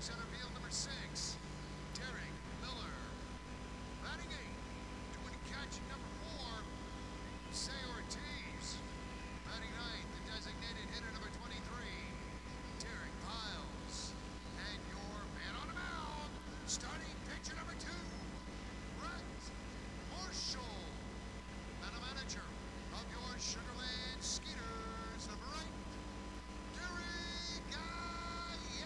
center field, number 6, Derek Miller. Batting 8, doing catch number 4, Say Ortiz. Batting 9th, the designated hitter, number 23, Derek Piles. And your man on the mound, starting pitcher number 2, Brett Marshall. And a manager of your Sugarland Skeeters, number 8, Gary Gagne.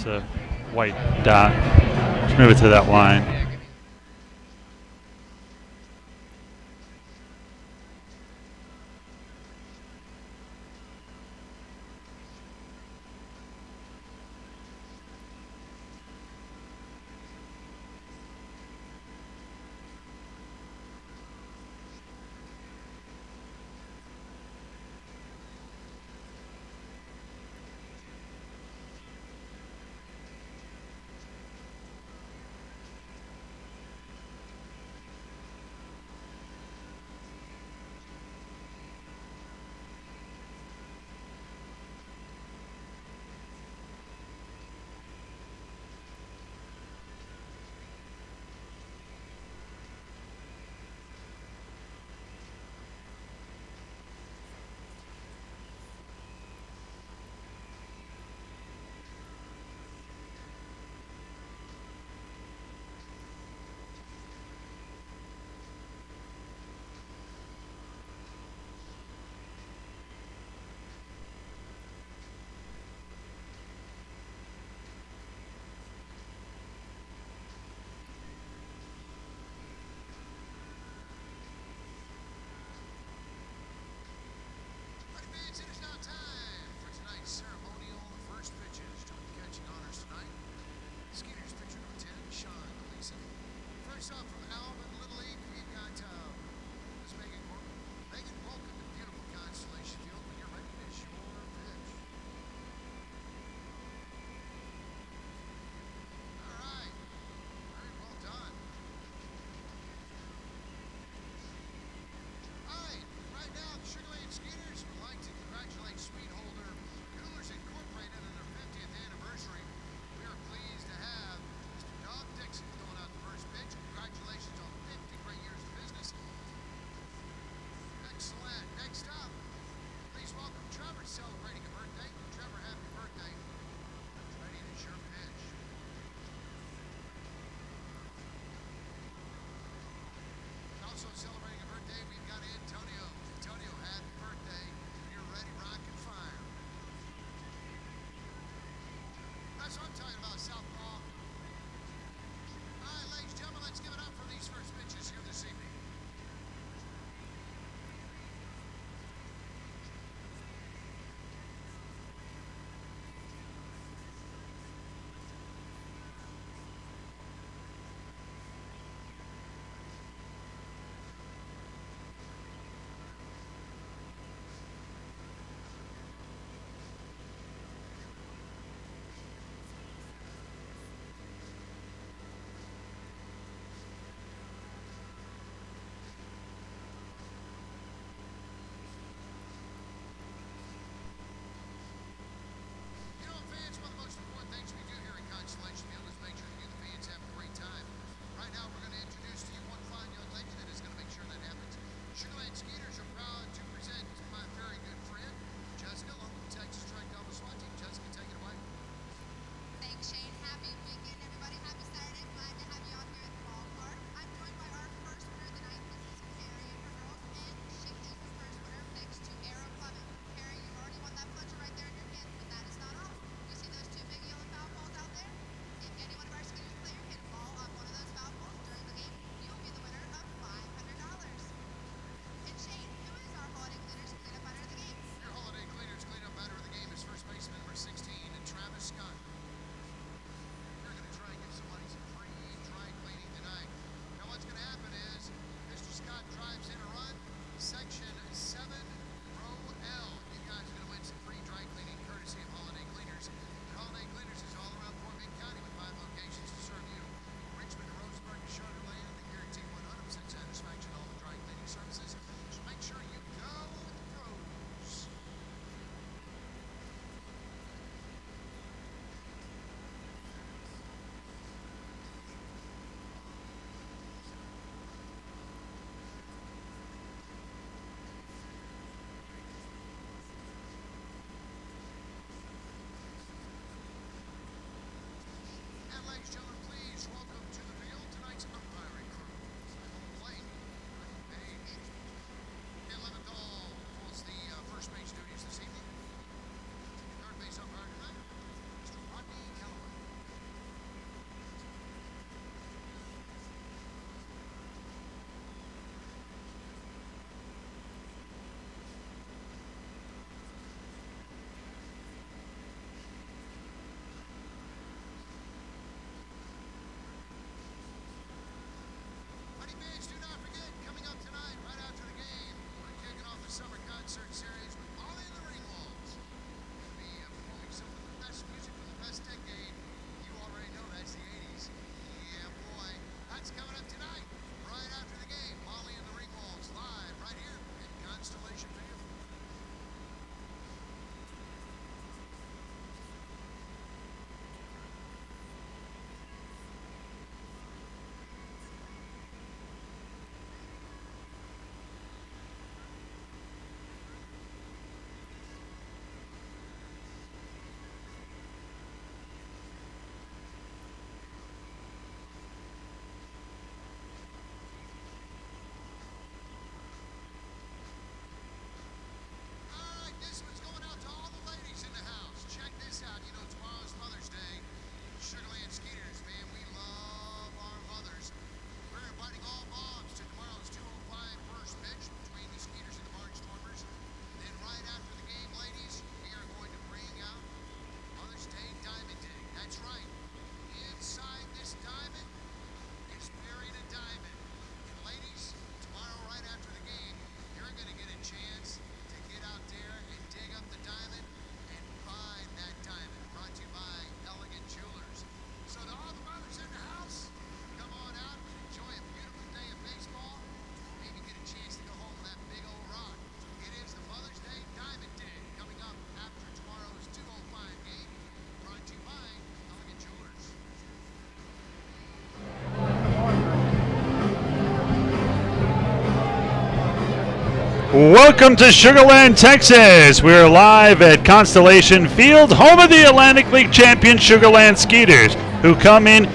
this white dot. Just move it to that line. Welcome to Sugar Land, Texas. We're live at Constellation Field, home of the Atlantic League champion Sugar Land Skeeters, who come in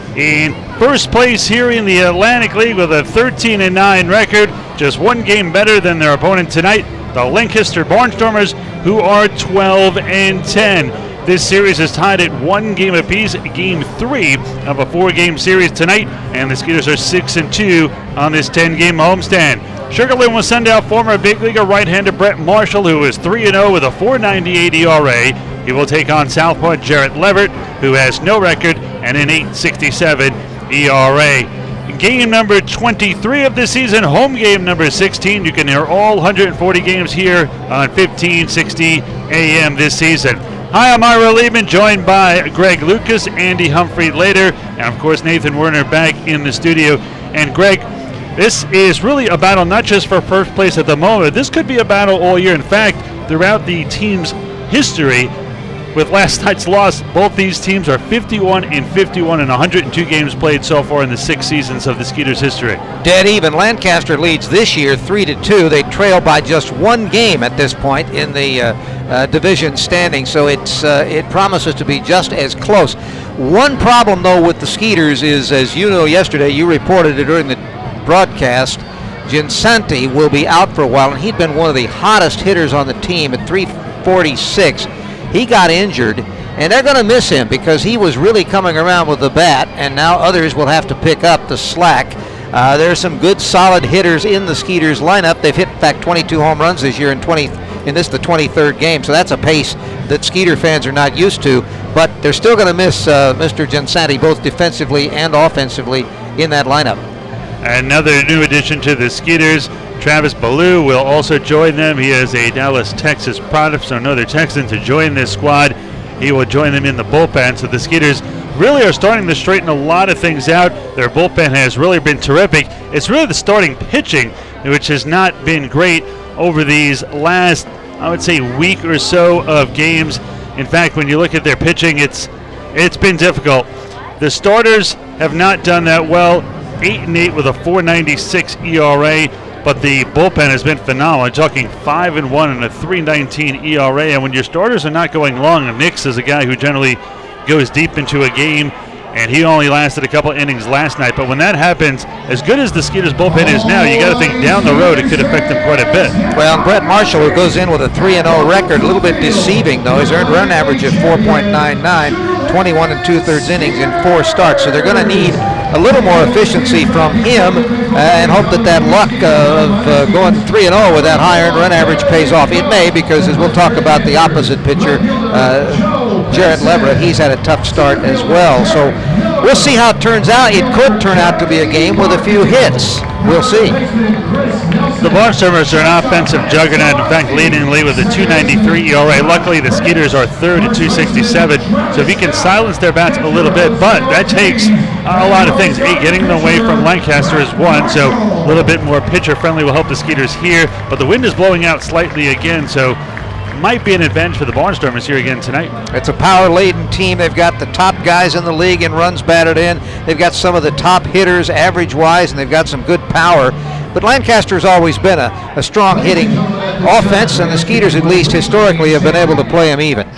first place here in the Atlantic League with a 13-9 record, just one game better than their opponent tonight, the Lancaster Barnstormers, who are 12-10. This series is tied at one game apiece, game 3 of a 4-game series tonight, and the Skeeters are 6-2 on this 10-game homestand. Sugar Land will send out former big leaguer right-hander Brett Marshall, who is 3-0 with a 4.98 ERA. He will take on Southpaw Jarrett Leverett, who has no record and an 8.67 ERA. Game number 23 of the season, home game number 16. You can hear all 140 games here on 1560 AM this season. Hi, I'm Ira Liebman, joined by Greg Lucas, Andy Humphrey later, and of course Nathan Werner back in the studio. And Greg, this is really a battle not just for first place at the moment. This could be a battle all year. In fact, throughout the team's history, with last night's loss, both these teams are 51-51 in 102 games played so far in the 6 seasons of the Skeeters' history. Dead even. Lancaster leads this year 3-2. They trail by just one game at this point in the division standing, so it promises to be just as close. One problem, though, with the Skeeters is, as you know, yesterday you reported it during the broadcast, Ginsanti will be out for a while, and he'd been one of the hottest hitters on the team at 346. He got injured, and they're going to miss him because he was really coming around with the bat, and now others will have to pick up the slack. There are some good, solid hitters in the Skeeters lineup. They've hit, in fact, 22 home runs this year in this the 23rd game, so that's a pace that Skeeter fans are not used to. But they're still going to miss Mr. Ginsanti, both defensively and offensively, in that lineup. Another new addition to the Skeeters, Travis Ballou, will also join them. He is a Dallas, Texas product, so another Texan to join this squad. He will join them in the bullpen. So the Skeeters really are starting to straighten a lot of things out. Their bullpen has really been terrific. It's really the starting pitching, which has not been great over these last, I would say, week or so of games. In fact, when you look at their pitching, it's been difficult. The starters have not done that well. 8-8 with a 4.96 ERA, but the bullpen has been phenomenal. Talking 5-1 and a 3.19 ERA, and when your starters are not going long, Nix is a guy who generally goes deep into a game, and he only lasted a couple innings last night. But when that happens, as good as the Skeeters bullpen is now, you got to think down the road it could affect them quite a bit. Well, Brett Marshall, who goes in with a 3-0 record, a little bit deceiving though. He's earned run average of 4.99, 21 2/3 innings in 4 starts. So they're going to need a little more efficiency from him and hope that luck of going 3-0 with that high earned run average pays off. It may, because as we'll talk about the opposite pitcher, Jarrett Leverett, he's had a tough start as well. So we'll see how it turns out. It could turn out to be a game with a few hits. We'll see. The Barnstormers are an offensive juggernaut, in fact leading the league with a 2.93 ERA. Luckily the Skeeters are third at 2.67, so if he can silence their bats a little bit, but that takes a lot of things. Getting them away from Lancaster is one, so a little bit more pitcher friendly will help the Skeeters here, but the wind is blowing out slightly again, so might be an advantage for the Barnstormers here again tonight. It's a power-laden team. They've got the top guys in the league in runs batted in. They've got some of the top hitters average-wise, and they've got some good power. But Lancaster's always been a strong hitting offense, and the Skeeters, at least historically, have been able to play them even.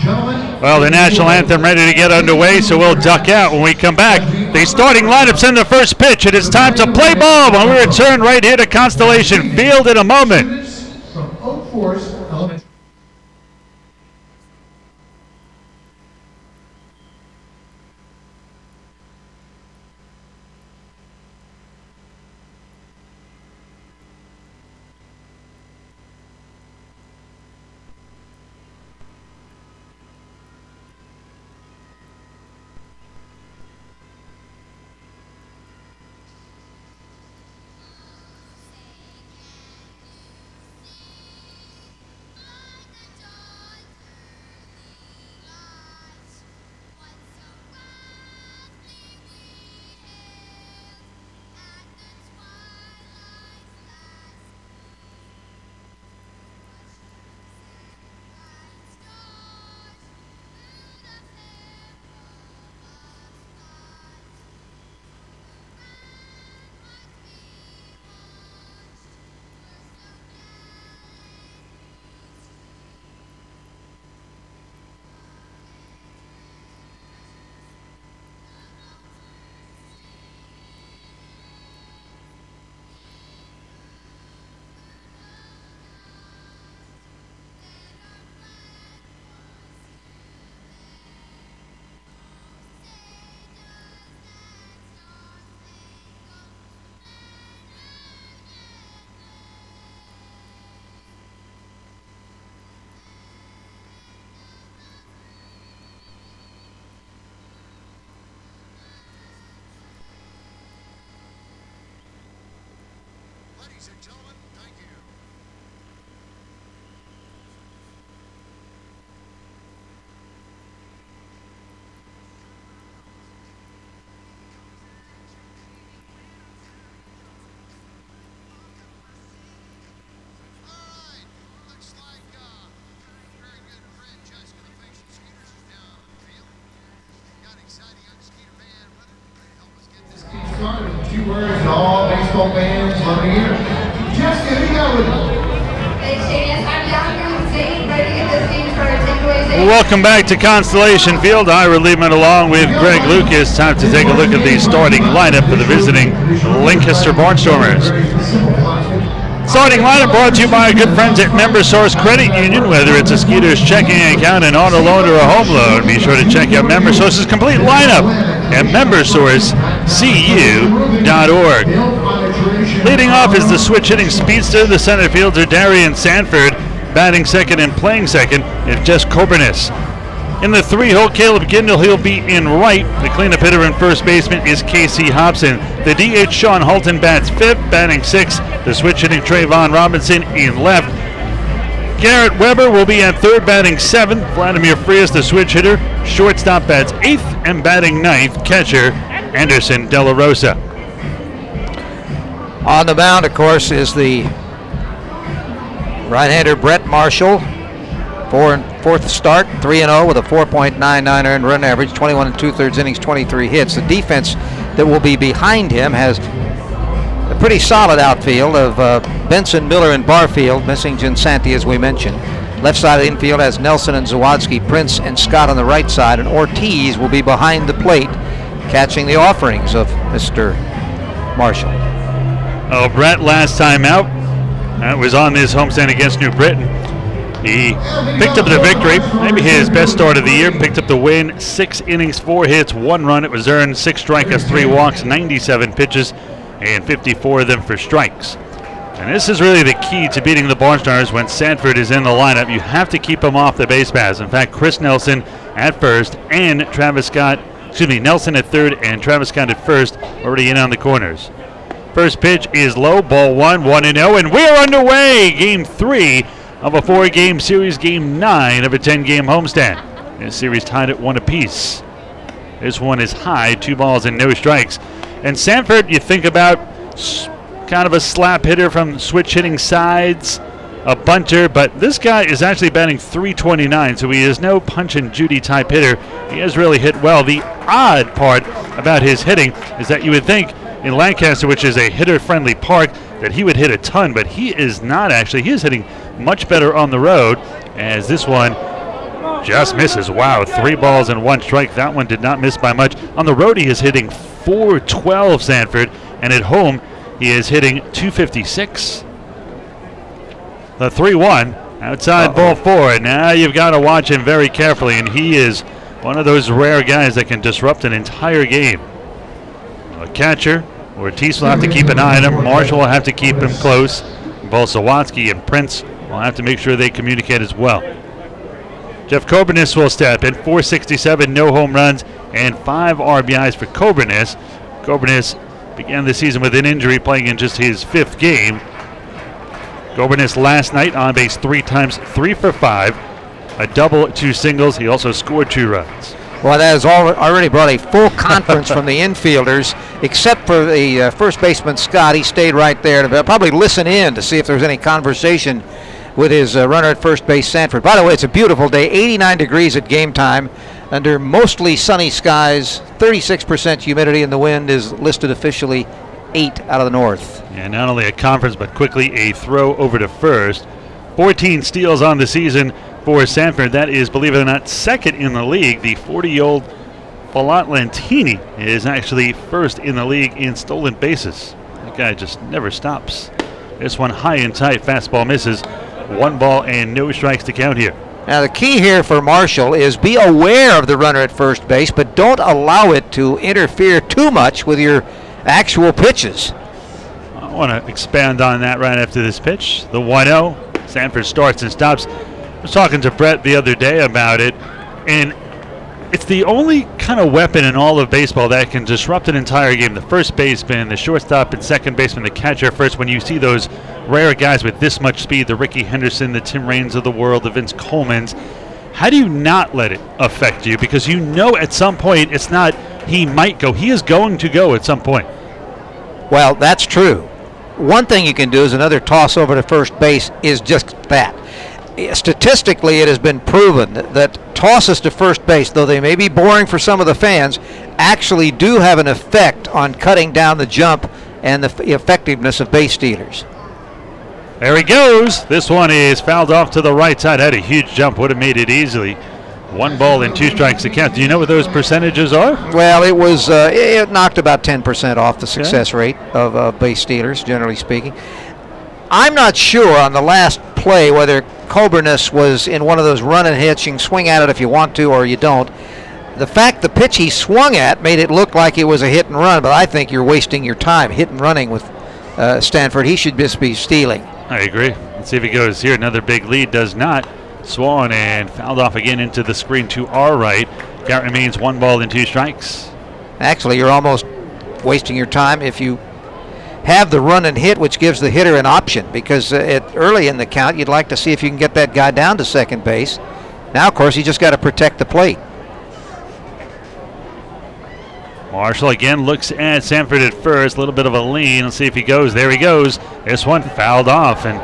Well, the national anthem ready to get underway, so we'll duck out when we come back. The starting lineup send the first pitch, and it's time to play ball when we return right here to Constellation Field in a moment. From Oak Forest Elementary. ladies and gentlemen. Thank you. Alright, looks like very good friend Jessica the Fiction Skeeters is down on the field. Got exciting young Skeeter band with her to help us get this game Started with 2 words that all baseball fans love to hear. Jessica, who you got with you? Welcome back to Constellation Field. Ira Lehman along with Greg Lucas. Time to take a look at the starting lineup for the visiting Lancaster Barnstormers. Starting lineup brought to you by our good friends at MemberSource Credit Union. Whether it's a Skeeters checking account, an auto loan, or a home loan, be sure to check out MemberSource's complete lineup at membersourcecu.org. Leading off is the switch-hitting speedster. The center fielder, Darian Sanford. Batting second and playing second is Jess Cobernis. In the 3-hole, Caleb Gindel, he'll be in right. The cleanup hitter and first baseman is Casey Hobson. The DH, Sean Halton, bats fifth. Batting sixth, the switch-hitting Trayvon Robinson in left. Garrett Weber will be at third, batting seventh. Vladimir Frias, the switch hitter. Shortstop bats eighth, and batting ninth, catcher Anderson De La Rosa. On the mound, of course, is the right-hander Brett Marshall. Fourth start, 3-0 with a 4.99 earned run average, 21 2/3 innings, 23 hits. The defense that will be behind him has a pretty solid outfield of Benson, Miller, and Barfield, missing Jinsanti as we mentioned. Left side of the infield has Nelson and Zawadzki, Prince and Scott on the right side, and Ortiz will be behind the plate, catching the offerings of Mr. Marshall. Oh, Brett last time out. That was on this homestand against New Britain. He picked up the victory, maybe his best start of the year, picked up the win, 6 innings, 4 hits, 1 run. It was earned, 6 strikeouts, 3 walks, 97 pitches, and 54 of them for strikes. And this is really the key to beating the Barnstormers when Sanford is in the lineup. You have to keep him off the base paths. In fact, Chris Nelson at first and Nelson at third and Travis Scott at first, already in on the corners. First pitch is low, ball 1-0, and we're underway. Game 3 of a 4-game series, game 9 of a 10-game homestand. This series tied at 1 apiece. This one is high, 2 balls and no strikes. And Sanford, you think about kind of a slap hitter from switch-hitting sides, a bunter, but this guy is actually batting .329, so he is no punch-and-Judy type hitter. He has really hit well. The odd part about his hitting is that you would think in Lancaster, which is a hitter-friendly park, that he would hit a ton, but he is not actually. He is hitting much better on the road, as this one just misses. Wow, 3 balls and 1 strike. That one did not miss by much. On the road, he is hitting .412, Sanford, and at home, he is hitting .256. The 3-1, outside ball 4. Now you've got to watch him very carefully, and he is one of those rare guys that can disrupt an entire game. A catcher, Ortiz will have to keep an eye on him. Marshall will have to keep him close. Both Zawadzki and Prince will have to make sure they communicate as well. Jeff Cobernis will step in, .467, no home runs, and 5 RBIs for Cobernis. Cobernis began the season with an injury, playing in just his 5th game. Cobernis last night on base 3 times, 3 for 5, a double, 2 singles. He also scored 2 runs. Well, that has already brought a full conference from the infielders, except for the first baseman, Scott. He stayed right there to probably listen in to see if there was any conversation with his runner at first base, Sanford. By the way, it's a beautiful day, 89 degrees at game time, under mostly sunny skies, 36% humidity, and the wind is listed officially 8 out of the north. And not only a conference, but quickly a throw over to first. 14 steals on the season for Sanford. That is, believe it or not, second in the league. The 40-year-old Falat Lantini is actually first in the league in stolen bases. That guy just never stops. This one high and tight, fastball misses. 1 ball and no strikes to count here. Now the key here for Marshall is be aware of the runner at first base, but don't allow it to interfere too much with your actual pitches. I want to expand on that right after this pitch. The 1-0. Sanford starts and stops. I was talking to Brett the other day about it, and it's the only kind of weapon in all of baseball that can disrupt an entire game. The first baseman, the shortstop, and second baseman, the catcher first. When you see those rare guys with this much speed, the Ricky Henderson, the Tim Raines of the world, the Vince Colemans, how do you not let it affect you? Because you know at some point it's not he might go. He is going to go at some point. Well, that's true. One thing you can do is another toss over to first base is just that. Statistically, it has been proven that tosses to first base, though they may be boring for some of the fans, actually do have an effect on cutting down the jump and the effectiveness of base stealers. There he goes. This one is fouled off to the right side. Had a huge jump, would have made it easily. 1 ball and 2 strikes to count. Do you know what those percentages are? Well, it was it knocked about 10% off the success rate of base stealers, generally speaking. I'm not sure on the last play whether Coburnus was in one of those run and hits. You can swing at it if you want to or you don't. The fact the pitch he swung at made it look like it was a hit and run, but I think you're wasting your time hit and running with Stanford. He should just be stealing. I agree. Let's see if he goes here. Another big lead. Does not. Swung and fouled off again into the screen to our right. Count remains 1 ball and 2 strikes. Actually, you're almost wasting your time if you have the run and hit, which gives the hitter an option, because early in the count you'd like to see if you can get that guy down to second base. Now, of course, you just got to protect the plate. Marshall again looks at Sanford at first. A little bit of a lean. Let's see if he goes. There he goes. This one fouled off. And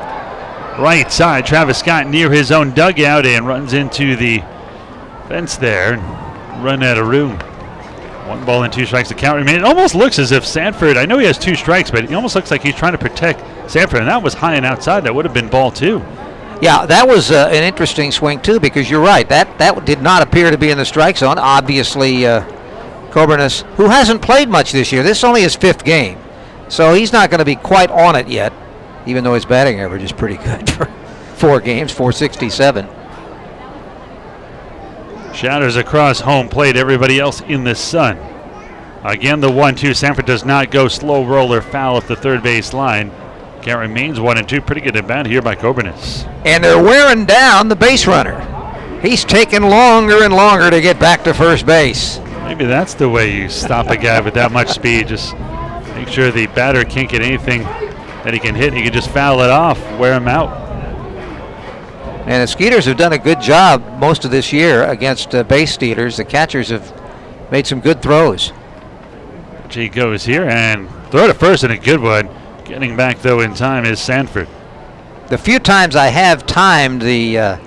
right side, Travis Scott near his own dugout and runs into the fence there. Run out of room. 1 ball and 2 strikes to count remain. It almost looks as if Sanford, I know he has 2 strikes, but it almost looks like he's trying to protect Sanford. And that was high and outside. That would have been ball 2. Yeah, that was an interesting swing, too, because you're right. That did not appear to be in the strike zone. Obviously, Coburnus, who hasn't played much this year. This is only his 5th game. So he's not going to be quite on it yet, even though his batting average is pretty good for 4 games, 467. Shatters across home plate. Everybody else in the sun. Again, the 1-2. Sanford does not go. Slow roller foul at the third base line. Count remains 1 and 2. Pretty good at bat here by Coburnus. And they're wearing down the base runner. He's taking longer and longer to get back to first base. Maybe that's the way you stop a guy with that much speed. Just make sure the batter can't get anything that he can hit. He can just foul it off, wear him out. And the Skeeters have done a good job most of this year against base stealers. The catchers have made some good throws. He goes here and throw to first and a good one. Getting back, though, in time is Sanford. The few times I have timed the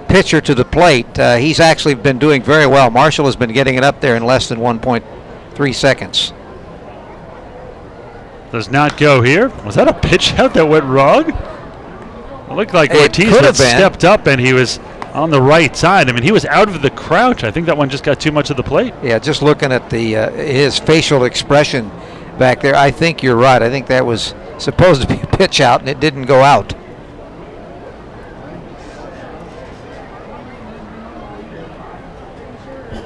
pitcher to the plate, he's actually been doing very well. Marshall has been getting it up there in less than 1.3 seconds. Does not go here. Was that a pitch out that went wrong? It looked like Ortiz had stepped up and he was on the right side. I mean, he was out of the crouch. I think that one just got too much of the plate. Yeah, just looking at the his facial expression back there, I think you're right. I think that was supposed to be a pitch out and it didn't go out.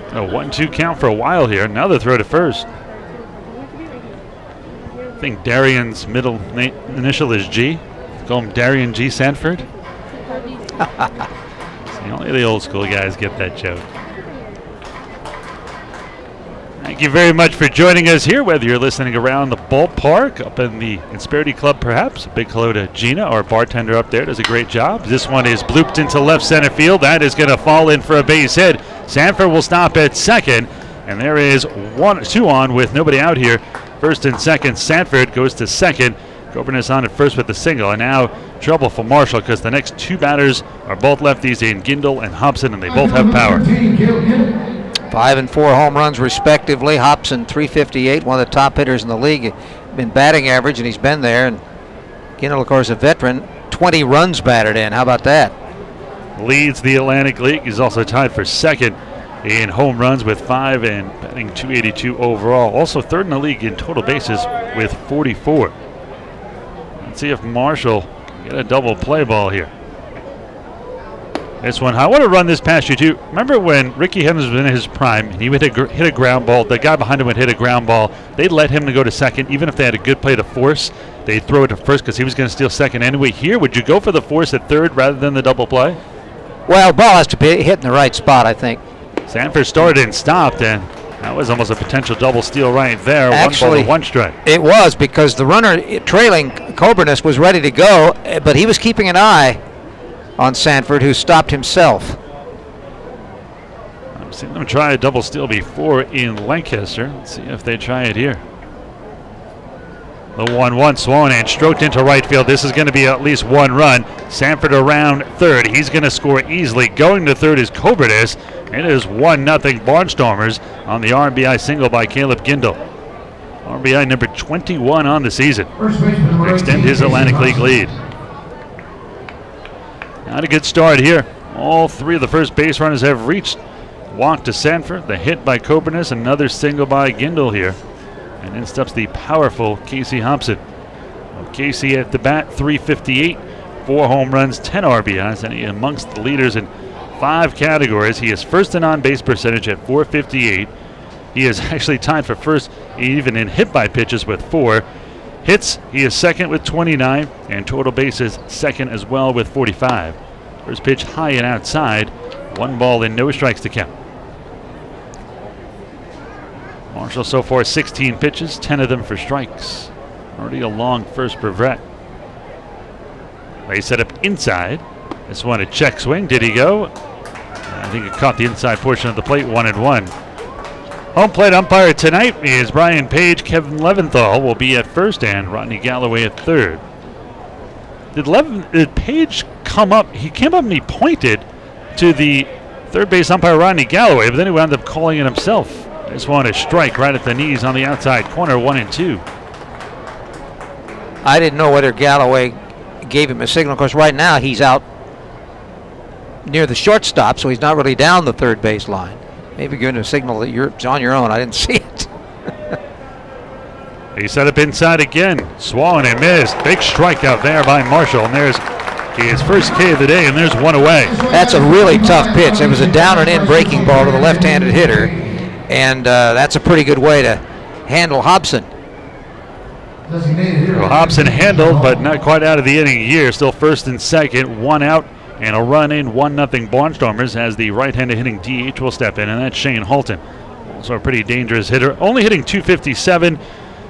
A 1-2 count for a while here. Another throw to first. I think Darian's middle initial is G. Call him Darian G. Sanford. See, only the old school guys get that joke. Thank you very much for joining us here, whether you're listening around the ballpark, up in the Insperity Club perhaps. A big hello to Gina, our bartender up there, does a great job. This one is blooped into left center field. That is going to fall in for a base hit. Sanford will stop at second, and there is 1-2 on with nobody out here. First and second, Sanford goes to second. Coburnus on at first with the single, and now trouble for Marshall because the next 2 batters are both lefties in Gindel and Hobson, and they both have power. 5 and 4 home runs respectively. Hobson 358, one of the top hitters in the league in batting average, and he's been there. And Gindel, of course, a veteran, 20 runs batted in. How about that? Leads the Atlantic League. He's also tied for second in home runs with 5 and batting 282 overall. Also third in the league in total bases with 44. Let's see if Marshall can get a double play ball here. This one, I want to run this past you too. Remember when Ricky Henderson was in his prime and he would hit a ground ball, the guy behind him would hit a ground ball, they'd let him to go to second. Even if they had a good play to force, they'd throw it to first because he was going to steal second anyway. Here, would you go for the force at third rather than the double play? Well, ball has to be hit in the right spot, I think. Sanford started and stopped, and that was almost a potential double steal right there. Actually, 1 ball to 1 strike. It was, because the runner trailing Coburnus was ready to go, but he was keeping an eye on Sanford, who stopped himself. I've seen them try a double steal before in Lancaster. Let's see if they try it here. The 1-1 swung and stroked into right field. This is going to be at least 1 run. Sanford around third. He's going to score easily. Going to third is Coburnus. It is 1-0 Barnstormers on the RBI single by Caleb Gindel. RBI number 21 on the season to extend his Atlantic League lead. Not a good start here. All 3 of the first base runners have reached. Walk to Sanford, the hit by Coburnus, another single by Gindel here. And in steps the powerful Casey Hobson. Well, Casey at the bat, 358, 4 home runs, 10 RBIs, and he amongst the leaders in 5 categories. He is first in on-base percentage at 458. He is actually tied for first even in hit by pitches with 4. Hits, he is second with 29, and total bases second as well with 45. First pitch high and outside, 1 ball and no strikes to count. Marshall so far 16 pitches, 10 of them for strikes. Already a long first for Brett. They set up inside. This one a check swing. Did he go? I think it caught the inside portion of the plate, 1-1. Home plate umpire tonight is Brian Page. Kevin Leventhal will be at first and Rodney Galloway at third. Did Page come up? He came up and he pointed to the third base umpire Rodney Galloway, but then he wound up calling it himself. This one a strike right at the knees on the outside corner, 1-2. I didn't know whether Galloway gave him a signal. Of course, right now he's out near the shortstop, so he's not really down the third base line. Maybe giving a signal that you're on your own. I didn't see it. He set up inside again. Swung and missed. Big strikeout there by Marshall, and there's his first K of the day, and there's 1 away. That's a really tough pitch. It was a down and in breaking ball to the left-handed hitter, and that's a pretty good way to handle Hobson. Well, Hobson handled, but not quite out of the inning here. Still first and second, 1 out, and a run in, 1-0 Barnstormers as the right-handed hitting DH will step in, and that's Shane Halton. Also a pretty dangerous hitter, only hitting .257,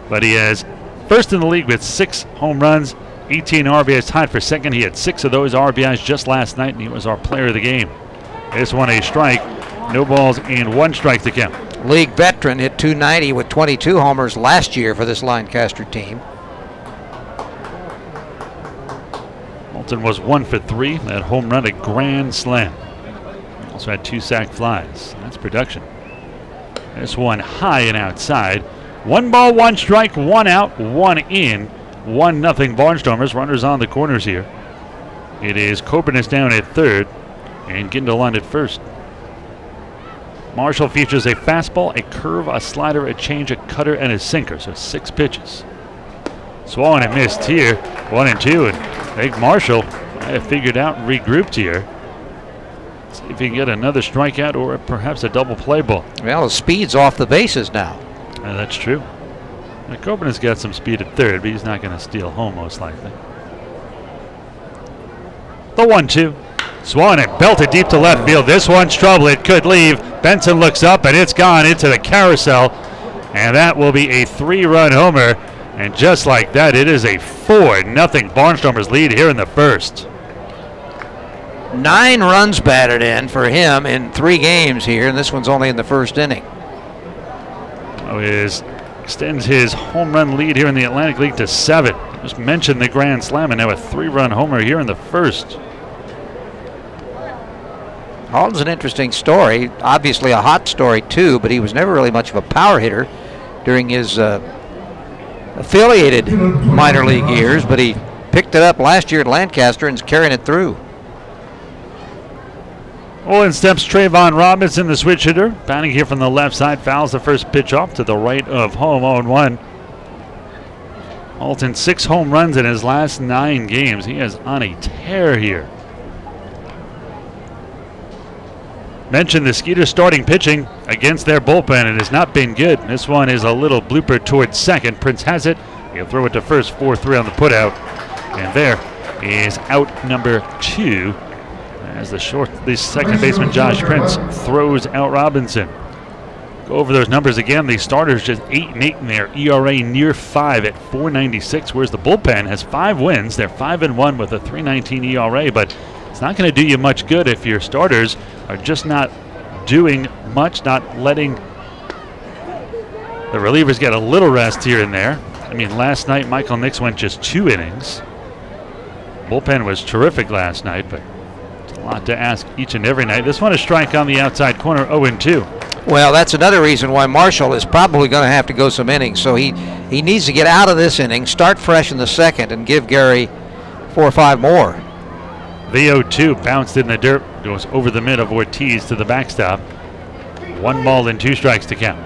but he has first in the league with 6 home runs, 18 RBIs, tied for second. He had 6 of those RBIs just last night, and he was our player of the game. This one a strike, no balls and 1 strike to count. League veteran, hit .290 with 22 homers last year for this Lancaster team. Halton was 1 for 3. That home run, a grand slam. He also had 2 sac flies. That's production. This one high and outside. 1 ball, 1 strike, 1 out, 1 in. 1-0 Barnstormers. Runners on the corners here. It is Coburnus down at third and Gindel on at first. Marshall features a fastball, a curve, a slider, a change, a cutter, and a sinker. So 6 pitches. Swung and missed here. 1-2. And I think Marshall figured out and regrouped here. See if he can get another strikeout or perhaps a double play ball. Well, the speed's off the bases now. That's true. Coburnus got some speed at third, but he's not going to steal home most likely. The 1-2. Swung and belted deep to left field. This one's trouble. It could leave. Benson looks up and it's gone into the carousel. And that will be a 3-run homer. And just like that, it is a 4-0 Barnstormers lead here in the first. 9 runs batted in for him in 3 games here, and this one's only in the first inning. Extends his home run lead here in the Atlantic League to 7. Just mentioned the grand slam, and now a 3-run homer here in the first. Halton's an interesting story, obviously a hot story too, but he was never really much of a power hitter during his affiliated minor league years, but he picked it up last year at Lancaster and is carrying it through. In steps Trayvon Robinson, the switch hitter. Batting here from the left side, fouls the first pitch off to the right of home, 0-1. Halton 6 home runs in his last 9 games. He is on a tear here. Mentioned the Skeeters starting pitching against their bullpen, and it has not been good. This one is a little blooper towards second. Prince has it. He'll throw it to first, 4-3 on the putout. And there is out number 2. as the second baseman Josh Prince throws out Robinson. Go over those numbers again. The starters just 8-8 in their ERA near 5 at 4.96, whereas the bullpen has 5 wins. They're 5-1 with a 3.19 ERA, but it's not going to do you much good if your starters are just not doing much, not letting the relievers get a little rest here and there. I mean, last night Michael Nix went just 2 innings. Bullpen was terrific last night, but it's a lot to ask each and every night. This one is strike on the outside corner, 0-2. Well, that's another reason why Marshall is probably going to have to go some innings. So he needs to get out of this inning, start fresh in the second, and give Gary 4 or 5 more. The 0-2 bounced in the dirt, goes over the mid of Ortiz to the backstop. 1 ball and 2 strikes to count.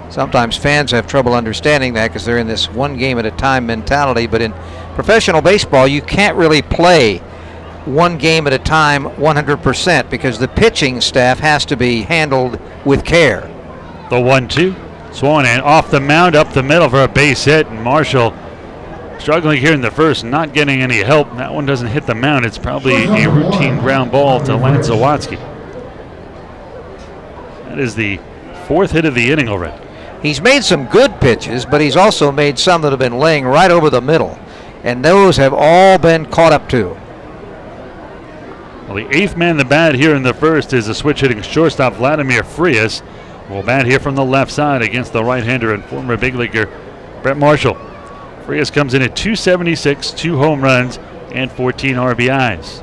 Sometimes fans have trouble understanding that because they're in this one game at a time mentality. But in professional baseball, you can't really play one game at a time 100% because the pitching staff has to be handled with care. The 1-2. Swung in off the mound up the middle for a base hit, and Marshall struggling here in the first, not getting any help. That one doesn't hit the mound. It's probably a routine ground ball to Lance Zawatsky. That is the 4th hit of the inning already. He's made some good pitches, but he's also made some that have been laying right over the middle, and those have all been caught up to. Well, the 8th man to bat here in the first is a switch-hitting shortstop Vladimir Frias. Will bat here from the left side against the right-hander and former big leaguer Brett Marshall. Frias comes in at 276, 2 home runs, and 14 RBIs.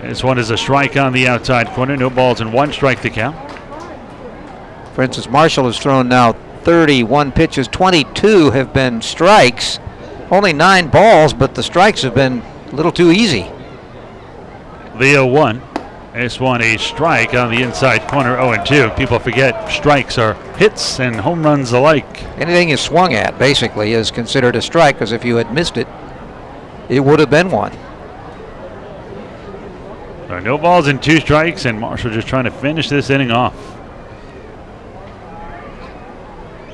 This one is a strike on the outside corner. No balls and 1 strike to count. For instance, Marshall has thrown now 31 pitches. 22 have been strikes. Only 9 balls, but the strikes have been a little too easy. The 0-1. This one a strike on the inside corner, 0-2. People forget strikes are hits and home runs alike. Anything you swung at basically is considered a strike, because if you had missed it, it would have been one. There are no balls and 2 strikes, and Marshall just trying to finish this inning off.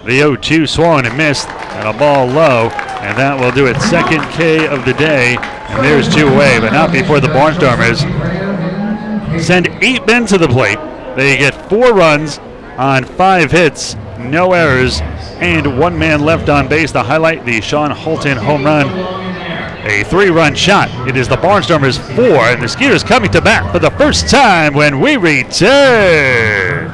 The 0-2 swung and missed, and a ball low, and that will do it. Second K of the day, and there's 2 away, but not before the Barnstormers send 8 men to the plate. They get 4 runs on 5 hits, no errors, and 1 man left on base. The highlight, the Sean Holton home run, a 3-run shot. It is the Barnstormers 4, and the Skeeters coming to bat for the first time when we return.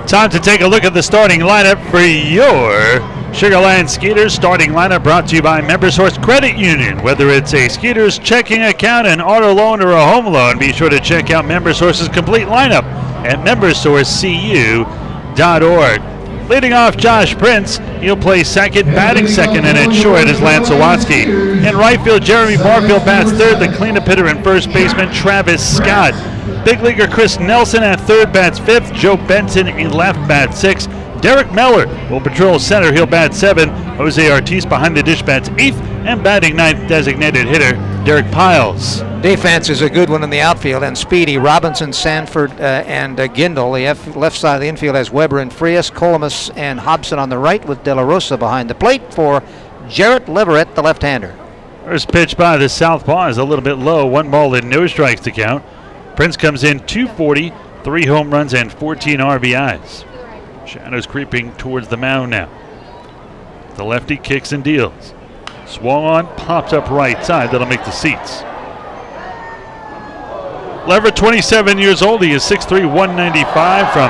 Time to take a look at the starting lineup for your Sugar Land Skeeters. Starting lineup brought to you by MemberSource Credit Union. Whether it's a Skeeters checking account, an auto loan, or a home loan, be sure to check out MemberSource's complete lineup at membersourcecu.org. Leading off, Josh Prince. He'll play second, batting second, and at short is Lance Zawatsky. In right field, Jeremy Barfield bats third. The cleanup hitter and first baseman, Travis Scott. Big leaguer Chris Nelson at third bats fifth. Joe Benson in left bats sixth. Derek Miller will patrol center. He'll bat seven. Jose Ortiz behind the dish bats eighth. And batting ninth, designated hitter Derek Piles. Defense is a good one in the outfield, and speedy. Robinson, Sanford, and Gindel. The left side of the infield has Weber and Frias, Colamus and Hobson on the right, with De La Rosa behind the plate for Jarrett Leverett, the left-hander. First pitch by the southpaw is a little bit low. 1 ball and no strikes to count. Prince comes in 240, 3 home runs and 14 RBIs. Shadows creeping towards the mound now. The lefty kicks and deals. Swung on, pops up right side. That'll make the seats. Leverett, 27 years old. He is 6'3", 195 from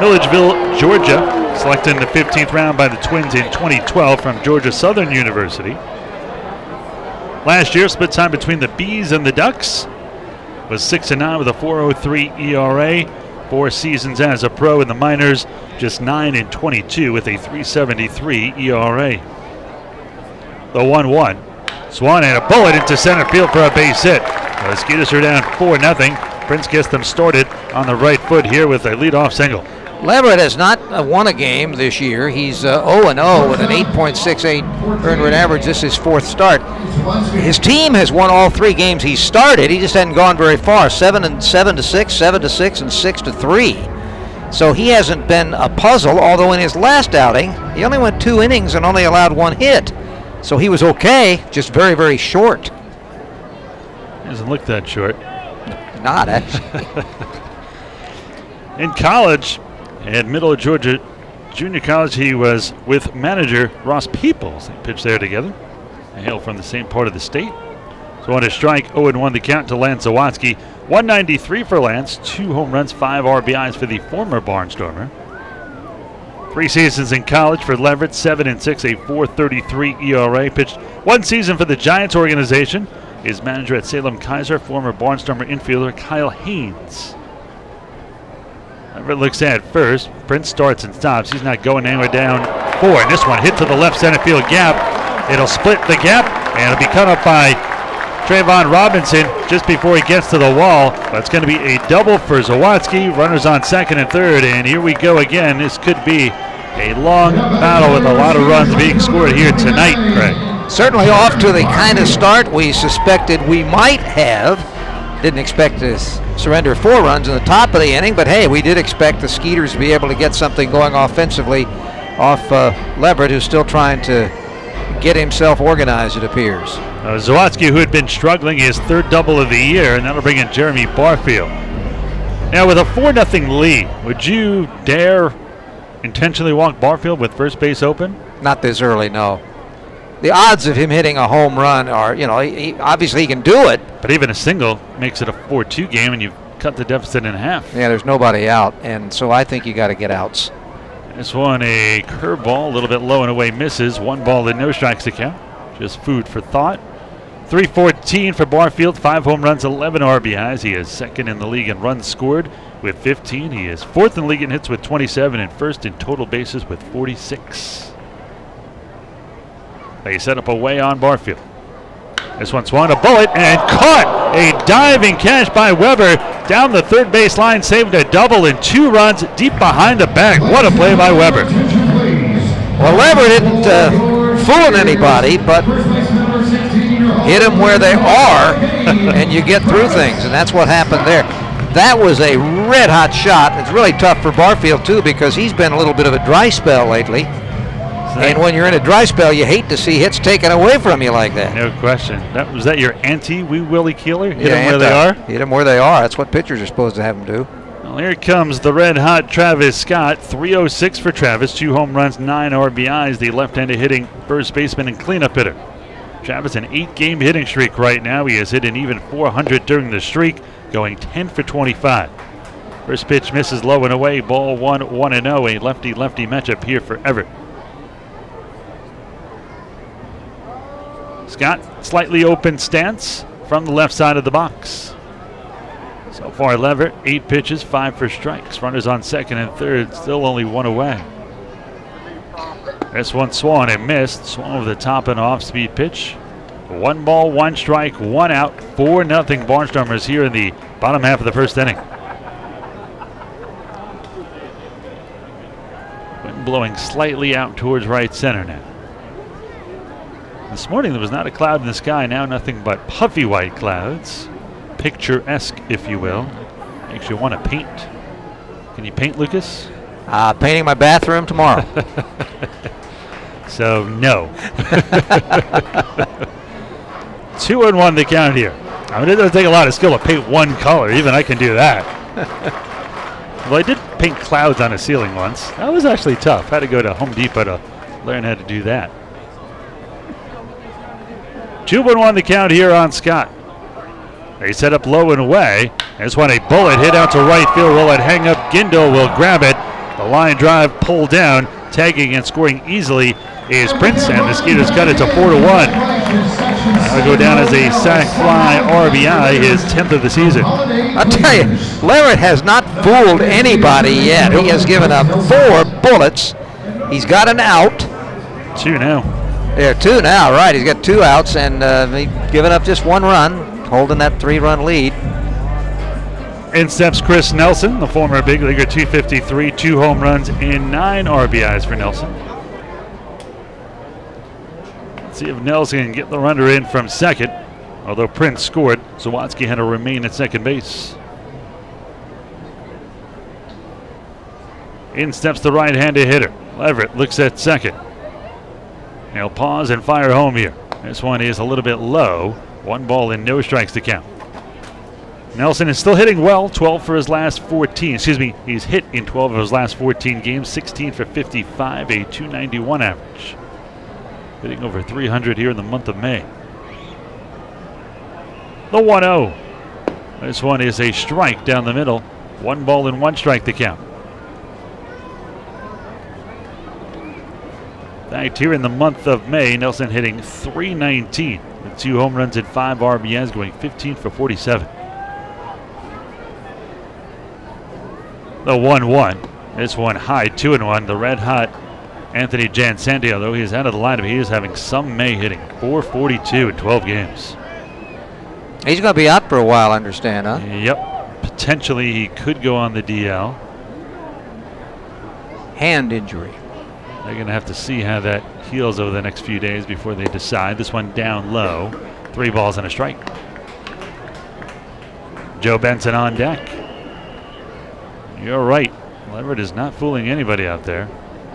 Milledgeville, Georgia. Selected in the 15th round by the Twins in 2012 from Georgia Southern University. Last year, split time between the Bees and the Ducks. Was 6-9 with a 4.03 ERA. 4 seasons as a pro in the minors. Just 9-22 with a 3.73 ERA. The 1-1. Swan and a bullet into center field for a base hit. The Skeeters are down 4-0. Prince gets them started on the right foot here with a leadoff single. Leverett has not won a game this year. He's 0-0 with an 8.68 earned run average. This is his 4th start. His team has won all 3 games he started. He just hadn't gone very far. 7-6, 7-6, and 6-3. So he hasn't been a puzzle, although in his last outing, he only went 2 innings and only allowed 1 hit. So he was okay, just very, very short. He doesn't look that short. Not, actually. In college, at Middle of Georgia Junior College, he was with manager Ross Peoples. They pitched there together. They hail from the same part of the state. So on a strike, 0-1 the count to Lance Zawatsky. 193 for Lance, 2 home runs, 5 RBIs for the former Barnstormer. 3 seasons in college for Leverett, 7-6, a 4.33 ERA. Pitched 1 season for the Giants organization. His manager at Salem Kaiser, former Barnstormer infielder Kyle Haynes. Leverett looks at first. Prince starts and stops. He's not going anywhere, down 4. And this one hit to the left center field gap. It'll split the gap, and it'll be cut up by Trayvon Robinson just before he gets to the wall. But it's going to be a double for Zawatsky. Runners on second and third, and here we go again. This could be a long battle with a lot of runs being scored here tonight, Craig. Certainly off to the kind of start we suspected we might have. Didn't expect to surrender 4 runs in the top of the inning, but hey, we did expect the Skeeters to be able to get something going offensively off Leverett, who's still trying to get himself organized, it appears. Zawatsky, who had been struggling, his 3rd double of the year, and that'll bring in Jeremy Barfield. Now, with a 4-0 lead, would you dare intentionally walk Barfield with first base open? Not this early, no. The odds of him hitting a home run are, obviously he can do it. But even a single makes it a 4-2 game, and you've cut the deficit in half. Yeah, there's nobody out, and so I think you got to get outs. This one, a curveball, a little bit low and away, misses. 1 ball and no strikes to count. Just food for thought. 314 for Barfield, 5 home runs, 11 RBIs. He is 2nd in the league in runs scored with 15. He is 4th in the league in hits with 27 and 1st in total bases with 46. They set up away on Barfield. This one swung a bullet and caught. A diving catch by Weber down the 3rd base line, saved a double and 2 runs deep behind the bag. What a play by Weber. Well, Weber didn't fool anybody, but hit them where they are, and you get through things, and that's what happened there. That was a red-hot shot. It's really tough for Barfield, too, because he's been a little bit of a dry spell lately. And when you're in a dry spell, you hate to see hits taken away from you like that. No question. Was that your anti-Wee Willie Keeler? Hit them where they are? Hit them where they are. That's what pitchers are supposed to have them do. Well, here comes the red-hot Travis Scott. 306 for Travis. 2 home runs, 9 RBIs. The left-handed hitting first baseman and cleanup hitter. Travis, an 8-game hitting streak right now. He has hit an even 400 during the streak, going 10 for 25. First pitch misses low and away. Ball 1, 1-0. A lefty-lefty matchup here forever. Scott, slightly open stance from the left side of the box. So far, Leverett, 8 pitches, 5 for strikes. Runners on second and third, still only 1 away. This one swung and missed. Swung over the top and off-speed pitch. 1 ball, 1 strike, 1 out, 4-0 Barnstormers here in the bottom half of the first inning. Wind blowing slightly out towards right center now. This morning there was not a cloud in the sky, now nothing but puffy white clouds. Picturesque, if you will. Makes you want to paint. Can you paint, Lucas? Painting my bathroom tomorrow. So, no. 2-1 the count here. I mean, it doesn't take a lot of skill to paint one color. Even I can do that. Well, I did paint clouds on a ceiling once. That was actually tough. I had to go to Home Depot to learn how to do that. 2-1 the count here on Scott. They set up low and away. There's one, a bullet hit out to right field. Will it hang up? Gindel will grab it. The line drive pulled down. Tagging and scoring easily is Prince, and the Skeeters cut it to 4-1. That'll go down as a sac fly RBI, his 10th of the season. I'll tell you, Larrett has not fooled anybody yet. He has given up 4 bullets. He's got an out. 2 now. There, 2 now, right. He's got 2 outs, and he's given up just 1 run, holding that 3-run lead. In steps Chris Nelson, the former big leaguer, 253, 2 home runs and 9 RBIs for Nelson. Let's see if Nelson can get the runner in from second. Although Prince scored, Zawadzki had to remain at second base. In steps the right-handed hitter. Leverett looks at second. He'll pause and fire home here. This one is a little bit low. 1 ball and no strikes to count. Nelson is still hitting well, 12 for his last 14. Excuse me, he's hit in 12 of his last 14 games, 16 for 55, a 291 average. Hitting over 300 here in the month of May. The 1-0. This one is a strike down the middle. 1 ball and 1 strike to count. In fact, here in the month of May, Nelson hitting .319 with 2 home runs and 5 RBIs, going 15 for 47. The 1-1. This one high, 2-1. The red hot Anthony Jansanti, although he is out of the lineup, he is having some May hitting. .442 in 12 games. He's going to be out for a while, I understand, huh? Yep. Potentially he could go on the DL. Hand injury. They're going to have to see how that heals over the next few days before they decide. This one down low. 3 balls and a strike. Joe Benson on deck. You're right. Leverett is not fooling anybody out there,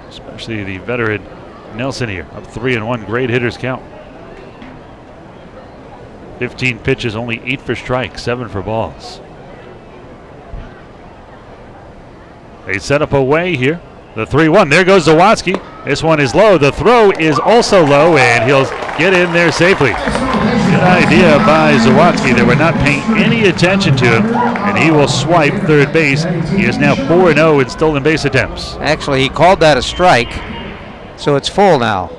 especially the veteran Nelson here. Up 3-1. Great hitters count. 15 pitches, only 8 for strikes, 7 for balls. They set up away here. The 3-1. There goes Zawadzki. This one is low. The throw is also low, and he'll get in there safely. Good idea by Zawadzki. They were not paying any attention to him, and he will swipe third base. He is now 4-0 in stolen base attempts. Actually, he called that a strike, so it's full now.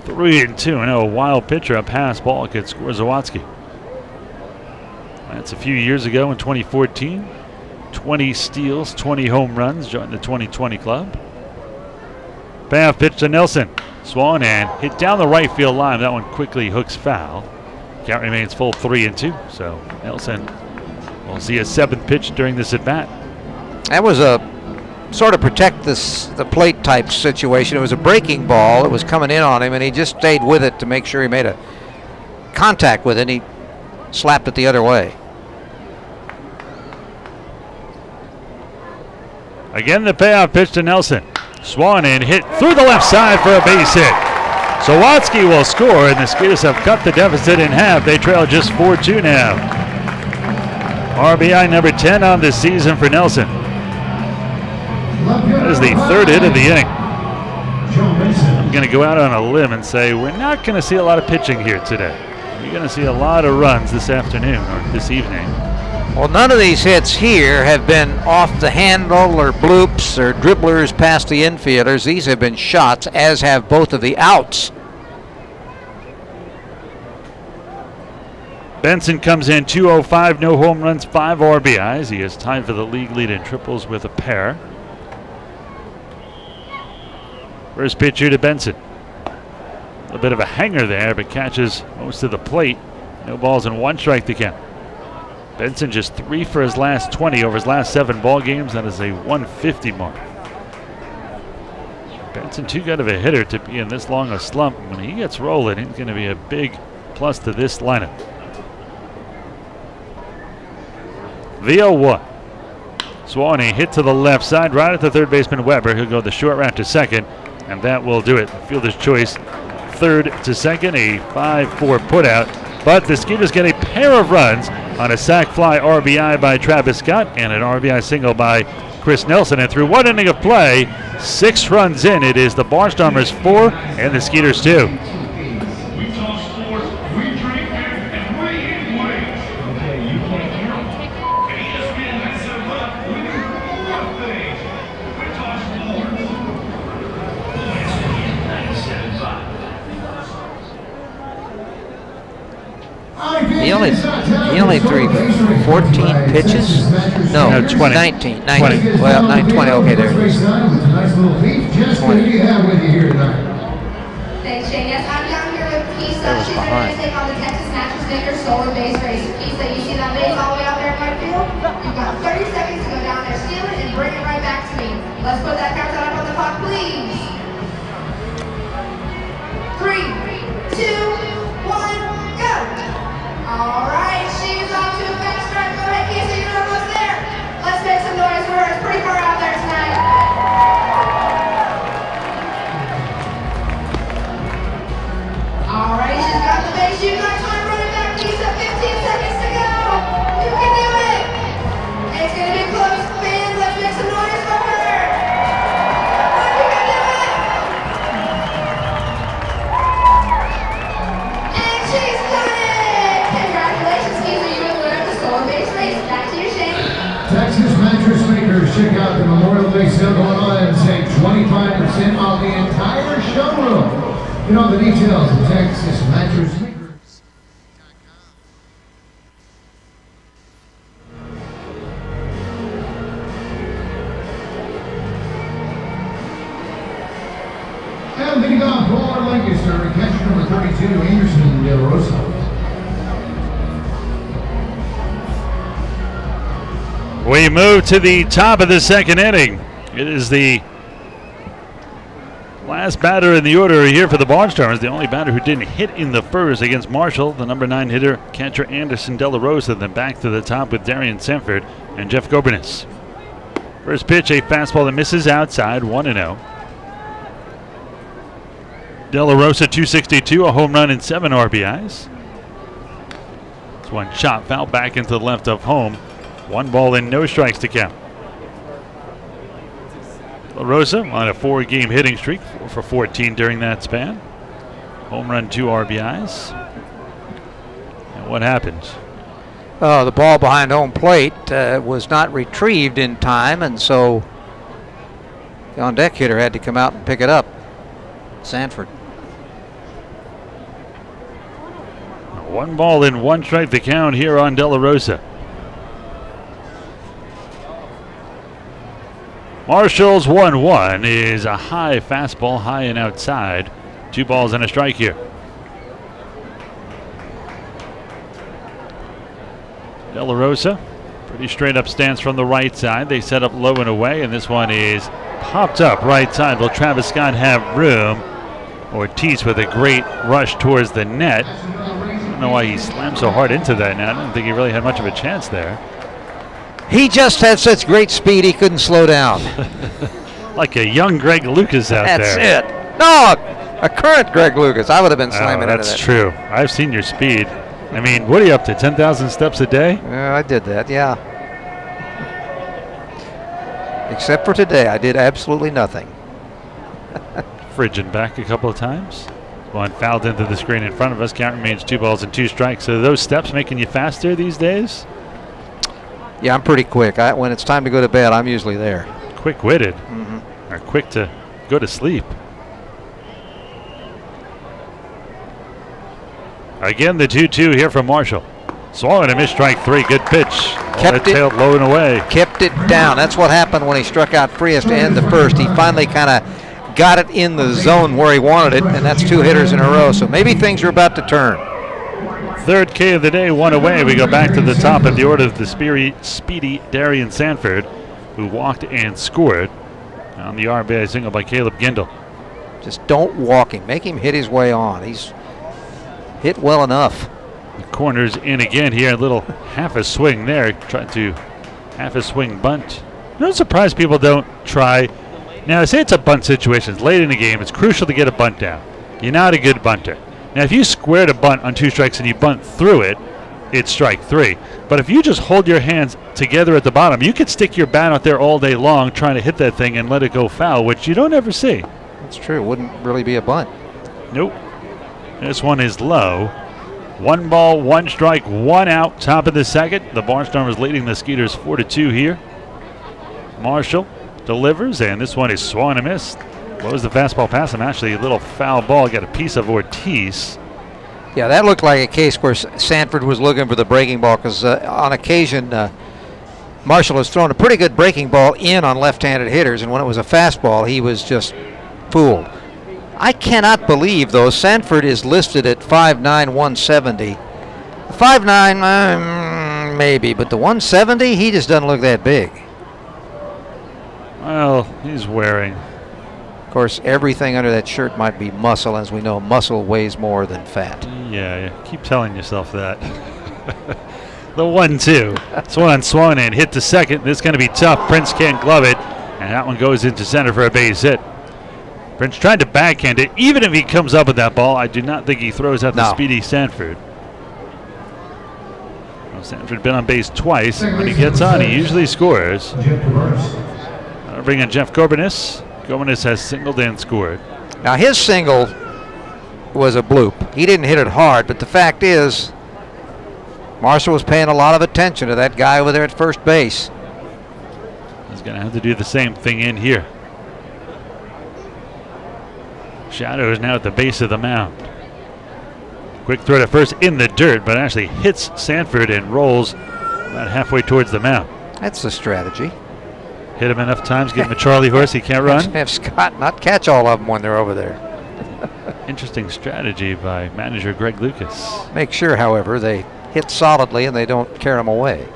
3-2. I know a wild pitcher, a pass ball could score Zawadzki. That's a few years ago in 2014. 20 steals, 20 home runs, joined the 2020 club. Payoff pitch to Nelson. Swung and hit down the right field line. That one quickly hooks foul. Count remains full, 3-2. So Nelson will see a 7th pitch during this at bat. That was a sort of protect the plate type situation. It was a breaking ball. It was coming in on him, and he just stayed with it to make sure he made a contact with it. He slapped it the other way. Again, the payoff pitch to Nelson. Swung and hit through the left side for a base hit. Zawadzki will score, and the Skeeters have cut the deficit in half. They trail just 4-2 now. RBI number 10 on the season for Nelson. That is the 3rd hit of the inning. I'm going to go out on a limb and say we're not going to see a lot of pitching here today. We're going to see a lot of runs this afternoon or this evening. Well, none of these hits here have been off the handle or bloops or dribblers past the infielders. These have been shots, as have both of the outs. Benson comes in 205, no home runs, 5 RBIs. He is tied for the league lead in triples with a pair. First pitch here to Benson. A bit of a hanger there, but catches most of the plate. No balls and 1 strike to count. Benson just 3 for his last 20 over his last 7 ball games. That is a 150 mark. Benson too good of a hitter to be in this long a slump. When he gets rolling, he's going to be a big plus to this lineup. The 0-1. Swanee hit to the left side, right at the third baseman Weber. He'll go the short route to second, and that will do it. Fielder's choice, third to second, a 5-4 putout. But the Skeeters get a pair of runs on a sac fly RBI by Travis Scott and an RBI single by Chris Nelson. And through 1 inning of play, 6 runs in, it is the Barnstormers 4 and the Skeeters 2. He only threw 14 pitches? No, 20. 19. 20. Well, 920. Okay, there it is. 20. Thanks, Shane. Yes, I'm down here with Pisa. That was She's ready behind. to take on the Texas Mattress Maker Solar Base Race. Pisa, you see that base all the way out there in right field? You've got 30 seconds to go down there, steal it, and bring it right back to me. Let's put that countdown up on the clock, please. 3, 2, 1, go. All right, she's off to a fast start. Go ahead, Pisa, you're almost there. Let's make some noise for her. It's pretty far out there tonight. All right, she's got the base. You got time, run it back, Pisa. 15 seconds to go. You can do it. It's going to be close. Fans, let's make some noise for her. You can do it. And she's done it. Congratulations, Pisa. You are the winner of the Solar Base Race. Back to you, Shane. Texas Mattress Makers, check out the Memorial Day sale going on and save 25% off the entire showroom. You know the details of Texas Mattress Makers. And leading off for Lancaster, catcher number 32, Anderson De La Rosa. We move to the top of the 2nd inning. It is the last batter in the order here for the Barnstormers, the only batter who didn't hit in the first against Marshall, the number 9 hitter, catcher Anderson De La Rosa. Then back to the top with Darian Sanford and Jeff Gobernis. First pitch, a fastball that misses outside, 1-0. De La Rosa 262, a home run and 7 RBIs. This one shot foul back into the left of home. 1 ball and no strikes to count. La Rosa on a 4-game hitting streak, 4 for 14 during that span. Home run, 2 RBIs. And what happened? The ball behind home plate was not retrieved in time, and so the on-deck hitter had to come out and pick it up. Sanford. 1 ball and 1 strike to count here on De La Rosa. Marshall's 1-1 is a high fastball, high and outside. 2 balls and a strike here. De La Rosa, pretty straight up stance from the right side. They set up low and away, and this one is popped up right side. Will Travis Scott have room? Ortiz with a great rush towards the net. I don't know why he slammed so hard into that now. I don't think he really had much of a chance there. He just had such great speed he couldn't slow down. Like a young Greg Lucas out That's there. it. No, a current Greg Lucas. I would have been slamming into that. That's true. I've seen your speed. I mean, what are you up to, 10,000 steps a day? Yeah, I did that, yeah. Except for today, I did absolutely nothing. Frigid back a couple of times. One fouled into the screen in front of us. Count remains 2 balls and 2 strikes. So those steps making you faster these days? Yeah, I'm pretty quick. When it's time to go to bed, I'm usually there. Quick-witted. Or quick to go to sleep. Again, the 2-2 here from Marshall. Swung and a missed strike 3. Good pitch. Kept it tailed low and away. Kept it down. That's what happened when he struck out Frias to end the first. He finally kind of got it in the zone where he wanted it, and that's 2 hitters in a row. So maybe things are about to turn. Third K of the day, 1 away. We go back to the top of the order of the speedy Darian Sanford, who walked and scored on the RBI single by Caleb Gindel. Just don't walk him. Make him hit his way on. He's hit well enough. The corner's in again here. A little half a swing there. Trying to half a swing bunt. No surprise people don't try. Now, I say it's a bunt situation. It's late in the game. It's crucial to get a bunt down. You're not a good bunter. Now, if you squared a bunt on 2 strikes and you bunt through it, it's strike 3. But if you just hold your hands together at the bottom, you could stick your bat out there all day long trying to hit that thing and let it go foul, which you don't ever see. That's true. It wouldn't really be a bunt. Nope. This one is low. 1 ball, 1 strike, 1 out, top of the second. The Barnstormers leading the Skeeters 4-2 here. Marshall delivers, and this one is swung and missed. What was the fastball past him? Actually, a little foul ball. Got a piece of Ortiz. Yeah, that looked like a case where Sanford was looking for the breaking ball, because on occasion Marshall has thrown a pretty good breaking ball in on left-handed hitters, and when it was a fastball, he was just fooled. I cannot believe, though, Sanford is listed at 5'9", 170. 5'9", maybe, but the 170, he just doesn't look that big. Well, he's wearing. Of course, everything under that shirt might be muscle. As we know, muscle weighs more than fat. Yeah, keep telling yourself that. The 1-2. Swan swung and hit to second. This is going to be tough. Prince can't glove it, and that one goes into center for a base hit. Prince tried to backhand it. Even if he comes up with that ball, I do not think he throws at the speedy Sanford. Well, Sanford been on base twice. When he gets on, he usually scores. I'll bring in Jeff Gorbanis. Gorbanis has singled and scored. Now, his single was a bloop. He didn't hit it hard, but the fact is, Marshall was paying a lot of attention to that guy over there at first base. He's going to have to do the same thing in here. Shadow is now at the base of the mound. Quick throw to first in the dirt, but actually hits Sanford and rolls about halfway towards the mound. That's the strategy. Hit him enough times, give him a Charlie horse, he can't run. Have Scott not catch all of them when they're over there. Interesting strategy by manager Greg Lucas. Make sure, however, they hit solidly and they don't carry them away.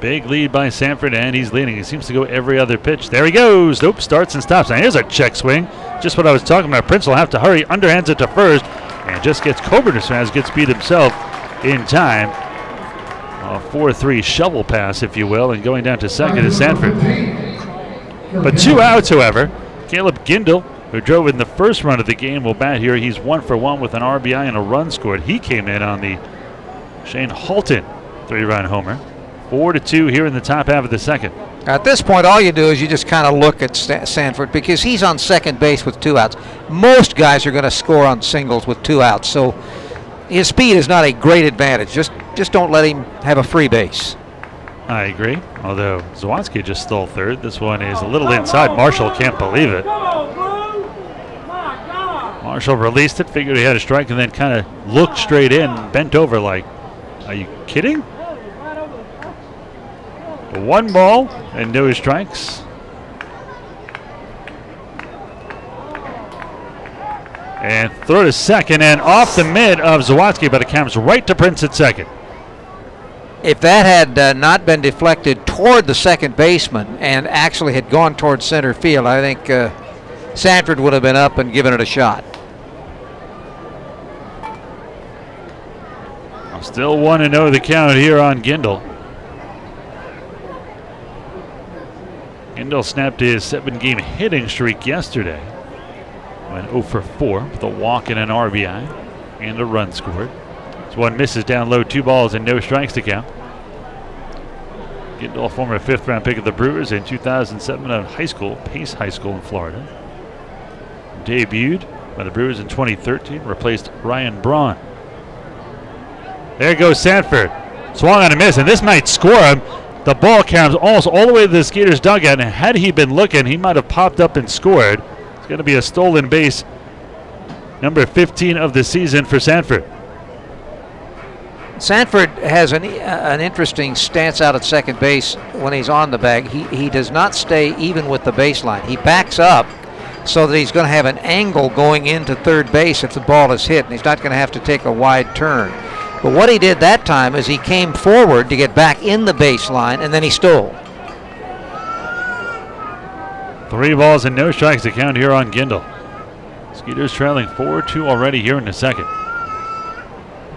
Big lead by Sanford, and he's leading. He seems to go every other pitch. There he goes. Nope, starts and stops. Now here's a check swing. Just what I was talking about. Prince will have to hurry, underhands it to first, and just gets Coburn gets beat himself in time. A 4-3 shovel pass, if you will, and going down to second is Sanford. But 2 outs, however. Caleb Gindel, who drove in the first run of the game, will bat here. He's 1 for 1 with an RBI and a run scored. He came in on the Shane Halton 3-run homer. 4-2 here in the top half of the second. At this point, all you do is you just kind of look at Sanford, because he's on second base with 2 outs. Most guys are going to score on singles with 2 outs, so his speed is not a great advantage. Just don't let him have a free base. I agree, although Zawadzki just stole third. This one is a little inside. Marshall can't believe it. Marshall released it, figured he had a strike, and then kind of looked straight in, bent over like, are you kidding? 1 ball and no strikes. And throw to second and off the mid of Zawadzki, but it comes right to Prince at second. If that had not been deflected toward the second baseman and actually had gone toward center field, I think Sanford would have been up and given it a shot. Still 1-0 the count here on Gindel. Gindel snapped his 7-game hitting streak yesterday. Went 0 for 4 with a walk and an RBI and a run scored. This one misses down low, 2 balls and no strikes to count. Gindel, former 5th-round pick of the Brewers in 2007 out of high school, Pace High School in Florida. Debuted by the Brewers in 2013, replaced Ryan Braun. There goes Sanford. Swung on a miss, and this might score him. The ball comes almost all the way to the Skeeters dugout, and had he been looking, he might have popped up and scored. It's going to be a stolen base, number 15 of the season for Sanford. Sanford has an interesting stance out at second base when he's on the bag. He does not stay even with the baseline. He backs up, so that he's going to have an angle going into third base if the ball is hit, and he's not going to have to take a wide turn. But what he did that time is he came forward to get back in the baseline, and then he stole. 3 balls and no strikes to count here on Gindel. Skeeters trailing 4-2 already here in the second.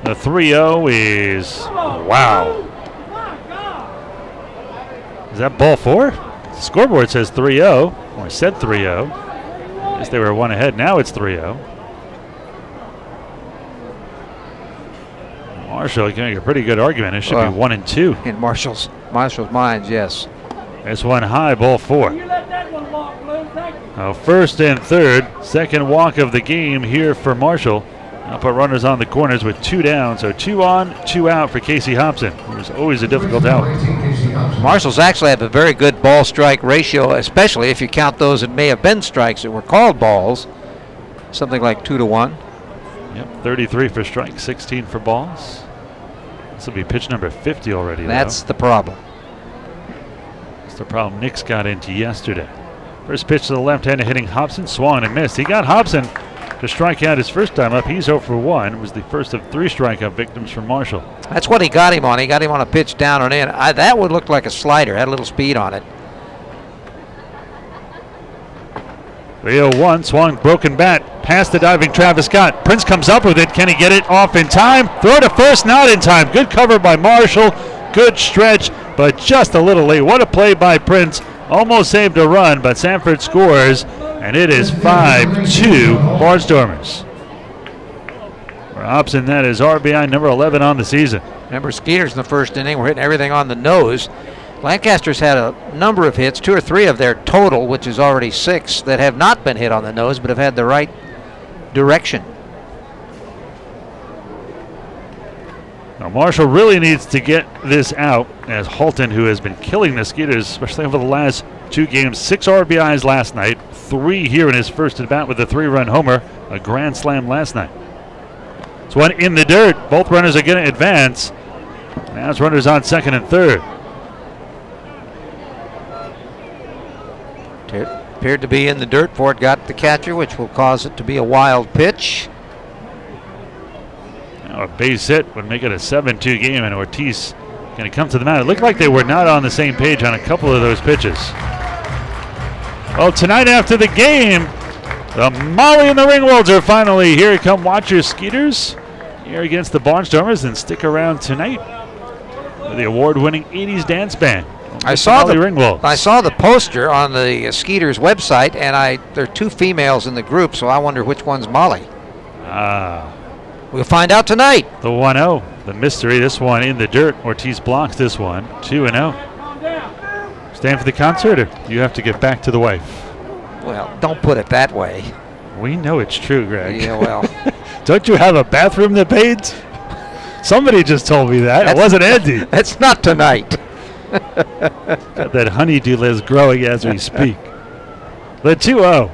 The 3-0 is, wow. Is that ball 4? The scoreboard says 3-0, or said 3-0. I guess they were 1 ahead. Now it's 3-0. Marshall can make a pretty good argument. It should be 1-2. In Marshall's minds, yes. This one high, ball 4. First and third, second walk of the game here for Marshall. Now put runners on the corners with 2 down, so 2 on, 2 out for Casey Hobson, who's always a difficult out. Marshall's actually have a very good ball-strike ratio, especially if you count those that may have been strikes that were called balls, something like 2-1. Yep, 33 for strikes, 16 for balls. This will be pitch number 50 already. That's the problem. That's the problem Nick's got into yesterday. First pitch to the left-hander hitting Hobson, swung and missed. He got Hobson to strike out his first time up. He's 0 for 1. It was the first of 3 strikeout victims for Marshall. That's what he got him on. He got him on a pitch down and in. That would look like a slider. Had a little speed on it. 3-0-1, swung, broken bat, past the diving Travis Scott. Prince comes up with it. Can he get it off in time? Throw to first, not in time. Good cover by Marshall. Good stretch, but just a little late. What a play by Prince. Almost saved a run, but Sanford scores, and it is 5-2 Barnstormers. For Hobson, that is RBI number 11 on the season. Remember, Skeeters in the first inning were hitting everything on the nose. Lancaster's had a number of hits, 2 or 3 of their total, which is already 6, that have not been hit on the nose, but have had the right direction. Now Marshall really needs to get this out, as Halton, who has been killing the Skeeters, especially over the last 2 games, 6 RBIs last night, 3 here in his first at bat with a 3-run homer, a grand slam last night. It's one in the dirt. Both runners are going to advance. Now it's runners on second and third. Appeared to be in the dirt before it got the catcher, which will cause it to be a wild pitch. Now a base hit would make it a 7-2 game, and Ortiz going to come to the mound. It looked like they were not on the same page on a couple of those pitches. Well, tonight after the game, the Molly and the Ringwolds are finally here. Come watch your Skeeters here against the Barnstormers, and stick around tonight for the award-winning 80s dance band. I saw the poster on the Skeeters website, and there are 2 females in the group, so I wonder which one's Molly. We'll find out tonight. The 1-0, the mystery. This one in the dirt. Ortiz blocks this one. 2-0. Stand for the concert, or you have to get back to the wife? Well, don't put it that way. We know it's true, Greg. Yeah, well. Don't you have a bathroom that bathes? Somebody just told me that. It wasn't Andy. That's not tonight. Got that honeydew list growing as we speak. The 2-0.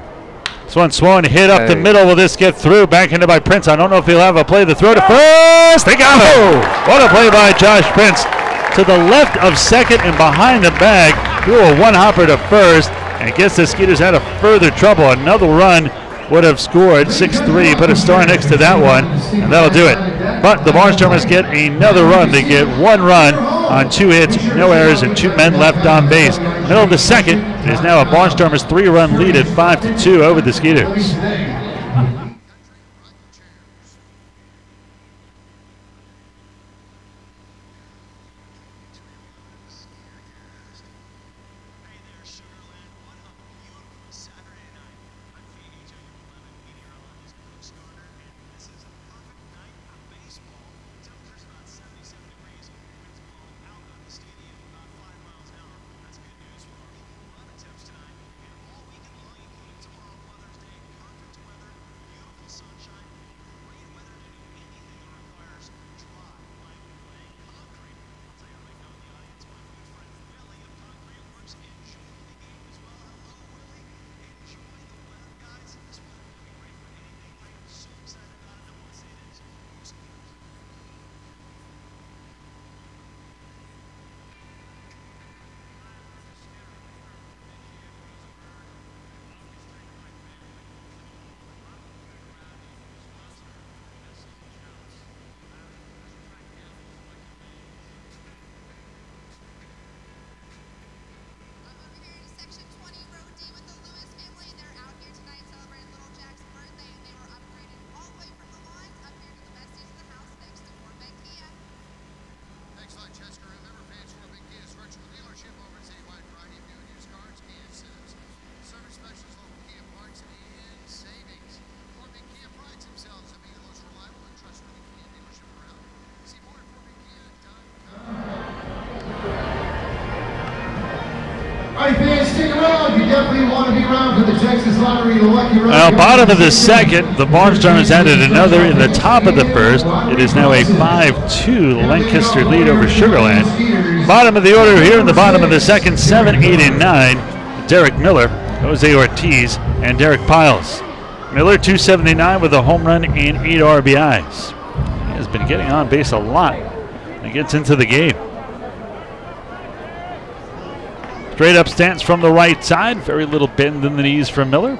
This one swung, hit up the middle. Will this get through? Back into by Prince. I don't know if he'll have a play. The throw to first. They got him. What a play by Josh Prince. To the left of second and behind the bag. Threw a one-hopper to first, and gets the Skeeters out of further trouble. Another run would have scored 6-3. Put a star next to that one, and that'll do it. But the Barnstormers get another run. They get 1 run on 2 hits, no errors, and 2 men left on base. Middle of the second, it is now a Barnstormers 3-run lead at 5-2 over the Skeeters. All right, fans, stick around. You definitely want to be around for the Texas Lottery, the Lucky Round. Well, bottom of the second, the Barnstormers added another in the top of the first. It is now a 5-2 Lancaster lead over Sugar Land. Bottom of the order here in the bottom of the second, 7, 8, and 9. Derek Miller, Jose Ortiz, and Derek Piles. Miller, 279 with a home run and 8 RBIs. He has been getting on base a lot when he gets into the game. Straight up stance from the right side. Very little bend in the knees from Miller.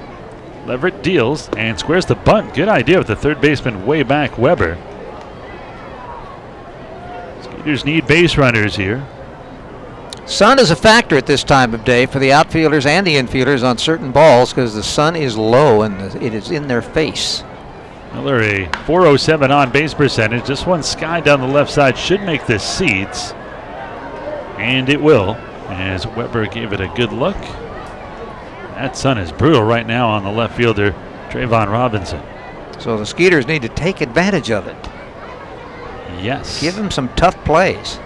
Leverett deals and squares the bunt. Good idea with the third baseman way back, Weber. Skeeters need base runners here. Sun is a factor at this time of day for the outfielders and the infielders on certain balls because the sun is low and it is in their face. Miller, a .407 on base percentage. This one sky down the left side should make the seats. And it will, as Weber gave it a good look. That sun is brutal right now on the left fielder, Trayvon Robinson. So the Skeeters need to take advantage of it. Yes. Give them some tough plays.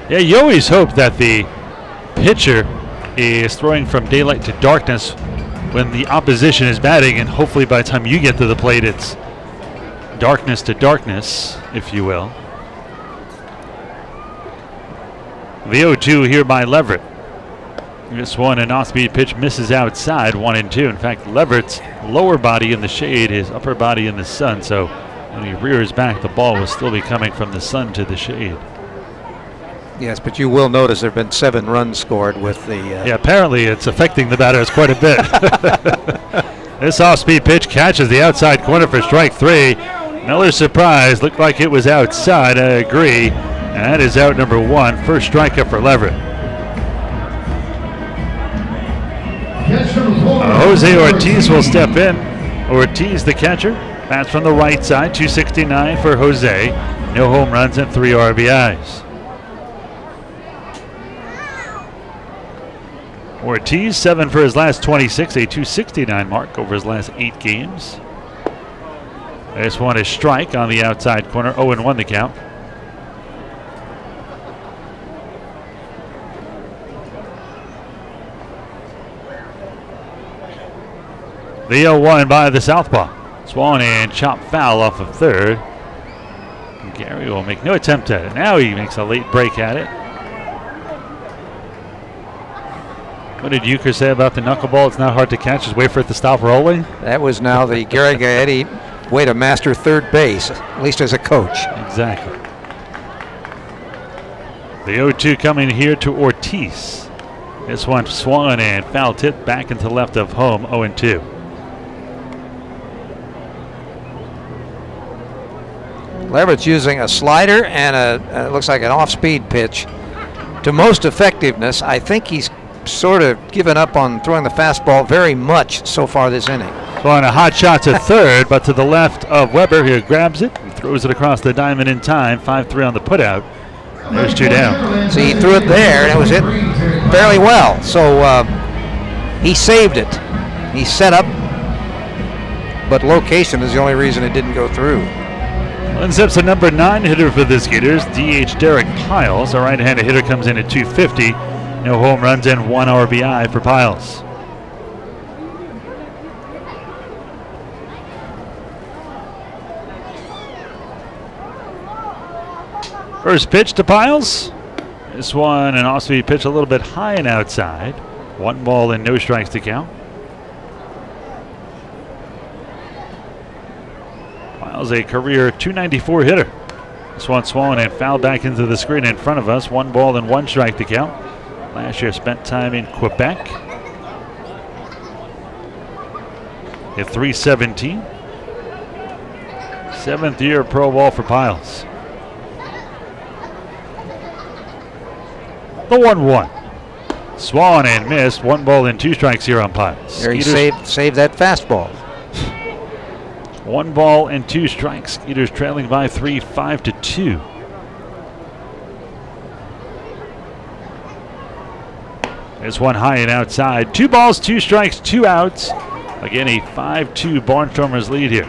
Yeah, you always hope that the pitcher is throwing from daylight to darkness when the opposition is batting, and hopefully by the time you get to the plate, it's darkness to darkness, if you will. The 0-2 here by Leverett. This one, an off-speed pitch, misses outside, 1-2. In fact, Leverett's lower body in the shade, his upper body in the sun, so when he rears back, the ball will still be coming from the sun to the shade. Yes, but you will notice there have been 7 runs scored with the... Yeah, apparently it's affecting the batters quite a bit. This off-speed pitch catches the outside corner for strike 3. Miller's surprise, looked like it was outside, I agree. And that is out number 1, first strikeout for Leverett. Jose Ortiz will step in. Ortiz, the catcher, bats from the right side, 269 for Jose. No home runs and 3 RBIs. Ortiz, 7 for his last 26, a 269 mark over his last 8 games. This one is strike on the outside corner, 0-1 the count. The 0-1 by the southpaw. Swung and chopped foul off of third. Gary will make no attempt at it. Now he makes a late break at it. What did Euchre say about the knuckleball? It's not hard to catch. Just wait for it to stop rolling. That was now the Gary Gaetti way to master third base, at least as a coach. Exactly. The 0-2 coming here to Ortiz. This one swung and foul tip back into left of home, 0-2. Leverett's using a slider and it looks like an off-speed pitch. To most effectiveness, I think he's sort of given up on throwing the fastball very much so far this inning. On a hot shot to third, but to the left of Weber. Here grabs it and throws it across the diamond in time. 5-3 on the putout. There's 2 down. See, he threw it there and it was hit fairly well. So he saved it. He set up, but location is the only reason it didn't go through. Ends up the number 9 hitter for the Skeeters, DH Derek Piles. A right-handed hitter comes in at 250. No home runs and 1 RBI for Piles. First pitch to Piles. This one, an off-speed pitch a little bit high and outside. 1 ball and no strikes to count. Piles, a career .294 hitter. This one swung and fouled back into the screen in front of us. 1 ball and 1 strike to count. Last year spent time in Quebec. At 317. 7th year pro ball for Piles. The 1-1. Swung and missed. 1 ball and 2 strikes here on Piles. There he saved that fastball. 1 ball and 2 strikes. Skeeters trailing by 3, 5-2. This one high and outside. 2 balls, 2 strikes, 2 outs. Again, a 5-2 Barnstormers lead here.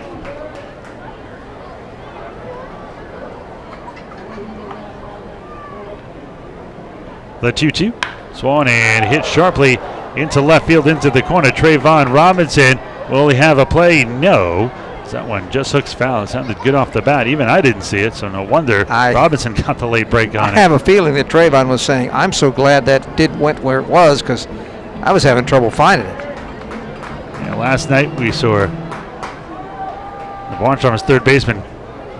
The 2-2. Swung and hit sharply into left field, into the corner. Trayvon Robinson, will he have a play? No. That one just hooks foul. It sounded good off the bat. Even I didn't see it, so no wonder Robinson got the late break on it. I have a feeling that Trayvon was saying, I'm so glad that went where it was, because I was having trouble finding it. Yeah, last night we saw the Barnstormers third baseman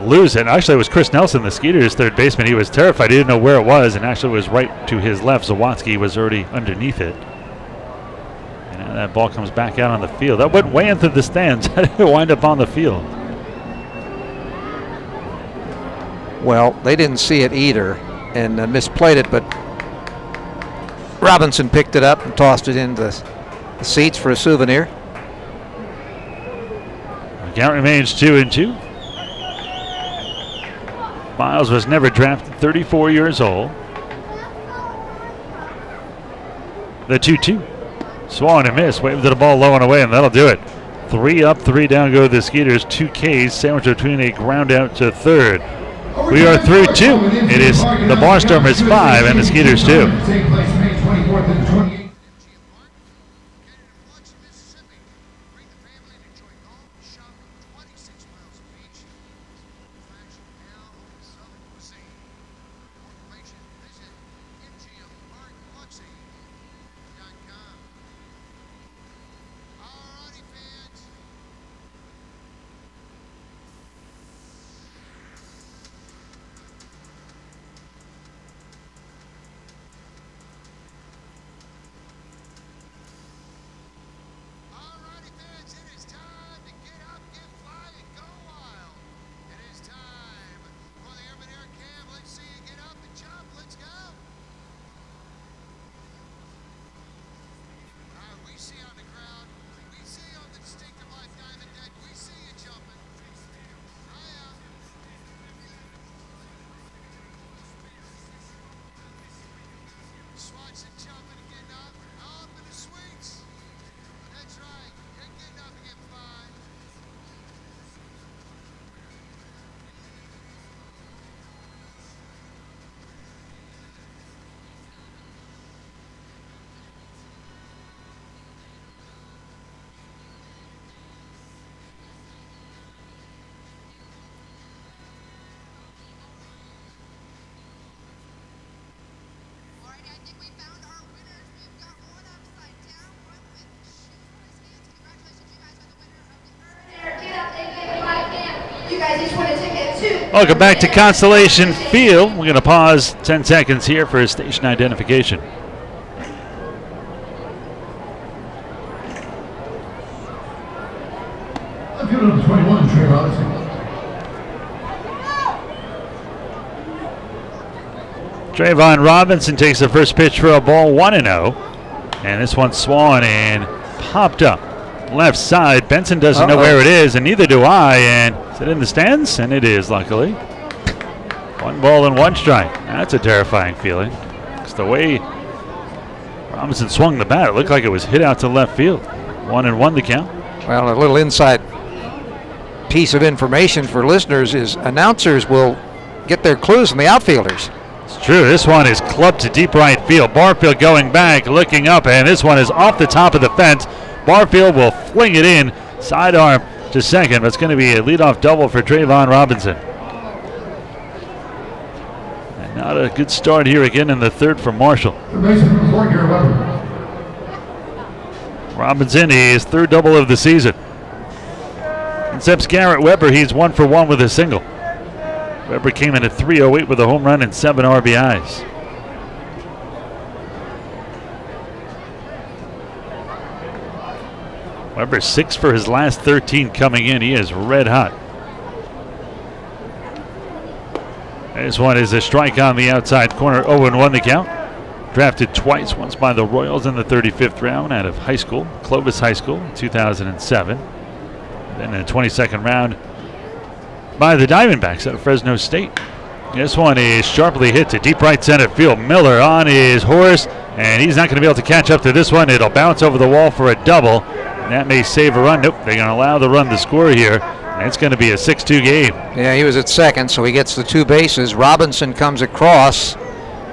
lose it. Actually, it was Chris Nelson, the Skeeters third baseman. He was terrified. He didn't know where it was, and actually it was right to his left. Zawadzki was already underneath it. And that ball comes back out on the field. That went way into the stands. How did it wind up on the field? Well, they didn't see it either and misplayed it, but Robinson picked it up and tossed it into the seats for a souvenir. The count remains 2-2. Miles was never drafted, 34 years old. The 2-2. Swung and missed, waved the ball low and away, and that'll do it. 3 up, 3 down go the Skeeters. 2 Ks sandwiched between a ground out to third. We are through 2. It is the Barnstormers 5 and the Skeeters 2. Take place May 24th and 28th. Welcome back to Constellation Field. We're going to pause 10 seconds here for station identification. Field number 21, Trey Robinson. Trayvon Robinson takes the first pitch for a ball, 1-0. And this one swung and popped up left side. Benson doesn't know where it is, and neither do I. And is it in the stands? And it is, luckily. 1 ball and 1 strike. That's a terrifying feeling. It's the way Robinson swung the bat. It looked like it was hit out to left field. 1-1 the count. Well, a little inside piece of information for listeners is announcers will get their clues from the outfielders. It's true. This one is clubbed to deep right field. Barfield going back, looking up, and this one is off the top of the fence. Barfield will fling it in, sidearm to second. But it's going to be a leadoff double for Trayvon Robinson. And not a good start here again in the third for Marshall. Robinson, his third double of the season. Except Garrett Weber, he's 1 for 1 with a single. Weber came in at 308 with a home run and 7 RBIs. Weber 6 for his last 13 coming in. He is red hot. This one is a strike on the outside corner. 0-1 the count. Drafted twice, once by the Royals in the 35th round out of high school, Clovis High School, in 2007. Then in the 22nd round by the Diamondbacks out of Fresno State. This one is sharply hit to deep right center field. Miller on his horse, and he's not going to be able to catch up to this one. It'll bounce over the wall for a double. And that may save a run. Nope, they're going to allow the run to score here. And it's going to be a 6-2 game. Yeah, he was at second, so he gets the 2 bases. Robinson comes across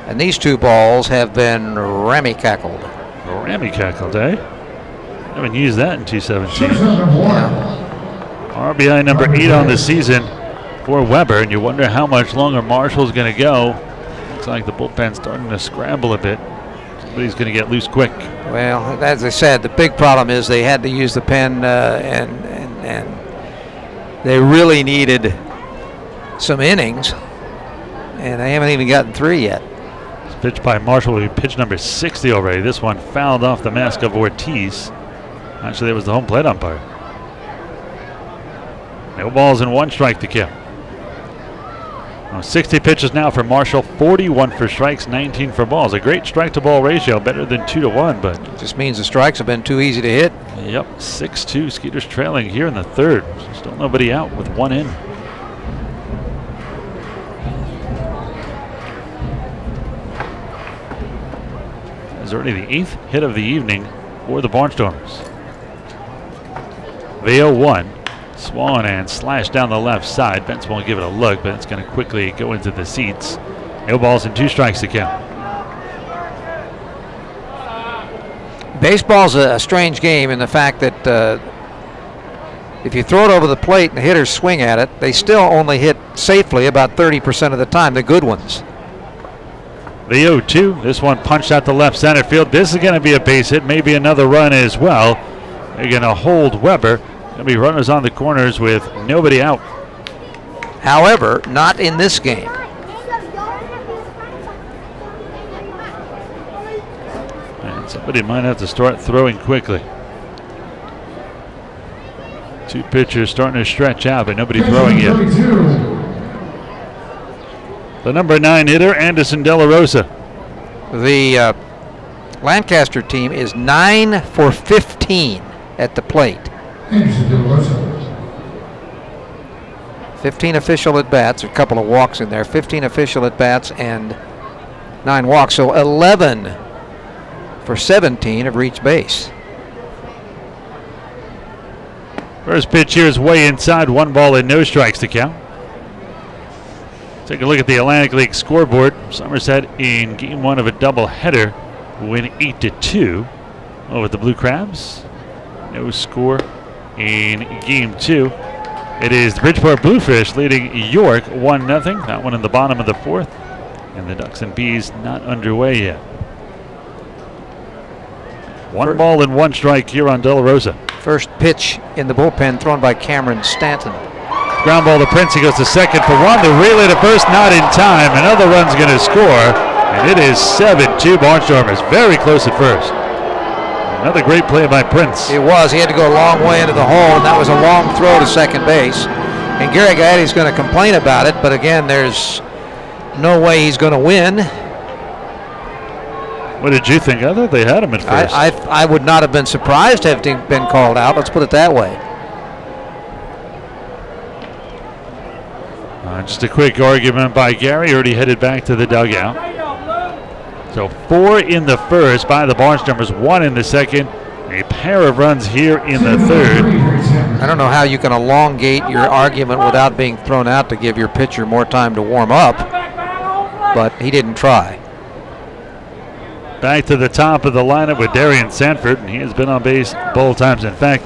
And these two balls have been rammy-cackled. Rammy-cackled, eh? Haven't used that in 217. Yeah. RBI number 8 on the season for Weber, and you wonder how much longer Marshall's going to go. Looks like the bullpen's starting to scramble a bit. Somebody's going to get loose quick. Well, as I said, the big problem is they had to use the pen, and they really needed some innings, and they haven't even gotten 3 yet. This pitch by Marshall will be pitch number 60 already. This one fouled off the mask of Ortiz. Actually, it was the home plate umpire. No balls and 1 strike to count. 60 pitches now for Marshall, 41 for strikes, 19 for balls. A great strike-to-ball ratio, better than 2-1, but just means the strikes have been too easy to hit. Yep, 6-2. Skeeters trailing here in the 3rd. Still nobody out with 1 in. It's already the 8th hit of the evening for the Barnstormers. The 0-1. Swung and slashed down the left side. Bentz won't give it a look, but it's going to quickly go into the seats. No balls and 2 strikes to count. Baseball's a strange game in the fact that if you throw it over the plate and the hitters swing at it, they still only hit safely about 30% of the time, the good ones. The 0-2. This one punched out to left center field. This is going to be a base hit, maybe another run as well. They're going to hold Weber. Going to be runners on the corners with nobody out. However, not in this game. And somebody might have to start throwing quickly. 2 pitchers starting to stretch out, but nobody throwing yet. The number 9 hitter, Anderson De La Rosa. The Lancaster team is 9 for 15 at the plate. 15 official at-bats, a couple of walks in there, 15 official at-bats and 9 walks, so 11 for 17 have reached base. First pitch here is way inside, 1 ball and no strikes to count. Take a look at the Atlantic League scoreboard. Somerset in game 1 of a doubleheader win 8-2 over the Blue Crabs. No score in game 2. It is the Bridgeport Bluefish leading York 1-0. That one in the bottom of the 4th. And the Ducks and Bees not underway yet. 1 ball and 1 strike here on De La Rosa. First pitch in the bullpen thrown by Cameron Stanton. Ground ball to Prince. He goes to second for 1. The relay to first, not in time. Another run's going to score. And it is 7-2 Barnstormers. Very close at first. Another great play by Prince. It was. He had to go a long way into the hole, and that was a long throw to second base. And Gary Gaetti's going to complain about it, but again, there's no way he's going to win. What did you think? I thought they had him at first. I would not have been surprised to have been called out. Let's put it that way. Just a quick argument by Gary. Already headed back to the dugout. So 4 in the first by the Barnstormers, 1 in the second. A pair of runs here in the 3rd. I don't know how you can elongate your argument without being thrown out to give your pitcher more time to warm up, but he didn't try. Back to the top of the lineup with Darian Sanford, and he has been on base both times. In fact,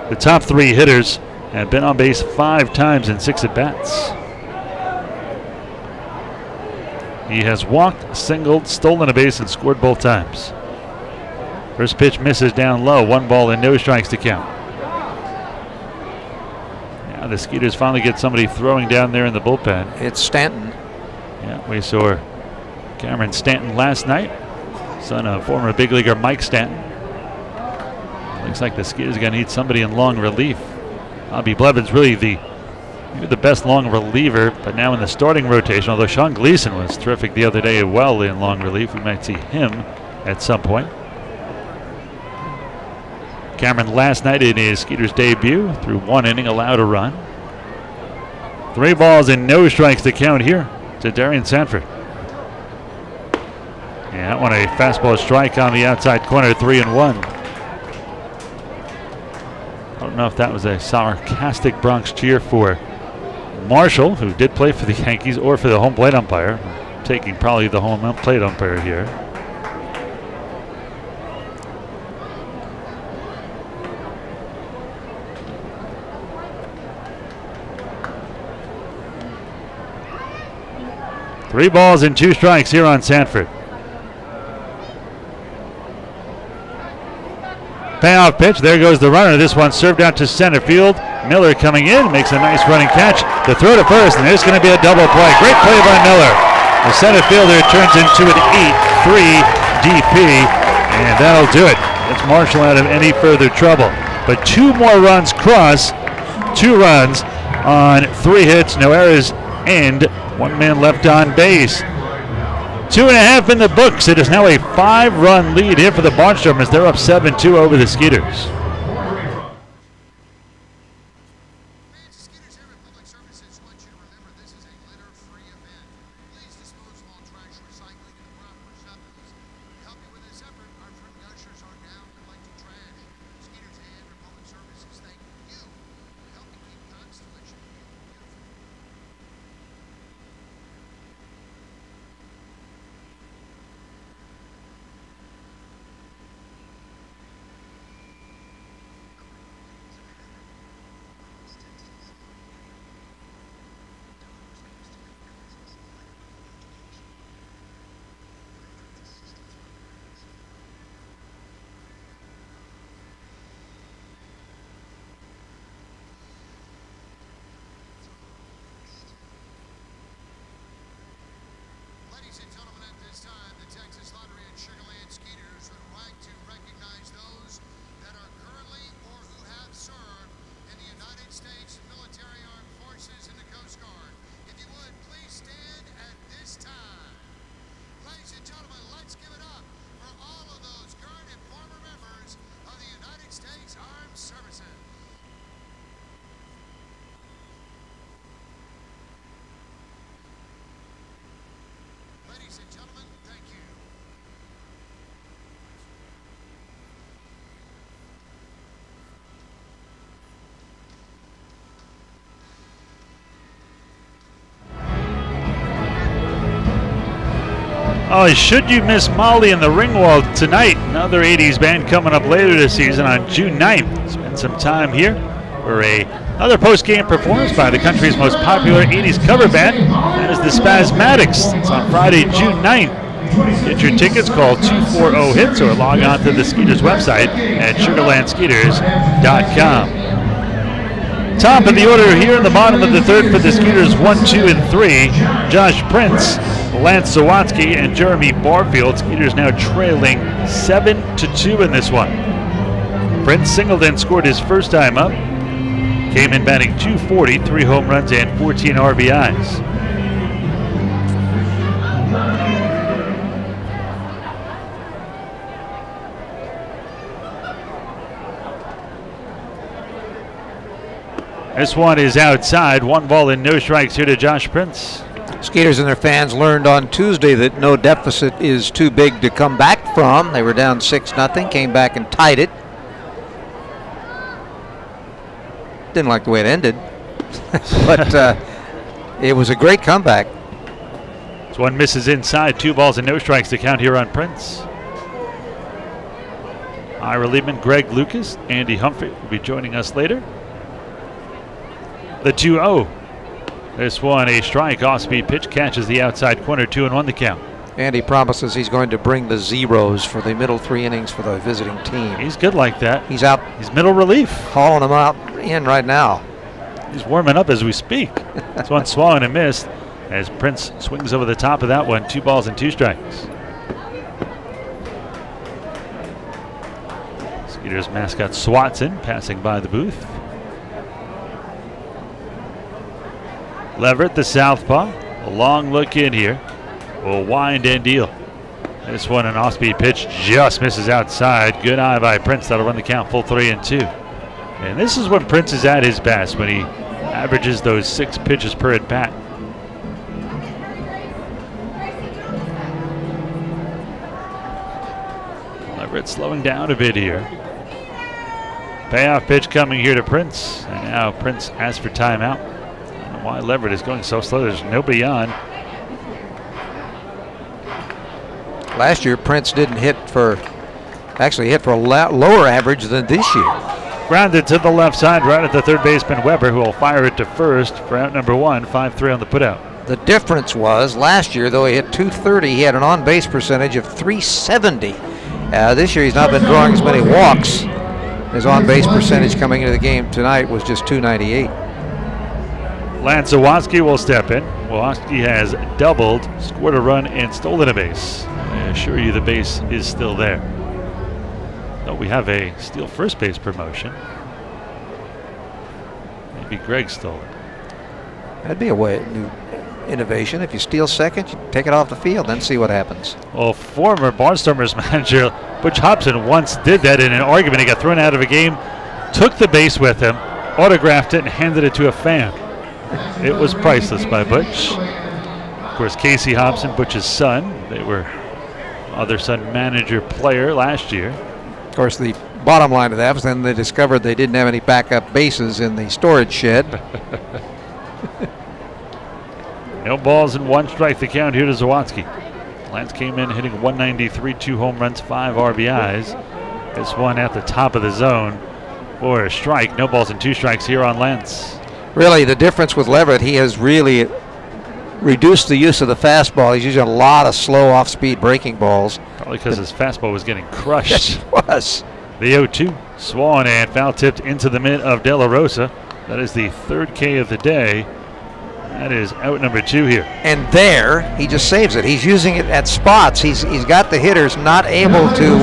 the top 3 hitters have been on base 5 times in 6 at-bats. He has walked, singled, stolen a base, and scored both times. First pitch misses down low. 1 ball and no strikes to count. Now the Skeeters finally get somebody throwing down there in the bullpen. It's Stanton. Yeah, we saw Cameron Stanton last night, son of former big leaguer Mike Stanton. Looks like the Skeeters are going to need somebody in long relief. Bobby Blevins really maybe the best long reliever, but now in the starting rotation, although Sean Gleason was terrific the other day as well in long relief. We might see him at some point. Cameron last night in his Skeeters debut through 1 inning, allowed a run. 3 balls and no strikes to count here to Darian Sanford. Yeah, that one a fastball strike on the outside corner, 3-1. I don't know if that was a sarcastic Bronx cheer for Marshall, who did play for the Yankees, or for the home plate umpire. taking probably the home plate umpire here. Three balls and 2 strikes here on Sanford. Payoff pitch. There goes the runner. This one served out to center field. Miller coming in, makes a nice running catch. The throw to first, and there's going to be a double play. Great play by Miller. The center fielder turns into an 8-3 DP, and that'll do it. It's Marshall out of any further trouble. But 2 more runs cross, 2 runs on 3 hits, no errors, and 1 man left on base. 2.5 in the books. It is now a 5-run lead here for the Barnstormers. They're up 7-2 over the Skeeters. Skeeters here at Public Services want you to remember this is a litter-free event. Please dispose of all trash recycling in the proper acceptance. To help you with this effort, our friend Gushers are now collecting trash. Skeeters and our Public Services thank you for helping keep Constellation beautiful. Ladies and gentlemen, at this time, the Texas Lottery and Sugarland Skeeters would like to recognize those that are currently or who have served in the United States Military Armed Forces and the Coast Guard. If you would, please stand at this time. Ladies and gentlemen, let's give it up for all of those current and former members of the United States Armed Services. Ladies and gentlemen, thank you. Oh, should you miss Molly in the ring wall tonight? Another 80s band coming up later this season on June 9th. Spend some time here for another post-game performance by the country's most popular 80s cover band. That is the Spasmatics. It's on Friday, June 9th. Get your tickets, call 240-HITS or log on to the Skeeters website at sugarlandskeeters.com. Top of the order here in the bottom of the third for the Skeeters, 1, 2, and 3. Josh Prince, Lance Sawatsky, and Jeremy Barfield. Skeeters now trailing 7-2 in this one. Prince singled and scored his first time up. Came in batting .240, 3 home runs and 14 RBIs. This one is outside. 1 ball and no strikes here to Josh Prince. Skeeters and their fans learned on Tuesday that no deficit is too big to come back from. They were down 6-0, came back and tied it. Didn't like the way it ended, but it was a great comeback. This one misses inside. 2 balls and no strikes to count here on Prince. Ira Liebman, Greg Lucas, Andy Humphrey will be joining us later. The 2-0. This one a strike, off-speed pitch, catches the outside corner, 2-1 the count. Andy promises he's going to bring the zeros for the middle 3 innings for the visiting team. He's good like that. He's out. He's middle relief. Hauling them out in right now. He's warming up as we speak. This one swung and missed as Prince swings over the top of that one. 2 balls and 2 strikes. Skeeters mascot Swatson passing by the booth. Leverett, the southpaw, a long look in here, will wind and deal. This one an off-speed pitch just misses outside. Good eye by Prince. That'll run the count full 3-2. And this is when Prince is at his best, when he averages those 6 pitches per at bat. Leverett slowing down a bit here. Payoff pitch coming here to Prince, and now Prince asks for timeout. Why Leverett is going so slow. There's nobody on. Last year, Prince didn't actually hit for a lower average than this year. Grounded to the left side, right at the third baseman Weber, who will fire it to first for out number 1, 5-3 on the putout. The difference was last year, though he hit .230, he had an on-base percentage of .370. This year he's not been drawing as many walks. His on-base percentage coming into the game tonight was just .298. Lance Zawodzki will step in. Zawodzki has doubled, scored a run, and stolen a base. I assure you the base is still there. Oh, we have a steal first base promotion. Maybe Greg stole it. That'd be a new innovation. If you steal second, you take it off the field, then see what happens. Well, former Barnstormers manager Butch Hobson once did that in an argument. He got thrown out of a game, took the base with him, autographed it, and handed it to a fan. It was priceless by Butch. Of course, Casey Hobson, Butch's son, they were other son manager player last year. Of course, the bottom line of that was then they discovered they didn't have any backup bases in the storage shed. No balls and 1 strike the count here to Zawodzki. Lance came in hitting .193, 2 home runs, 5 RBIs. This one at the top of the zone for a strike. No balls and 2 strikes here on Lance. Really, the difference with Leverett, he has really reduced the use of the fastball. He's using a lot of slow off-speed breaking balls. Probably because his fastball was getting crushed. Yes, it was. The 0-2 swung and foul tipped into the mitt of De La Rosa. That is the 3rd K of the day. That is out number 2 here. And there, he just saves it. He's using it at spots. He's got the hitters not able to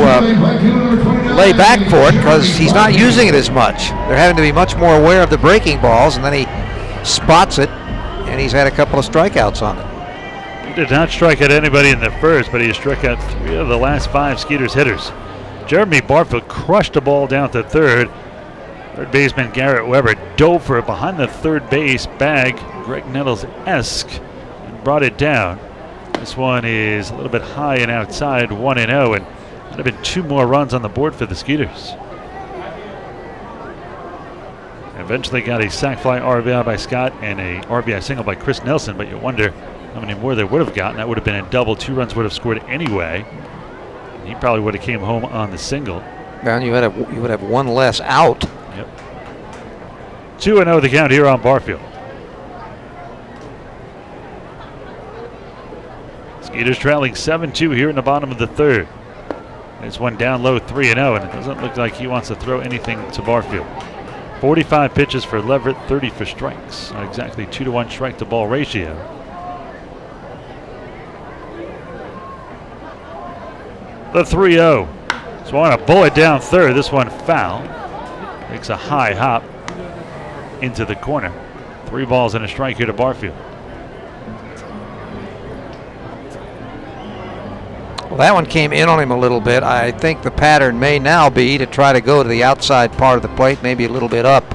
lay back for it because he's not using it as much. They're having to be much more aware of the breaking balls, and then he spots it, and he's had a couple of strikeouts on it. He did not strike at anybody in the first, but he struck out 3 of the last 5 Skeeters hitters. Jeremy Barfield crushed the ball down to third. Third baseman Garrett Weber dove for it behind the third base bag, Greg Nettles-esque, and brought it down. This one is a little bit high and outside, 1-0, and there have been 2 more runs on the board for the Skeeters. Eventually got a sac fly RBI by Scott and a RBI single by Chris Nelson, but you wonder how many more they would have gotten. That would have been a double. 2 runs would have scored anyway. He probably would have came home on the single. Well, you would have 1 less out. Yep. 2-0 the count here on Barfield. Skeeters trailing 7-2 here in the bottom of the 3rd. This one down low 3-0, and it doesn't look like he wants to throw anything to Barfield. 45 pitches for Leverett, 30 for strikes. Not exactly 2-to-1 strike to ball ratio. The 3-0. Swung a bullet down third. This one foul. Makes a high hop into the corner. 3 balls and a strike here to Barfield. Well, that one came in on him a little bit. I think the pattern may now be to try to go to the outside part of the plate, maybe a little bit up.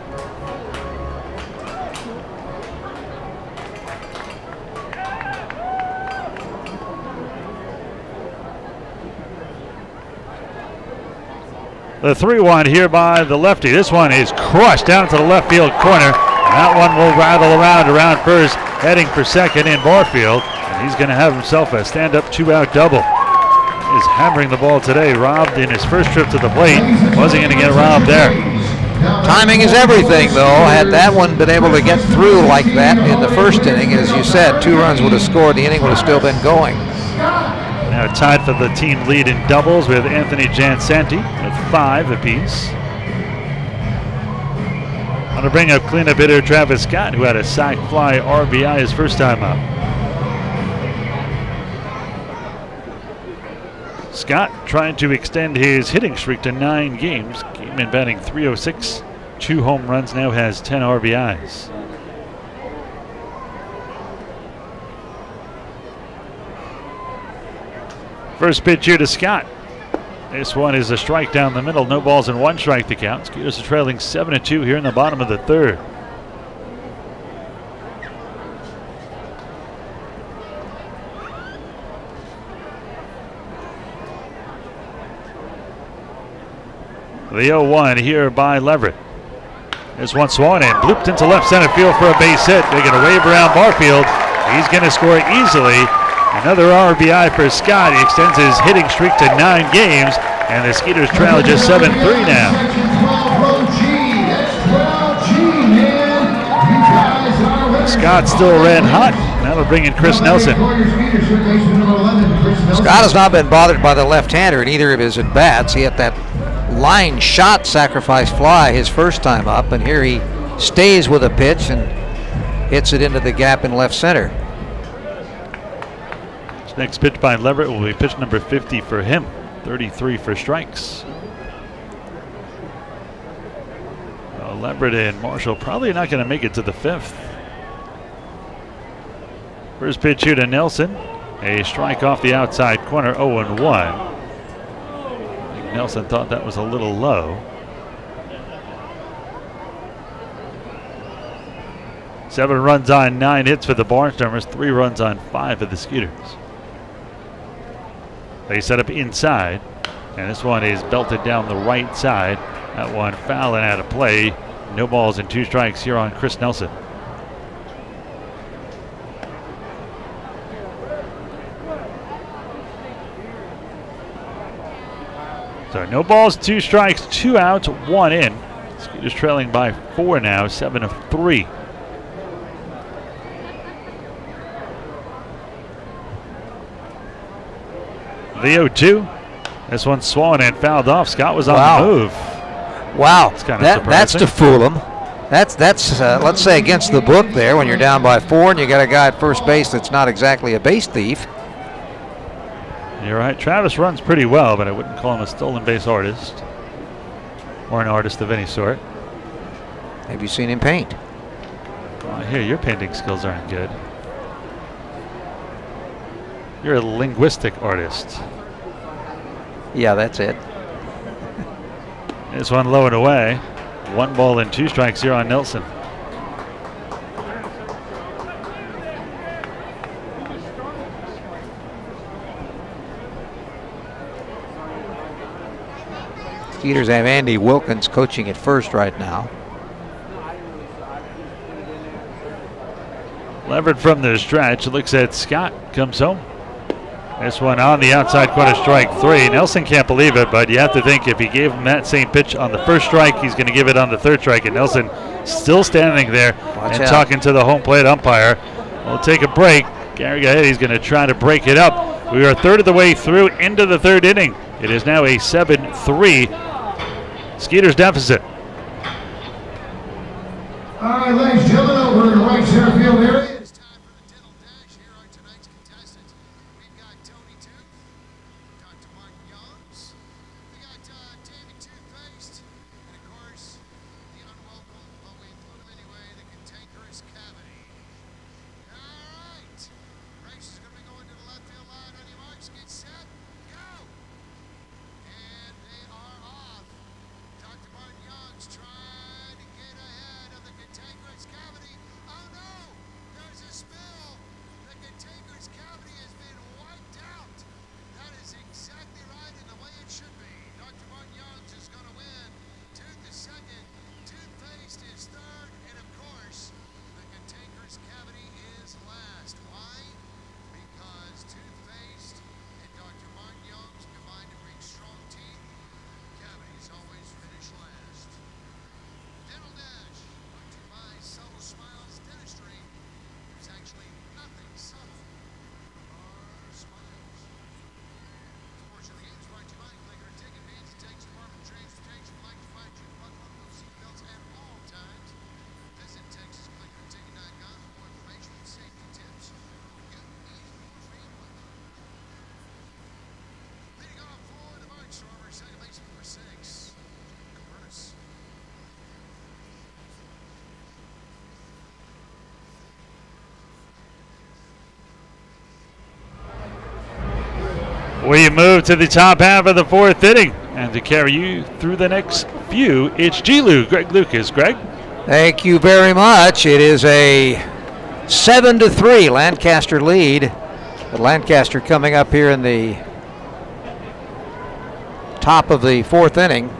The 3-1 here by the lefty. This one is crushed down to the left field corner. And that one will rattle around first, heading for second in Barfield. And he's going to have himself a stand-up 2-out double. He is hammering the ball today. Robbed in his first trip to the plate. Wasn't going to get robbed there. Timing is everything, though. Had that one been able to get through like that in the first inning, as you said, 2 runs would have scored. The inning would have still been going. Now tied for the team lead in doubles with Anthony Jansanti with 5 apiece. On to bring up cleanup hitter Travis Scott, who had a sac fly RBI his first time up. Scott trying to extend his hitting streak to 9 games. Came in batting .306, 2 home runs, now has 10 RBIs. First pitch here to Scott. This one is a strike down the middle. No balls and 1 strike to count. Skeeters are trailing 7-2 here in the bottom of the 3rd. The 0-1 here by Leverett. This one swung and blooped into left center field for a base hit. They're going to wave around Barfield. He's going to score easily. Another RBI for Scott. He extends his hitting streak to 9 games, and the Skeeters trail just 7-3 now. Scott still red hot. That'll bring in Chris Nelson. Scott has not been bothered by the left-hander in either of his at-bats. He had that line shot sacrifice fly his first time up, and here he stays with a pitch and hits it into the gap in left center. This next pitch by Leverett will be pitch number 50 for him. 33 for strikes. Well, Leverett and Marshall probably not going to make it to the 5th. First pitch here to Nelson. A strike off the outside corner, 0-1. I think Nelson thought that was a little low. Seven runs on 9 hits for the Barnstormers, 3 runs on 5 of the Skeeters. They set up inside, and this one is belted down the right side. That one foul and out of play. No balls and 2 strikes here on Chris Nelson. So no balls, 2 strikes, 2 outs, 1 in. Skeeters trailing by 4 now, 7 of 3. The 0-2. This one swung and fouled off. Scott was on the move. Wow, that's to fool him. That's let's say against the book there when you're down by 4 and you got a guy at first base that's not exactly a base thief. You're right. Travis runs pretty well, but I wouldn't call him a stolen base artist or an artist of any sort. Have you seen him paint? Well, I hear your painting skills aren't good. You're a linguistic artist. Yeah, that's it. This one low and away. 1 ball and 2 strikes here on Nelson. Skeeters have Andy Wilkins coaching at first right now. Leverett from the stretch, looks at Scott, comes home. This one on the outside corner, strike 3. Nelson can't believe it, but you have to think if he gave him that same pitch on the first strike, he's going to give it on the 3rd strike. And Nelson still standing there talking to the home plate umpire. We'll take a break. Gary Gahetti's going to try to break it up. We are 1/3 of the way through into the 3rd inning. It is now a 7-3 Skeeters deficit. All right, ladies and gentlemen, over in the right center field area. It's time for the dental dash. Here are tonight's contestants. We've got Tony Tooth, Dr. Martin Youngs, we got David Toothpaste, and of course, the unwelcome, but we include him anyway, the cantankerous Cavity. All right, race is going to be going to the left field line. On your marks, get set, go! And they are off. Dr. Martin Youngs trying to get ahead of the cantankerous Cavity. Oh no! There's a spill! The cantankerous Cavity has been wiped out! That is exactly right and the way it should be. Dr. Martin Youngs is going to win. Tooth is 2nd, Toothpaste is 3rd, and of course, the cantankerous Cavity is last. Why? Because Toothpaste and Dr. Martin Youngs combined to bring strong teeth. Cavities always finish last. Dental Dash, brought to you by Subtle Smiles Dentistry. There's actually nothing subtle or smiles. This portion of the game is brought to you by Clicker Ticket Means it takes department transportation. Would like to find you buckle up those seatbelts at all times. Visit TexasClickerTicket.com for more information and safety tips. You need more family. Leading off for the Barnstormers, second baseman number 6, Curtis. We move to the top half of the 4th inning. And to carry you through the next few, it's G-Lou, Greg Lucas. Greg? Thank you very much. It is a 7-3 Lancaster lead. But Lancaster coming up here in the top of the 4th inning.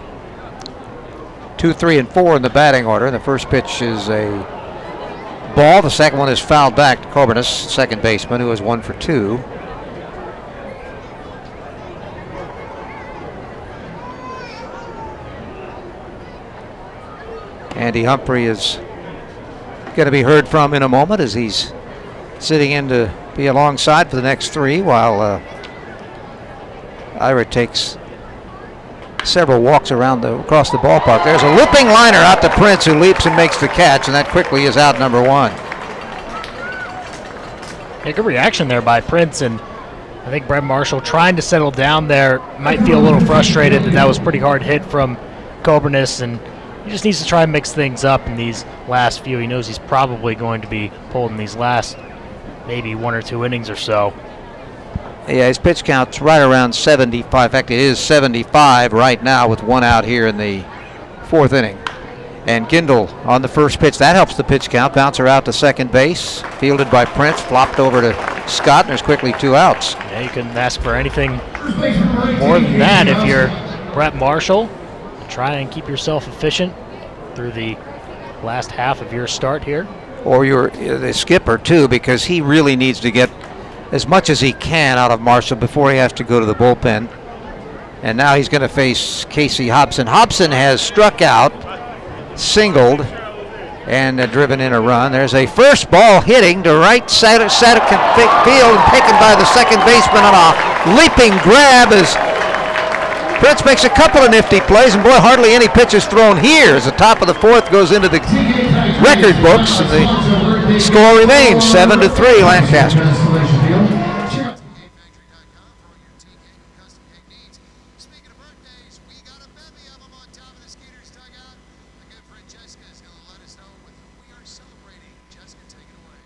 2, 3, and 4 in the batting order. The first pitch is a ball. The second one is fouled back to Corbinus, second baseman, who is 1 for 2. Andy Humphrey is going to be heard from in a moment as he's sitting in to be alongside for the next 3 while Ira takes several walks across the ballpark. There's a looping liner out to Prince, who leaps and makes the catch, and that quickly is out number 1. Yeah, good reaction there by Prince, and I think Brett Marshall trying to settle down there might feel a little frustrated that was pretty hard hit from Coburnis, and he just needs to try and mix things up in these last few. He knows he's probably going to be pulled in these last maybe 1 or 2 innings or so. Yeah, his pitch count's right around 75. In fact, it is 75 right now with 1 out here in the 4th inning. And Gindel on the first pitch. That helps the pitch count. Bouncer out to second base. Fielded by Prince. Flopped over to Scott, and there's quickly 2 outs. Yeah, you couldn't ask for anything more than that if you're Brett Marshall. Try and keep yourself efficient through the last half of your start here. Or you're the skipper, too, because he really needs to get as much as he can out of Marshall before he has to go to the bullpen. And now he's going to face Casey Hobson. Hobson has struck out, singled, and driven in a run. There's a first ball hitting to right side of field and taken by the second baseman on a leaping grab as Prince makes a couple of nifty plays, and boy, hardly any pitches thrown here as the top of the 4th goes into the record books, and the score remains 7-3 Lancaster. Speaking of birthdays, we got a bevy of them on top of the Skeeters dugout. My good friend Jessica is going to let us know with who we are celebrating. Jessica, take it away.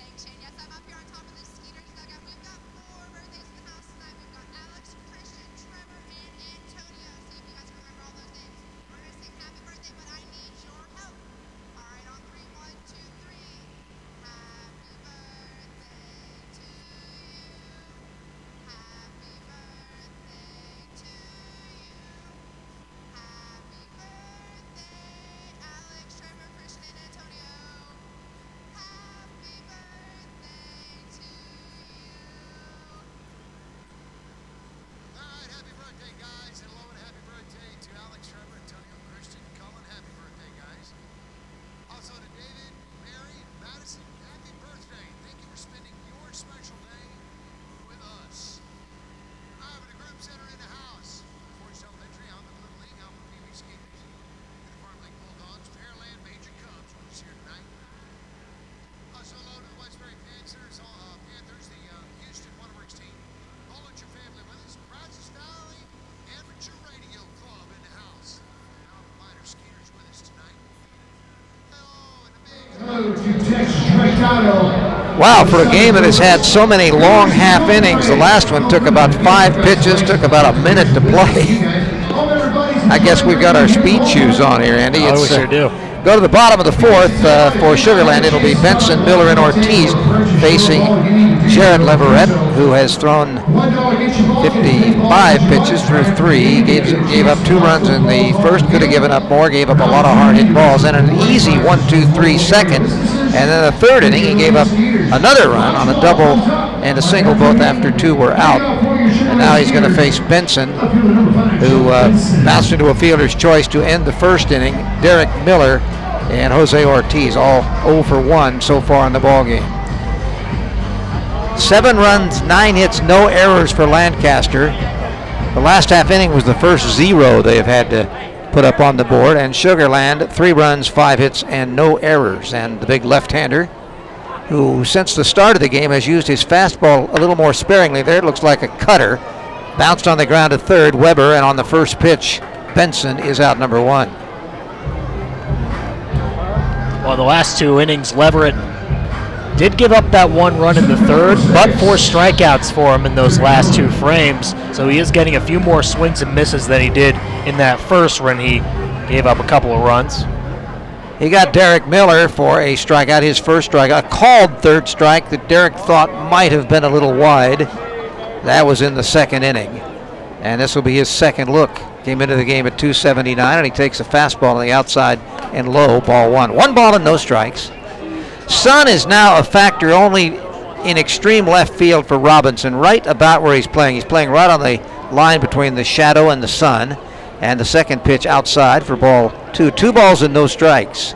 Thanks, Shane. Yes, I'm up here on top of the Skeeters dugout. We've got 4 birthdays in the house tonight. We've got Alex, Christian, Trevor, and Antonio. See if you guys can remember all those names. We're going to sing happy birthday, but I need your help. All right, on 3, 1, 2, 3. Happy birthday to you. Happy birthday to you. Happy birthday, Alex, Trevor, Christian, and Antonio. Happy birthday to you. All right, happy birthday, guys. And hello and happy birthday to Alex, Trevor, Antonio, Christian, Cullen. Happy birthday, guys. Also to David, Mary, Madison, happy birthday. Thank you for spending your special day with us. All right, with the group center in the house. Forest Elementary, Alvin Little League, Alvin PB Skeeters. Uniform Lake Bulldogs, Pearland, Major Cubs with us here tonight. Also hello to the Westbury Panthers, the Houston Waterworks team. All at your family with us. Brazos Valley Amateur Radio Club in the house. Alvin Minor Skeeters with us tonight. Hello, and a big Hello to Texas Strikeout. Wow, for a game that has had so many long half innings, the last one took about 5 pitches, took about a minute to play. I guess we've got our speed shoes on here, Andy. Oh, we sure do. Go to the bottom of the 4th for Sugar Land. It'll be Benson, Miller, and Ortiz facing Jared Leverett, who has thrown 55 pitches through 3. He gave up 2 runs in the first, could have given up more, gave up a lot of hard hit balls, and an easy 1-2-3 second. And then the 3rd inning, he gave up another run on a double and a single, both after 2 were out. And now he's going to face Benson, who bounced into a fielder's choice to end the 1st inning. Derek Miller and Jose Ortiz, all 0 for 1 so far in the ballgame. 7 runs, 9 hits, no errors for Lancaster. The last half inning was the first 0 they've had to put up on the board. And Sugar Land, 3 runs, 5 hits, and no errors. And the big left-hander, who since the start of the game has used his fastball a little more sparingly. There it looks like a cutter. Bounced on the ground to 3rd, Weber, and on the first pitch, Benson is out number 1. Well, the last 2 innings, Leverett did give up that 1 run in the 3rd, but 4 strikeouts for him in those last 2 frames. So he is getting a few more swings and misses than he did in that first when he gave up a couple of runs. He got Derek Miller for a strikeout, his first strikeout, a called 3rd strike that Derek thought might have been a little wide. That was in the 2nd inning. And this will be his 2nd look. Came into the game at 279, and he takes a fastball on the outside and low, ball 1. 1 ball and no strikes. Sun is now a factor only in extreme left field for Robinson, right about where he's playing. He's playing right on the line between the shadow and the sun. And the second pitch outside for ball 2. 2 balls and no strikes.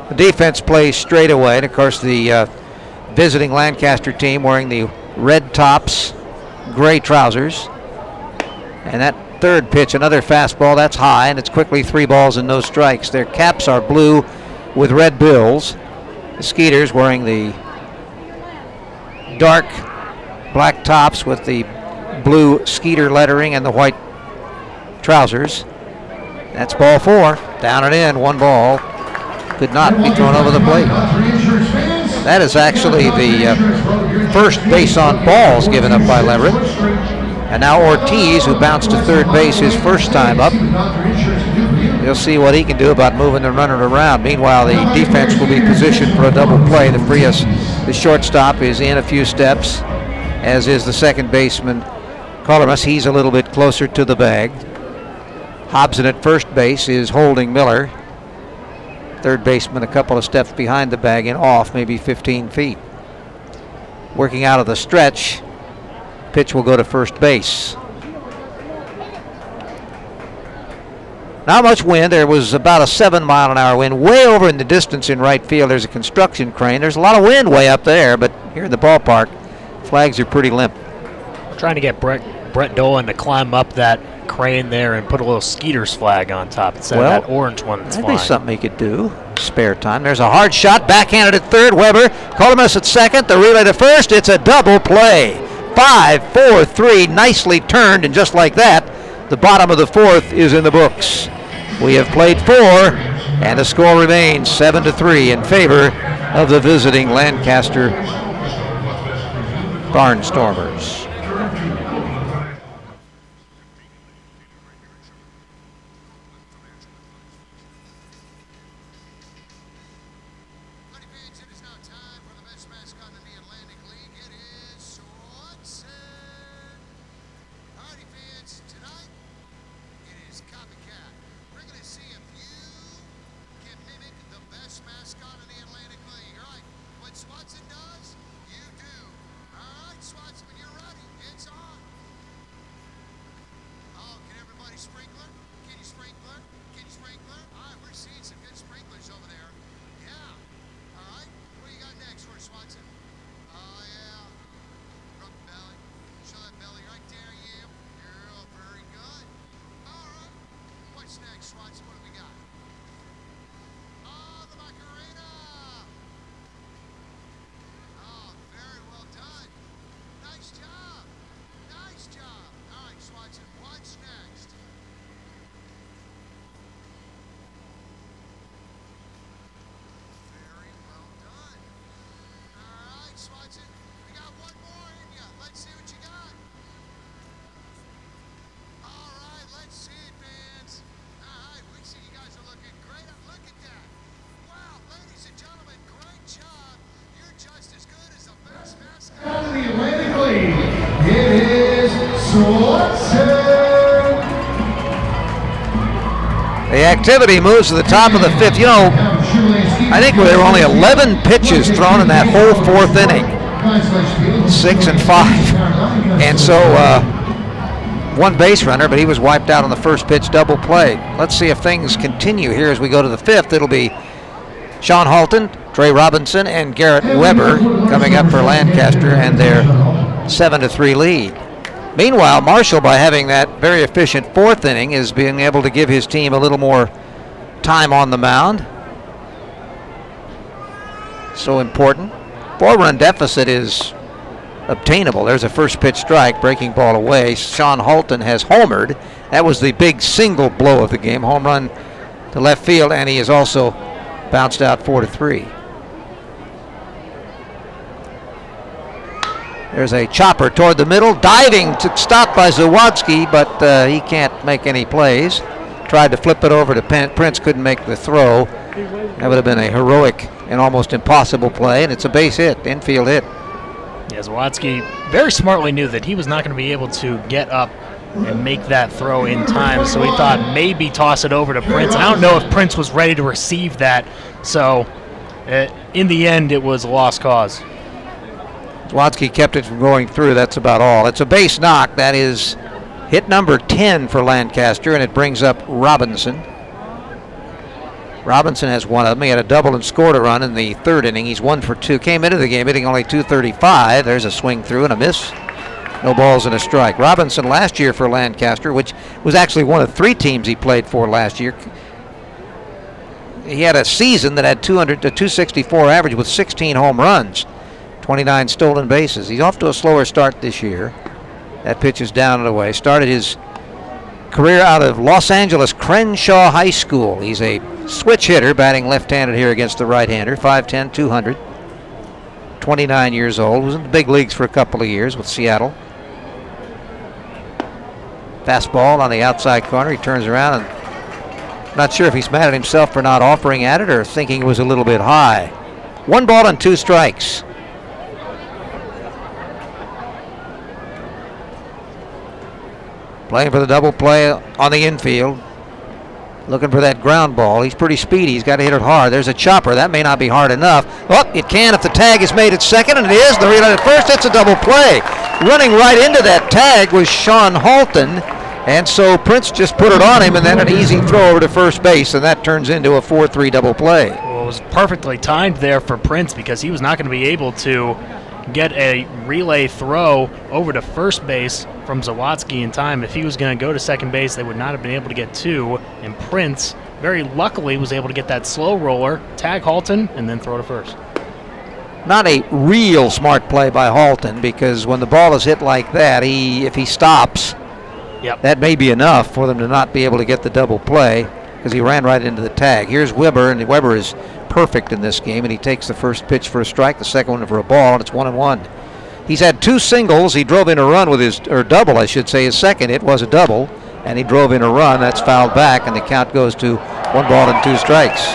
The defense plays straight away. And, of course, the visiting Lancaster team wearing the red tops, gray trousers. And that third pitch, another fastball, that's high, and it's quickly 3 balls and no strikes. Their caps are blue with red bills. The Skeeters wearing the dark black tops with the blue Skeeter lettering and the white trousers. That's ball 4. Down and in, 1 ball. Could not be thrown over the plate. That is actually the first base on balls given up by Leverett. And now Ortiz, who bounced to third base his first time up. We'll see what he can do about moving the runner around. Meanwhile, the defense will be positioned for a double play. The Frias, the shortstop, is in a few steps, as is the second baseman, Colormas. He's a little bit closer to the bag. Hobson at first base is holding Miller. Third baseman a couple of steps behind the bag and off, maybe 15 feet. Working out of the stretch. Pitch will go to first base. Not much wind. There was about a 7-mile-an-hour wind way over in the distance in right field. There's a construction crane. There's a lot of wind way up there, but here in the ballpark, flags are pretty limp. Trying to get Brett Dolan to climb up that crane there and put a little Skeeters flag on top instead of that orange one that's that'd flying. Be something he could do. Spare time. There's a hard shot, backhanded at third. Weber, Colormas at second. The relay to first. It's a double play. 5-4-3, nicely turned, and just like that, the bottom of the 4th is in the books. We have played 4, and the score remains 7-3 in favor of the visiting Lancaster Barnstormers. The activity moves to the top of the 5th. You know, I think there were only 11 pitches thrown in that whole 4th inning. 6 and 5. And so 1 base runner, but he was wiped out on the first pitch, double play. Let's see if things continue here as we go to the 5th. It'll be Sean Halton, Trey Robinson, and Garrett Weber coming up for Lancaster and their 7-3 lead. Meanwhile, Marshall, by having that very efficient 4th inning, is being able to give his team a little more time on the mound. So important. 4-run deficit is obtainable. There's a first pitch strike, breaking ball away. Sean Halton has homered. That was the big single blow of the game. Home run to left field, and he has also bounced out 4-3. There's a chopper toward the middle, diving to stop by Zawadzki, but he can't make any plays. Tried to flip it over to Prince, couldn't make the throw. That would have been a heroic and almost impossible play, and it's a base hit, infield hit. Yeah, Zawadzki very smartly knew that he was not going to be able to get up and make that throw in time, so he thought maybe toss it over to Prince. I don't know if Prince was ready to receive that, so in the end it was a lost cause. Zawadzki kept it from going through, that's about all. It's a base knock. That is Hit number 10 for Lancaster, and it brings up Robinson. Robinson has one of them. He had a double and scored a run in the third inning. He's 1 for 2. Came into the game hitting only .235. There's a swing through and a miss. No balls and a strike. Robinson last year for Lancaster, which was actually one of 3 teams he played for last year. He had a season that had 200 to 264 average with 16 home runs, 29 stolen bases. He's off to a slower start this year. That pitch is down and away. Started his career out of Los Angeles Crenshaw High School. He's a switch hitter, batting left-handed here against the right-hander. 5'10", 200. 29 years old. Was in the big leagues for a couple of years with Seattle. Fastball on the outside corner. He turns around and not sure if he's mad at himself for not offering at it or thinking it was a little bit high. 1 ball and 2 strikes. Playing for the double play on the infield. Looking for that ground ball. He's pretty speedy. He's got to hit it hard. There's a chopper. That may not be hard enough. Oh, it can if the tag is made at second, and it is. The relay at first. It's a double play. Running right into that tag was Sean Halton. And so Prince just put it on him, and then an easy throw over to first base, and that turns into a 4-3 double play. Well, it was perfectly timed there for Prince because he was not going to be able to get a relay throw over to first base from Zawadzki in time. If he was going to go to second base, they would not have been able to get 2, and Prince very luckily was able to get that slow roller, tag Halton, and then throw to first. Not a real smart play by Halton, because when the ball is hit like that, if he stops, that may be enough for them to not be able to get the double play, because he ran right into the tag. Here's Weber, and Weber is perfect in this game, and he takes the first pitch for a strike, the second one for a ball, and it's 1-1. He's had 2 singles. He drove in a run with his, or double, I should say, his second. It was a double, and he drove in a run. That's fouled back, and the count goes to 1 ball and 2 strikes.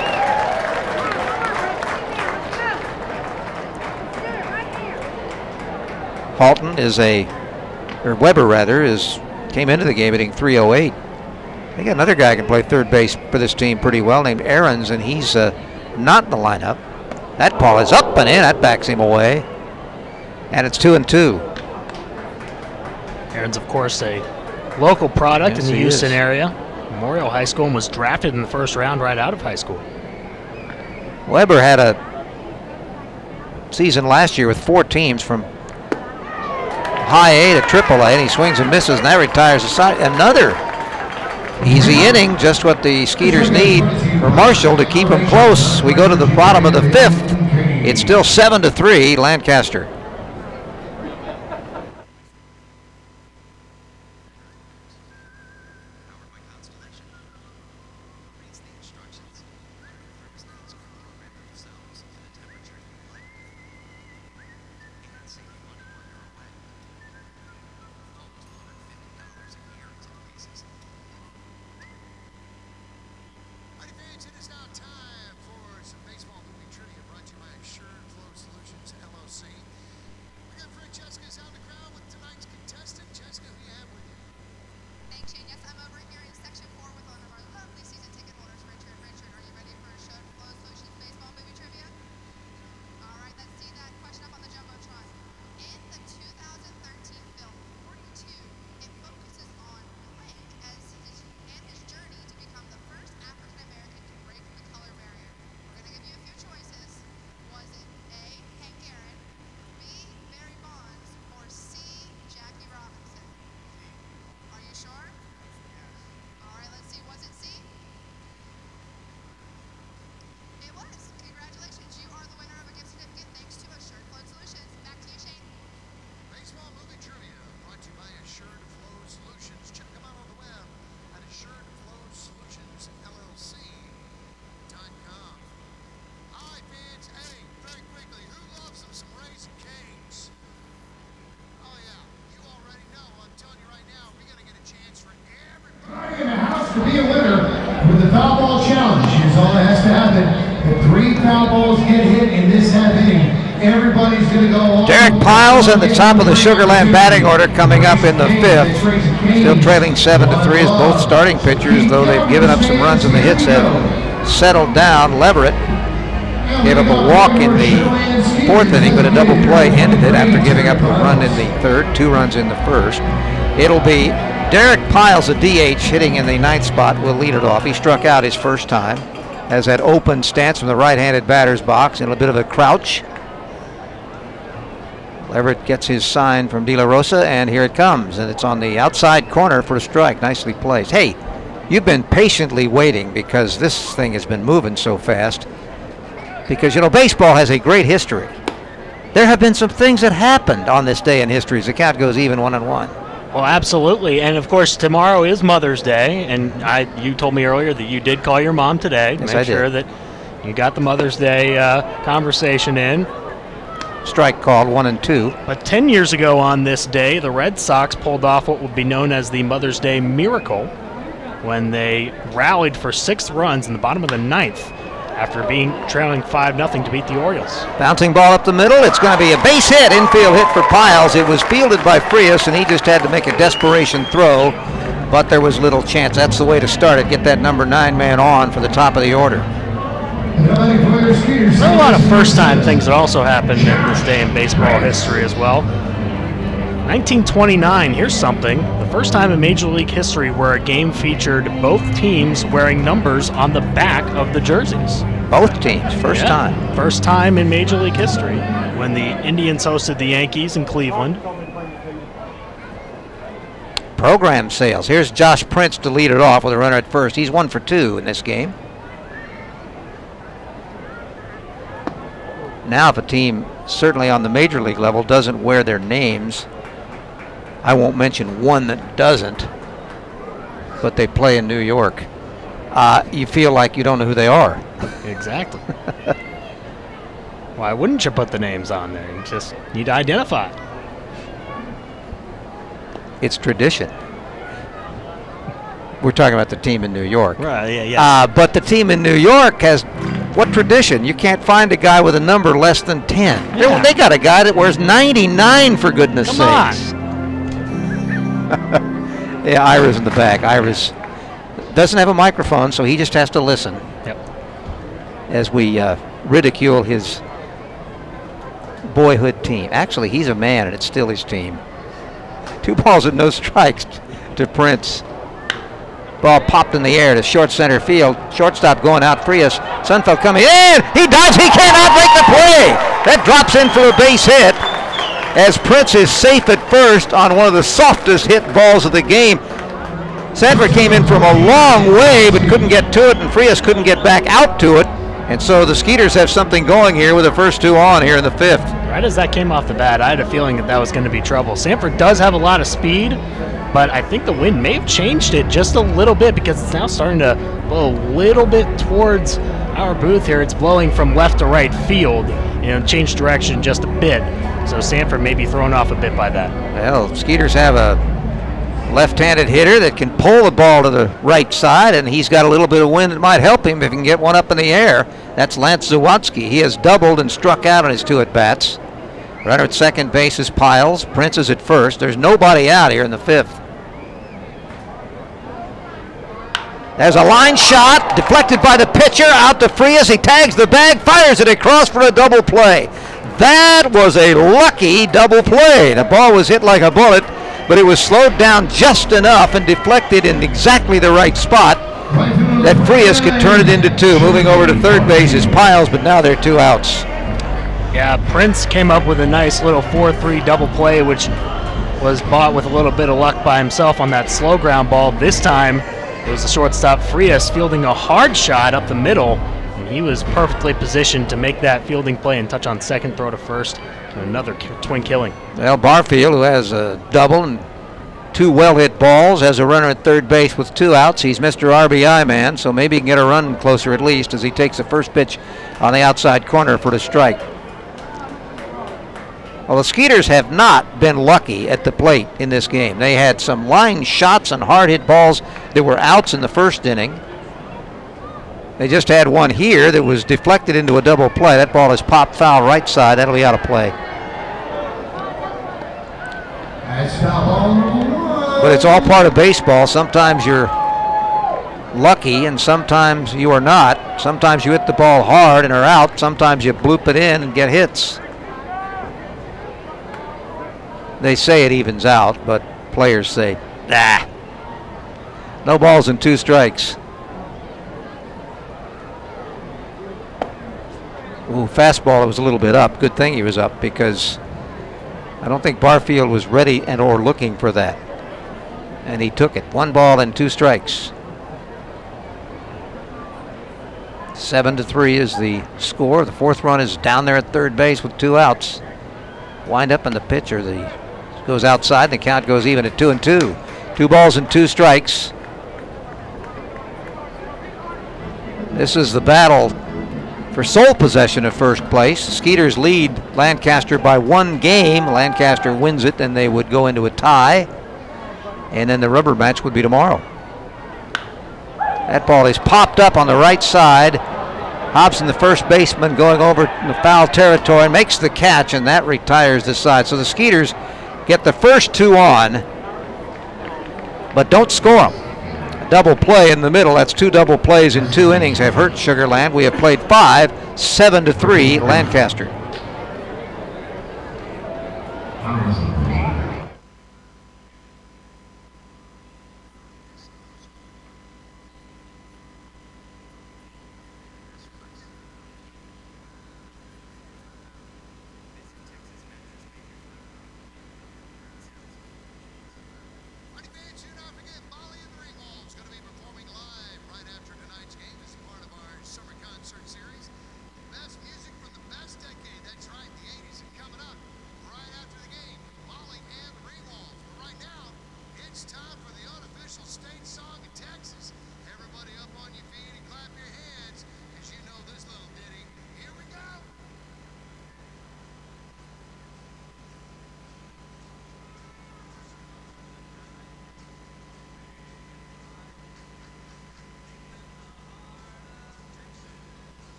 Halton is Weber rather, came into the game hitting .308. They got another guy who can play third base for this team pretty well named Aarons, and he's not in the lineup. That ball is up and in. That backs him away. And it's 2-2. Aarons, of course, a local product in the Houston area. Memorial High School, and was drafted in the first round right out of high school. Weber had a season last year with 4 teams from high A to triple A, and he swings and misses, and that retires aside. Another easy inning, just what the Skeeters need for Marshall to keep them close. We go to the bottom of the 5th. It's still 7-3, Lancaster. To be a winner with the foul ball challenge, here's all that has to happen. If 3 foul balls get hit in this half inning, everybody's going to go on. Derek Piles at the top of the Sugar Land batting order coming up in the 5th. Still trailing 7-3 as both starting pitchers, though they've given up some runs and the hits have settled down. Leverett gave up a walk in the 4th inning, but a double play ended it after giving up a run in the 3rd, 2 runs in the 1st. It'll be Derek Piles, a DH, hitting in the 9th spot, will lead it off. He struck out his first time. Has that open stance from the right-handed batter's box in a bit of a crouch. Leverett gets his sign from De La Rosa, and here it comes. And it's on the outside corner for a strike. Nicely placed. Hey, you've been patiently waiting because this thing has been moving so fast. Because, you know, baseball has a great history. There have been some things that happened on this day in history as the count goes even 1-1. Well, absolutely. And, of course, tomorrow is Mother's Day. And you told me earlier that you did call your mom today to Yes, make sure that you got the Mother's Day conversation in. Strike called, 1-2. But 10 years ago on this day, the Red Sox pulled off what would be known as the Mother's Day Miracle when they rallied for 6 runs in the bottom of the 9th after being trailing 5-0 to beat the Orioles. Bouncing ball up the middle. It's going to be a base hit, infield hit for Piles. It was fielded by Frias, and he just had to make a desperation throw, but there was little chance. That's the way to start it. Get that number 9 man on for the top of the order. There's a lot of first-time things that also happened in this day in baseball history as well. 1929, here's something. The first time in Major League history where a game featured both teams wearing numbers on the back of the jerseys. Both teams, first time. First time in Major League history when the Indians hosted the Yankees in Cleveland. Program sales. Here's Josh Prince to lead it off with a runner at first. He's 1 for 2 in this game. Now if a team, certainly on the Major League level, doesn't wear their names, I won't mention one that doesn't, but they play in New York, you feel like you don't know who they are. Exactly. Why wouldn't you put the names on there? You just need to identify. It's tradition. We're talking about the team in New York. Right, yeah. But the team in New York has what tradition? You can't find a guy with a number less than 10. Yeah. They got a guy that wears 99, for goodness sakes. Come Yeah, Ira's in the back. Ira's doesn't have a microphone, so he just has to listen. Yep. As we ridicule his boyhood team. Actually, he's a man, and it's still his team. 2 balls and no strikes to Prince. Ball popped in the air to short center field. Shortstop going out. Frias. Sunfeld coming in. He dives. He cannot make the play. That drops in for a base hit as Prince is safe at first on one of the softest hit balls of the game. Sanford came in from a long way but couldn't get to it, and Frias couldn't get back out to it. And so the Skeeters have something going here with the first 2 on here in the 5th. Right as that came off the bat, I had a feeling that was going to be trouble. Sanford does have a lot of speed, but I think the wind may have changed it just a little bit because it's now starting to blow a little bit towards our booth here. It's blowing from left to right field, change direction just a bit. So Sanford may be thrown off a bit by that. Well, Skeeters have a left-handed hitter that can pull the ball to the right side, and he's got a little bit of wind that might help him if he can get one up in the air. That's Lance Zawatsky. He has doubled and struck out on his 2 at-bats. Runner at second base is Piles. Prince is at first. There's nobody out here in the 5th. There's a line shot, deflected by the pitcher, out to Frias. He tags the bag, fires it across for a double play. That was a lucky double play. The ball was hit like a bullet, but it was slowed down just enough and deflected in exactly the right spot that Frias could turn it into 2. Moving over to third base is Piles, but now they're 2 outs. Yeah, Prince came up with a nice little 4-3 double play, which was bought with a little bit of luck by himself on that slow ground ball. This time, it was the shortstop Frias fielding a hard shot up the middle, and he was perfectly positioned to make that fielding play and touch on second, throw to first, and another twin killing. Well, Barfield, who has a double and 2 well-hit balls, has a runner at third base with 2 outs. He's Mr. RBI man, so maybe he can get a run closer at least as he takes the first pitch on the outside corner for the strike. Well, the Skeeters have not been lucky at the plate in this game. They had some line shots and hard hit balls that were outs in the first inning. They just had one here that was deflected into a double play. That ball is popped foul right side. That'll be out of play. But it's all part of baseball. Sometimes you're lucky and sometimes you are not. Sometimes you hit the ball hard and are out. Sometimes you bloop it in and get hits. They say it evens out, but players say, nah, No balls and 2 strikes. Ooh, fastball, it was a little bit up. Good thing he was up because I don't think Barfield was ready and or looking for that. And he took it. 1 ball and 2 strikes. 7-3 is the score. The 4th run is down there at third base with 2 outs. Wind up in the pitcher. The goes outside. The count goes even at 2-2. 2 balls and 2 strikes. This is the battle for sole possession of first place. Skeeters lead Lancaster by 1 game. Lancaster wins it, and they would go into a tie. And then the rubber match would be tomorrow. That ball is popped up on the right side. Hobson, the first baseman, going over in the foul territory, makes the catch, and that retires the side. So the Skeeters get the first 2 on, but don't score them. A double play in the middle. That's 2 double plays in 2 innings have hurt Sugar Land. We have played 5, 7-3 Lancaster.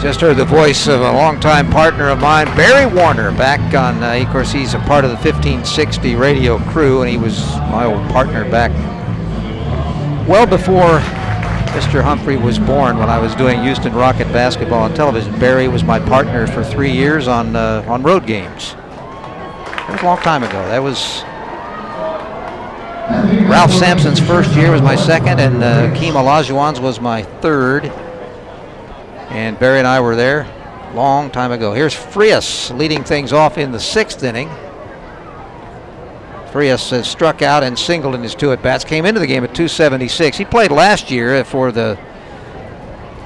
Just heard the voice of a longtime partner of mine, Barry Warner, back on, of course, he's a part of the 1560 radio crew, and he was my old partner back well before Mr. Humphrey was born when I was doing Houston Rocket basketball on television. Barry was my partner for 3 years on road games. That was a long time ago. That was Ralph Sampson's first year was my second, and Keem Olajuwon's was my third. And Barry and I were there a long time ago. Here's Frias leading things off in the 6th inning. Frias has struck out and singled in his 2 at-bats. Came into the game at 276. He played last year for the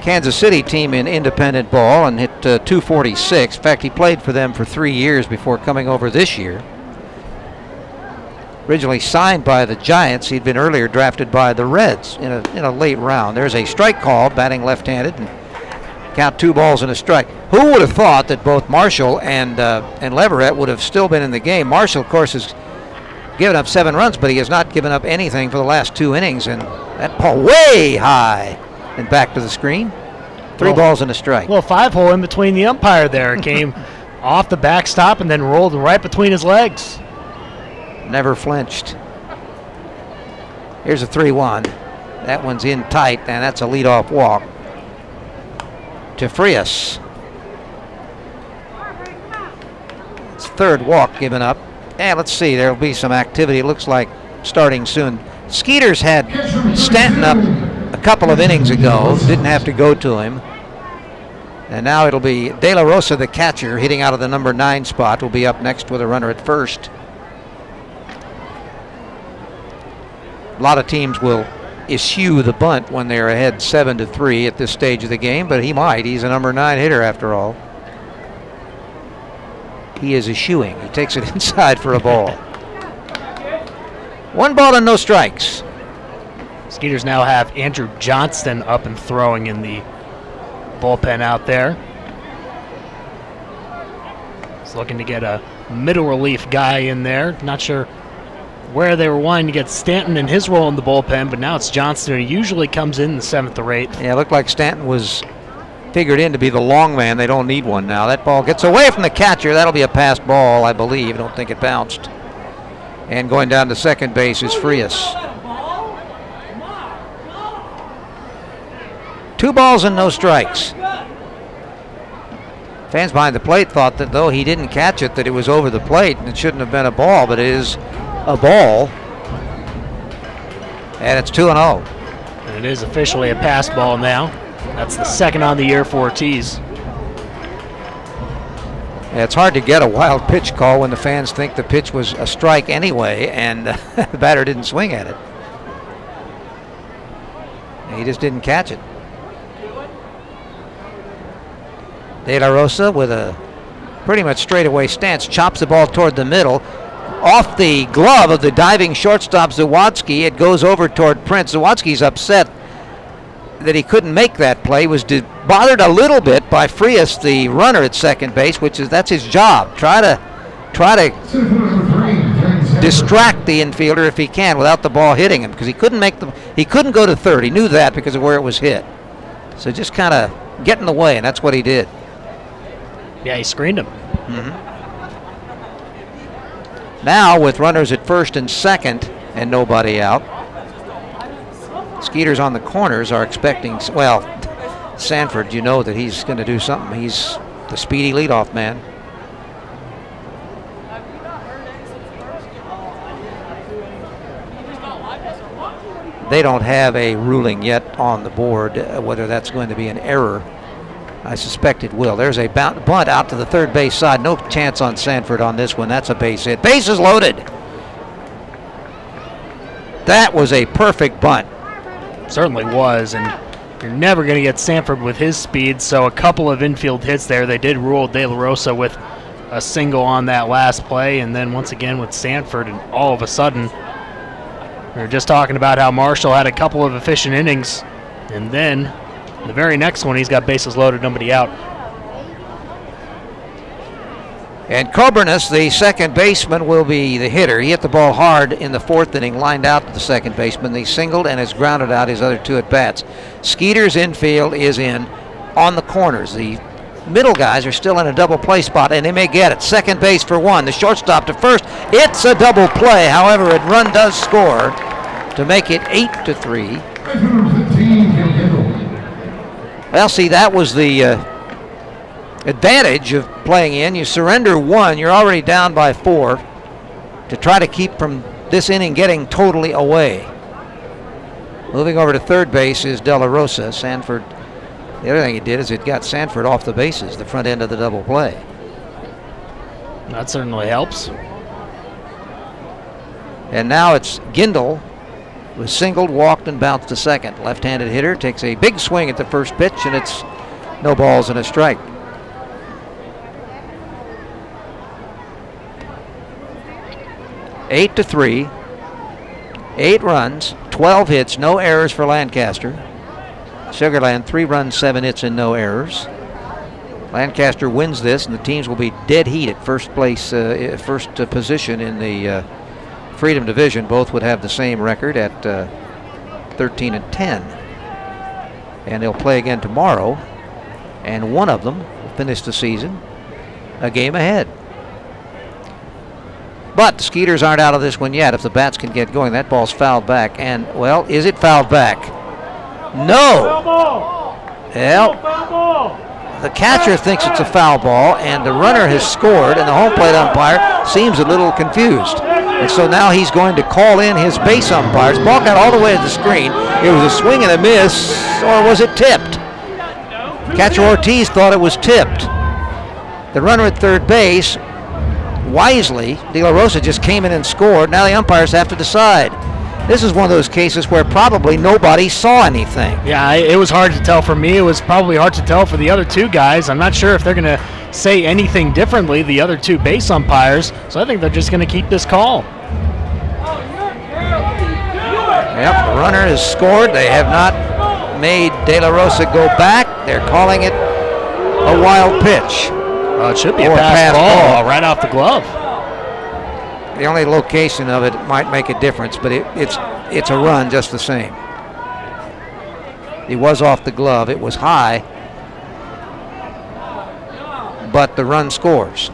Kansas City team in independent ball and hit 246. In fact, he played for them for 3 years before coming over this year. Originally signed by the Giants, he'd been earlier drafted by the Reds in a late round. There's a strike call, batting left-handed, and count 2 balls and a strike. Who would have thought that both Marshall and Leverett would have still been in the game? Marshall, of course, has given up 7 runs, but he has not given up anything for the last 2 innings, and that ball way high and back to the screen. 3 balls and a strike. Well, 5-hole in between the umpire there. It came off the backstop and then rolled right between his legs. Never flinched. Here's a 3-1. That one's in tight, and that's a leadoff walk to Frias. It's 3rd walk given up. And let's see, there'll be some activity. It looks like starting soon. Skeeters had Stanton up a couple of innings ago. Didn't have to go to him. And now it'll be De La Rosa, the catcher, hitting out of the number 9 spot, will be up next with a runner at first. A lot of teams will eschew the bunt when they're ahead 7-3 at this stage of the game, but he might. He's a number 9 hitter after all. He is eschewing. He takes it inside for a ball. 1 ball and no strikes. Skeeters now have Andrew Johnston up and throwing in the bullpen out there. He's looking to get a middle relief guy in there. Not sure where they were wanting to get Stanton in his role in the bullpen, but now it's Johnston, who usually comes in the 7th or 8th. Yeah, it looked like Stanton was figured in to be the long man. They don't need one now. That ball gets away from the catcher. That'll be a passed ball, I believe. I don't think it bounced. And going down to second base is Frias. 2 balls and no strikes. Fans behind the plate thought that though he didn't catch it, that it was over the plate and it shouldn't have been a ball, but it is a ball. And it's 2-0. And it is officially a pass ball now. That's the 2nd on the year for Ortiz. Yeah, it's hard to get a wild pitch call when the fans think the pitch was a strike anyway, and the batter didn't swing at it. He just didn't catch it. De La Rosa with a pretty much straightaway stance chops the ball toward the middle. Off the glove of the diving shortstop Zawadzki, it goes over toward Prince. Zawadzki's upset that he couldn't make that play. Was bothered a little bit by Frias, the runner at second base, that's his job. Try to distract the infielder if he can without the ball hitting him, because he couldn't go to third. He knew that because of where it was hit. So just kind of get in the way, and that's what he did. Yeah, he screened him. Now with runners at first and second and nobody out, Skeeters on the corners are expecting, well, Sanford, you know that he's going to do something. He's the speedy leadoff man. They don't have a ruling yet on the board whether that's going to be an error. I suspect it will. There's a bunt out to the third base side. No chance on Sanford on this one. That's a base hit. Bases loaded. That was a perfect bunt. Certainly was, and you're never going to get Sanford with his speed, so a couple of infield hits there. They did rule De La Rosa with a single on that last play, and then once again with Sanford, and all of a sudden, we were just talking about how Marshall had a couple of efficient innings, and then the very next one, he's got bases loaded, nobody out. And Coburnus, the second baseman, will be the hitter. He hit the ball hard in the 4th inning, lined out to the second baseman. He singled and has grounded out his other 2 at-bats. Skeeters' infield is in on the corners. The middle guys are still in a double play spot, and they may get it. Second base for 1. The shortstop to first. It's a double play. However, a run does score to make it 8-3. Well, see, that was the advantage of playing in. You surrender 1, you're already down by 4 to try to keep from this inning getting totally away. Moving over to third base is De La Rosa. Sanford, the other thing it did is it got Sanford off the bases, the front end of the double play. That certainly helps. And now it's Gindel, was singled, walked, and bounced to second. Left-handed hitter takes a big swing at the first pitch, and it's no balls and a strike. 8-3. 8 runs, 12 hits, no errors for Lancaster. Sugar Land 3 runs, 7 hits, and no errors. Lancaster wins this, and the teams will be dead heat at first place, first position in the Freedom Division. Both would have the same record at 13-10, and they'll play again tomorrow. And one of them will finish the season a game ahead. But the Skeeters aren't out of this one yet. If the bats can get going, that ball's fouled back. And, well, is it fouled back? No. Well, the catcher thinks it's a foul ball, and the runner has scored, and the home plate umpire seems a little confused. And so now he's going to call in his base umpires. Ball got all the way to the screen. It was a swing and a miss, or was it tipped? Catcher Ortiz thought it was tipped. The runner at third base, wisely, De La Rosa just came in and scored. Now the umpires have to decide. This is one of those cases where probably nobody saw anything. Yeah, it was hard to tell for me. It was probably hard to tell for the other 2 guys. I'm not sure if they're going to say anything differently, the other 2 base umpires. So I think they're just going to keep this call. Yep, the runner has scored. They have not made De La Rosa go back. They're calling it a wild pitch. It should be a Or pass pass ball ball. right off the glove. The only location of it might make a difference, but it's a run just the same. He was off the glove. It was high, but the run scores.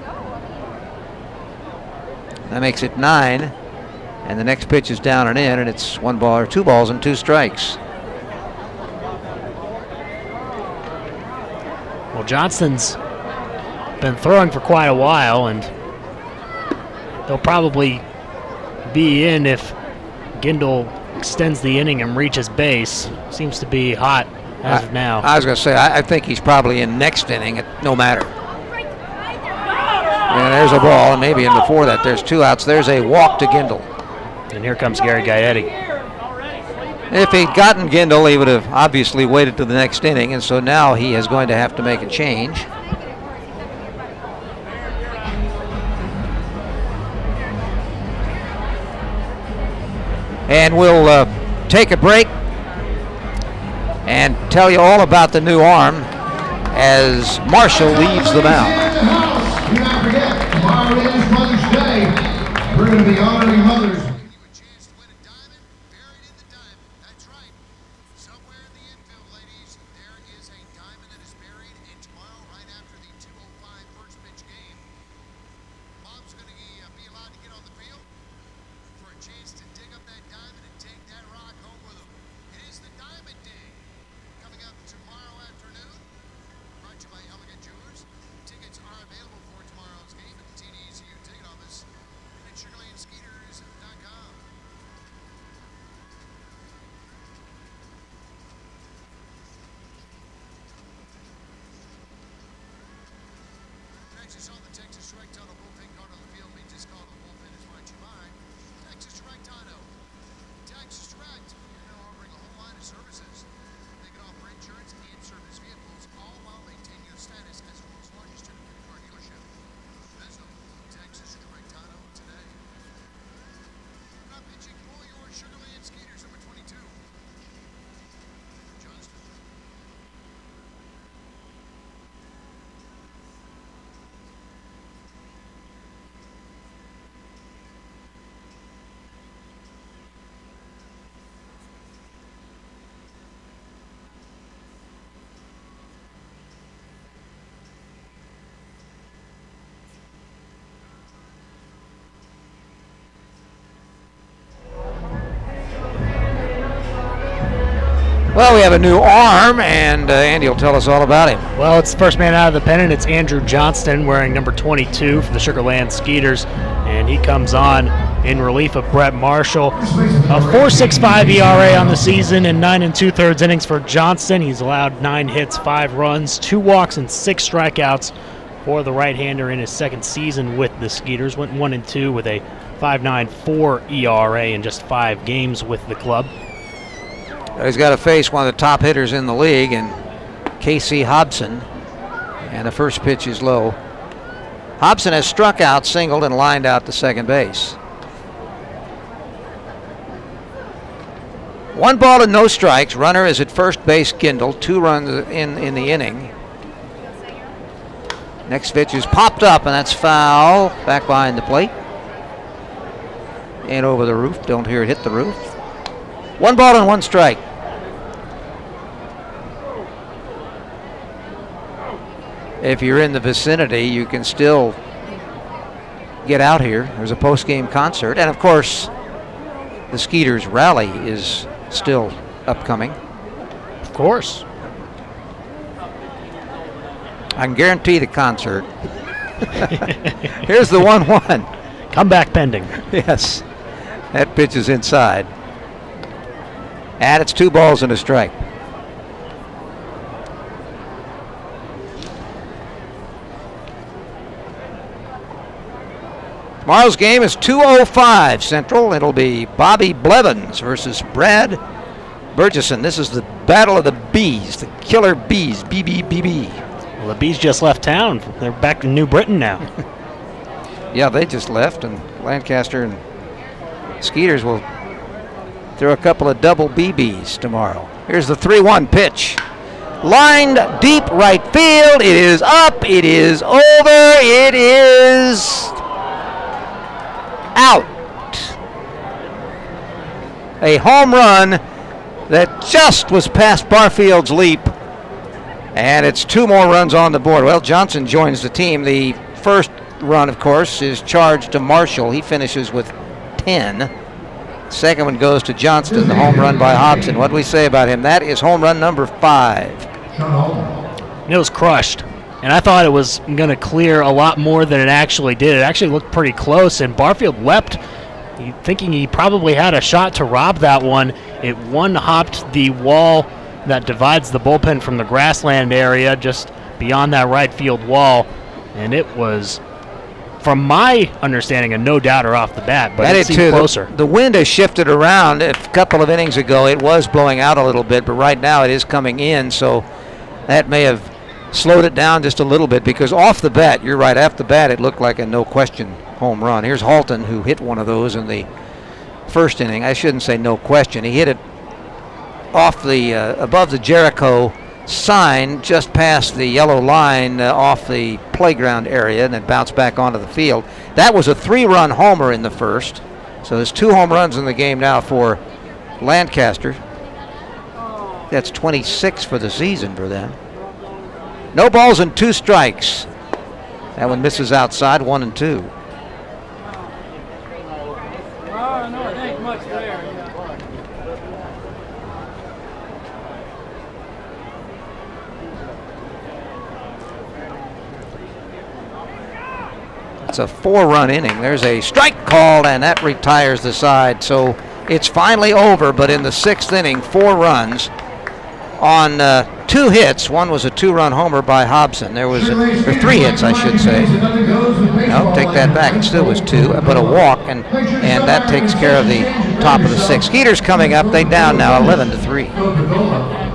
That makes it 9, and the next pitch is down and in, and it's 1 ball or 2 balls and 2 strikes. Well, Johnston's been throwing for quite a while, and they'll probably be in if Gindel extends the inning and reaches base. Seems to be hot as of now. I was going to say, I think he's probably in next inning, no matter. And there's a ball, and maybe in before that, there's 2 outs. There's a walk to Gindel. And here comes Gary Gaetti. If he'd gotten Gindel, he would have obviously waited to the next inning, and so now he is going to have to make a change. And we'll take a break and tell you all about the new arm as Marshall leaves the mound. Do not forget, tomorrow is Mother's Day. We're going to be honoring mothers. Give you a chance to win a diamond buried in the diamond. That's right. Somewhere in the infield, ladies, there is a diamond that is buried. And tomorrow, right after the 2:05 first pitch game, Mom's going to be allowed to get on the field for a chance to dig up that diamond and take that rock home with them. It is the Diamond Dig coming up tomorrow afternoon. Brought to you by Elegant Jewelers. Tickets are available for tomorrow's game at the TDECU ticket office and at SugarlandSkeeters.com. Texas on the Texas Direct Auto bullpen card on the field. We just called the bullpen is brought to you by Texas Direct Auto. Texas Direct, you're now offering a whole line of services. They can offer insurance and service vehicles, all while maintaining your status as the world's largest independent car dealership. Visit them, Texas Direct Auto today. Now pitching for your Sugarland Skeeters, number 22. Johnston. Well, we have a new arm, and Andy will tell us all about him. Well, it's the first man out of the pennant. It's Andrew Johnston wearing number 22 for the Sugarland Skeeters, and he comes on in relief of Brett Marshall. A 4.65 ERA on the season and 9 2/3 innings for Johnston. He's allowed 9 hits, 5 runs, 2 walks, and 6 strikeouts for the right-hander in his second season with the Skeeters. Went 1-2 with a 5.94 ERA in just 5 games with the club. He's got to face one of the top hitters in the league, and Casey Hobson. And the first pitch is low. Hobson has struck out, singled, and lined out to second base. 1 ball and no strikes. Runner is at first base, Gindel. 2 runs in the inning. Next pitch is popped up, and that's foul. Back behind the plate. And over the roof. Don't hear it hit the roof. 1 ball and 1 strike. If you're in the vicinity, you can still get out here. There's a post-game concert. And, of course, the Skeeters rally is still upcoming. Of course. I can guarantee the concert. Here's the 1-1. Comeback pending. Yes. That pitch is inside. And it's 2 balls and a strike. Tomorrow's game is 2:05 Central. It'll be Bobby Blevins versus Brad Burgesson. This is the Battle of the Bees, the Killer Bees, BBBB. Well, the Bees just left town. They're back in New Britain now. Yeah, they just left, and Lancaster and Skeeters will throw a couple of double BBs tomorrow. Here's the 3-1 pitch. Lined deep right field. It is up. It is over. It is out. A home run that just was past Barfield's leap. And it's 2 more runs on the board. Well, Johnson joins the team. The first run, of course, is charged to Marshall. He finishes with 10. Second one goes to Johnston, the home run by Hobson. What do we say about him? That is home run number 5. It was crushed, and I thought it was going to clear a lot more than it actually did. It actually looked pretty close, and Barfield leapt, thinking he probably had a shot to rob that one. It one-hopped the wall that divides the bullpen from the grassland area just beyond that right field wall, and it was, from my understanding, a no-doubter off the bat, but it seemed closer. The wind has shifted around. A couple of innings ago, it was blowing out a little bit, but right now it is coming in, so that may have slowed it down just a little bit, because off the bat, you're right, off the bat, it looked like a no-question home run. Here's Halton, who hit one of those in the first inning. I shouldn't say no question. He hit it off the above the Jericho sign, just past the yellow line off the playground area, and then bounced back onto the field. That was a 3-run homer in the first. So there's 2 home runs in the game now for Lancaster. That's 26 for the season for them. No balls and 2 strikes. That one misses outside, 1 and 2. It's a 4-run inning. There's a strike called, and that retires the side. So it's finally over, but in the 6th inning, 4 runs on 2 hits. One was a 2-run homer by Hobson. There was or 3 hits, I should say. No, take that back. It still was 2, but a walk, and that takes care of the top of the 6th. Skeeters coming up. They down now 11-3.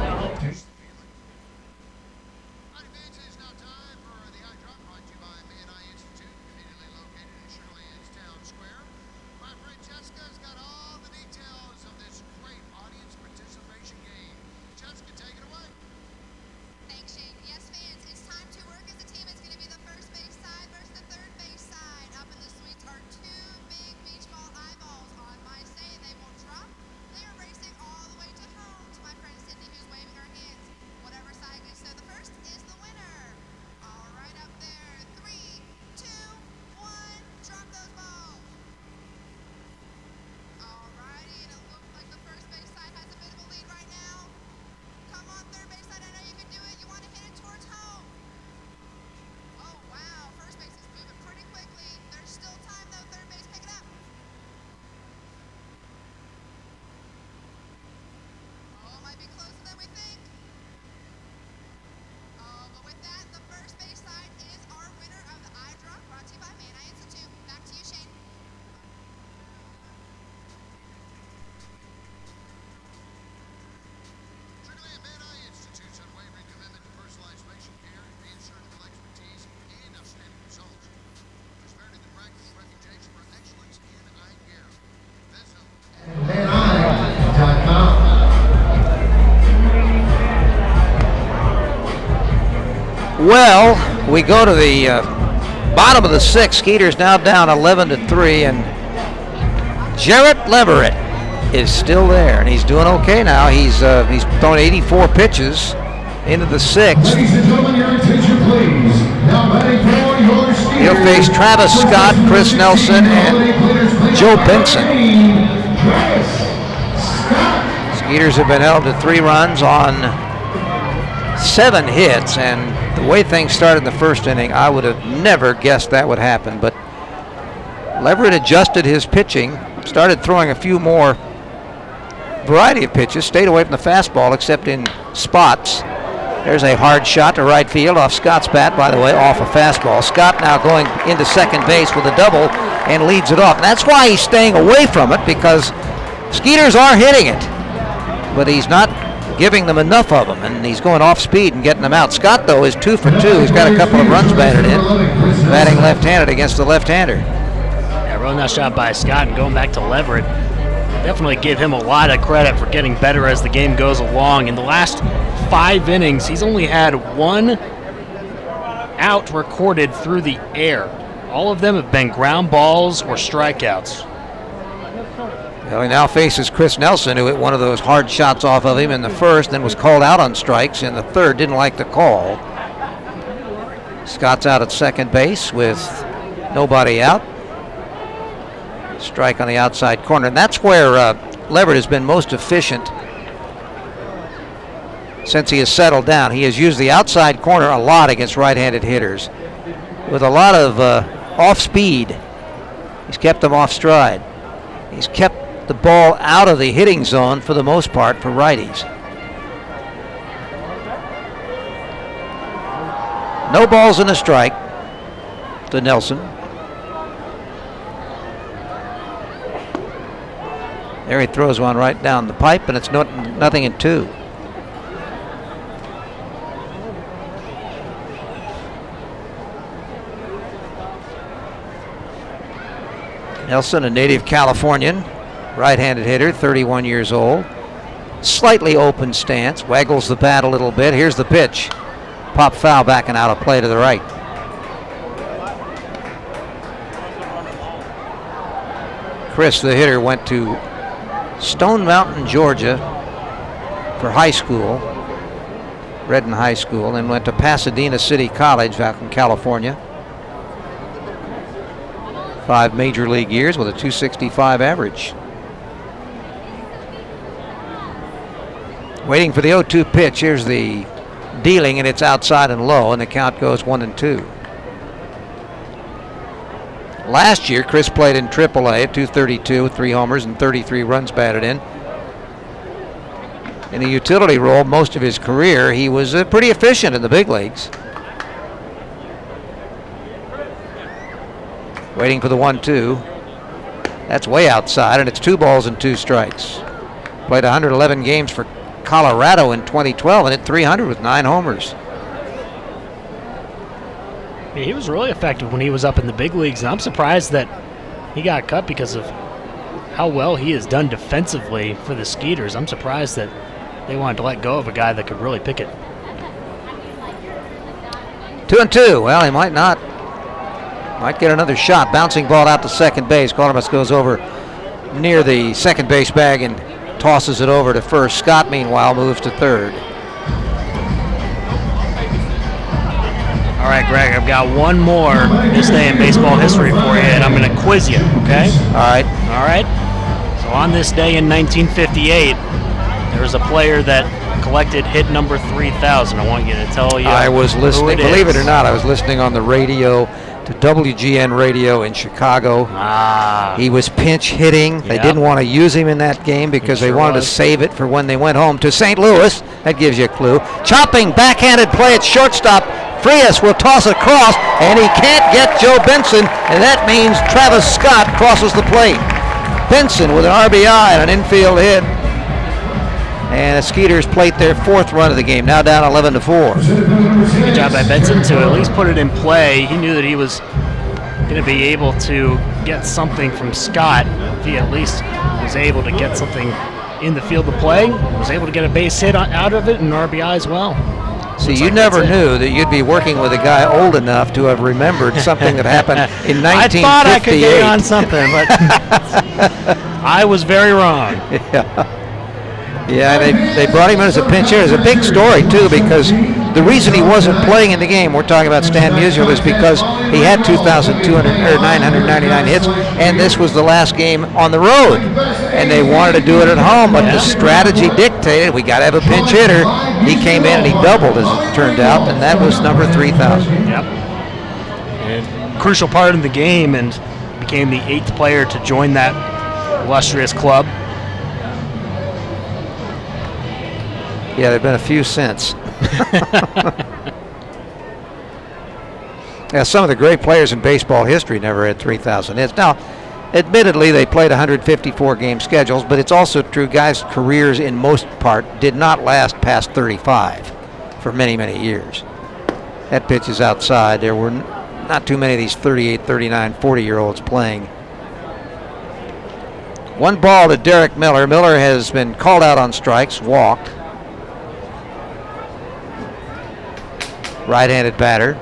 Well, we go to the bottom of the 6th. Skeeters now down 11-3, and Jarrett Leverett is still there, and he's doing okay now. He's thrown 84 pitches into the 6th. Ladies and gentlemen, your attention, please. Now batting for your Skeeters. He'll face Travis Scott, Chris Nelson, and Joe Benson. Skeeters have been held to 3 runs on 7 hits, and the way things started in the first inning, I would have never guessed that would happen. But Leverett adjusted his pitching, started throwing a few more variety of pitches, stayed away from the fastball except in spots. There's a hard shot to right field off Scott's bat, by the way, off a fastball. Scott now going into second base with a double and leads it off. And that's why he's staying away from it, because Skeeters are hitting it, but he's not giving them enough of them, and he's going off speed and getting them out. Scott, though, is 2 for 2. He's got a couple of runs batted in, batting left-handed against the left-hander. Yeah, rolling that shot by Scott and going back to Leverett. definitely give him a lot of credit for getting better as the game goes along. In the last 5 innings, he's only had 1 out recorded through the air. All of them have been ground balls or strikeouts. Well, he now faces Chris Nelson, who hit one of those hard shots off of him in the first, then was called out on strikes in the third, didn't like the call. Scott's out at second base with nobody out. Strike on the outside corner, and that's where Leverett has been most efficient since he has settled down. He has used the outside corner a lot against right-handed hitters with a lot of off speed. He's kept them off stride. He's kept the ball out of the hitting zone for the most part for righties. No balls and a strike to Nelson. There he throws one right down the pipe, and it's nothing in 2. Nelson, a native Californian, right-handed hitter, 31 years old. Slightly open stance, waggles the bat a little bit. Here's the pitch. Pop foul, backing out of play to the right. Chris, the hitter, went to Stone Mountain, Georgia for high school, Redden High School, and went to Pasadena City College back in California. 5 major league years with a .265 average. Waiting for the 0-2 pitch. Here's the dealing, and it's outside and low, and the count goes 1-2. Last year, Chris played in AAA at .232 with 3 homers and 33 runs batted in. In a utility role most of his career, he was pretty efficient in the big leagues. Waiting for the 1-2. That's way outside, and it's 2 balls and 2 strikes. Played 111 games for Colorado in 2012 and hit .300 with 9 homers. Yeah, he was really effective when he was up in the big leagues, and I'm surprised that he got cut because of how well he has done defensively for the Skeeters. I'm surprised that they wanted to let go of a guy that could really pick it. 2-2. Well, he might not. Might get another shot. Bouncing ball out to second base. Columbus goes over near the second base bag and tosses it over to first. Scott, meanwhile, moves to third. All right, Greg, I've got one more this day in baseball history for you, and I'm going to quiz you, okay? All right. All right. So on this day in 1958, there was a player that collected hit number 3,000. I want you to tell you. I was listening, who it believe is. it or not, I was listening on the radio to WGN radio in Chicago. He was pinch hitting. They Yep. didn't want to use him in that game because they sure wanted was. to save it for when they went home to St. Louis. That gives you a clue. Chopping backhanded play at shortstop. Frias will toss it across, and he can't get Joe Benson, and that means Travis Scott crosses the plate. Benson with an RBI and an infield hit. And the Skeeters plate their 4th run of the game, now down 11-4. Good job by Benson to at least put it in play. He knew that he was going to be able to get something from Scott. If he at least was able to get something in the field of play, was able to get a base hit out of it and an RBI as well. See, Looks you like never that's it. knew that you'd be working with a guy old enough to have remembered something that happened in 1958. I thought I could get on something, but I was very wrong. Yeah, they brought him in as a pinch hitter. It's a big story, too, because the reason he wasn't playing in the game, we're talking about Stan Musial, is because he had 999 hits, and this was the last game on the road. And they wanted to do it at home, but the strategy dictated we got to have a pinch hitter. He came in and he doubled, as it turned out, and that was number 3,000. Yep. And crucial part of the game, and became the 8th player to join that illustrious club. Yeah, there have been a few since. Yeah, some of the great players in baseball history never had 3,000 hits. Now, admittedly, they played 154 game schedules, but it's also true guys' careers, in most part, did not last past 35 for many, many years. That pitch is outside. There were not too many of these 38, 39, 40-year-olds playing. 1 ball to Derek Miller. Miller has been called out on strikes, walked. Right-handed batter.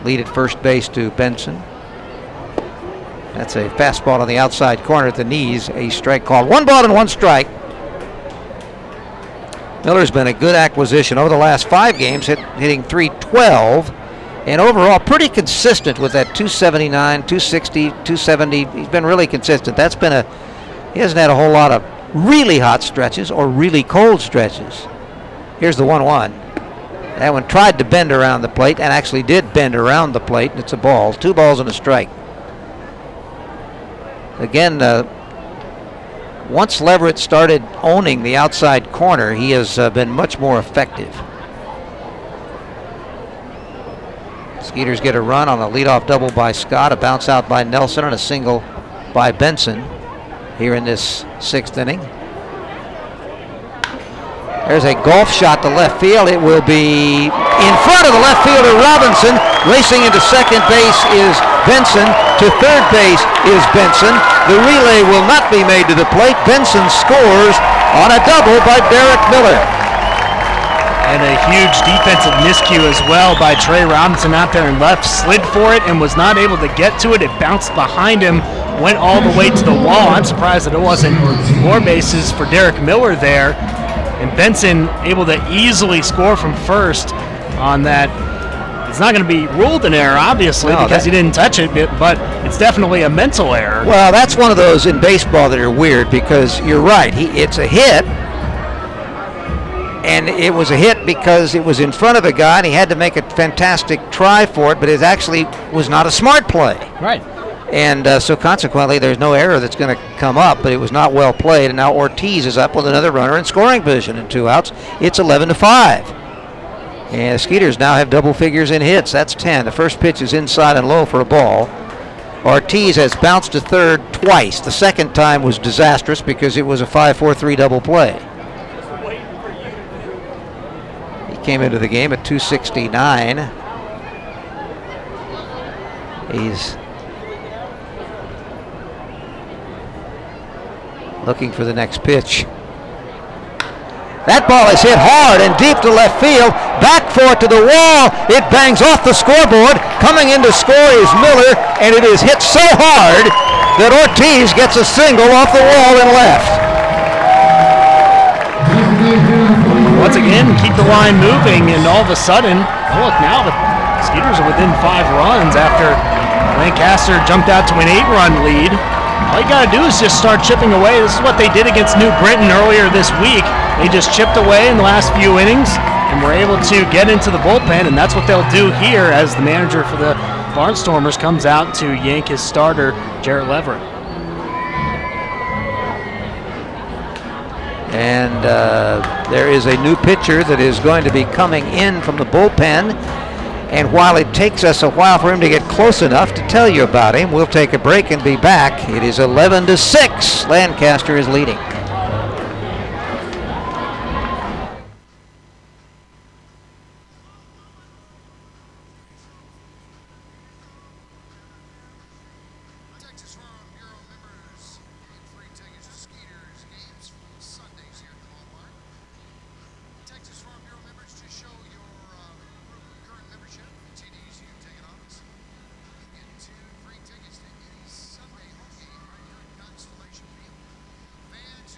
Lead at first base to Benson. That's a fastball on the outside corner at the knees. A strike called. 1 ball and 1 strike. Miller's been a good acquisition over the last 5 games, hitting .312, and overall pretty consistent with that 279, 260, 270. He's been really consistent. He hasn't had a whole lot of really hot stretches or really cold stretches. Here's the 1-1. That one tried to bend around the plate and actually did bend around the plate, and it's a ball. 2 balls and a strike. Again, once Leverett started owning the outside corner, he has been much more effective. Skeeters get a run on a leadoff double by Scott, a bounce out by Nelson, and a single by Benson here in this 6th inning. There's a golf shot to left field. It will be in front of the left fielder Robinson. Racing into second base is Benson. To third base is Benson. The relay will not be made to the plate. Benson scores on a double by Derek Miller. And a huge defensive miscue as well by Trey Robinson out there in left. Slid for it and was not able to get to it. It bounced behind him, went all the way to the wall. I'm surprised that it wasn't more bases for Derek Miller there. And Benson able to easily score from first on that. It's not going to be ruled an error, obviously, because he didn't touch it, but it's definitely a mental error. Well, that's one of those in baseball that are weird, because you're right. It's a hit, and it was a hit because it was in front of the guy, and he had to make a fantastic try for it, but it actually was not a smart play. Right. And so consequently, there's no error that's going to come up, but it was not well played. And now Ortiz is up with another runner in scoring position and 2 outs. It's 11-5. And the Skeeters now have double figures in hits. That's 10. The first pitch is inside and low for a ball. Ortiz has bounced to third twice. The second time was disastrous because it was a 5-4-3 double play. He came into the game at 269. He's looking for the next pitch. That ball is hit hard and deep to left field. Back for it to the wall. It bangs off the scoreboard. Coming in to score is Miller, and it is hit so hard that Ortiz gets a single off the wall and left. Once again, keep the line moving, and all of a sudden, oh look, now the Skeeters are within 5 runs after Lancaster jumped out to an 8-run lead. All you got to do is just start chipping away. This is what they did against New Britain earlier this week. They just chipped away in the last few innings and were able to get into the bullpen, and that's what they'll do here as the manager for the Barnstormers comes out to yank his starter, Jarrett Leverett. And there is a new pitcher that is going to be coming in from the bullpen. And while it takes us a while for him to get close enough to tell you about him, we'll take a break and be back. It is 11-6. Lancaster is leading. Texas Farm Bureau members get free tickets to Skeeters games Sundays here at the ballpark. Texas Farm Bureau members, to show your current membership, TDs you've taken on us, you get 2 free tickets to any Sunday home game right here at Constellation Field. Fans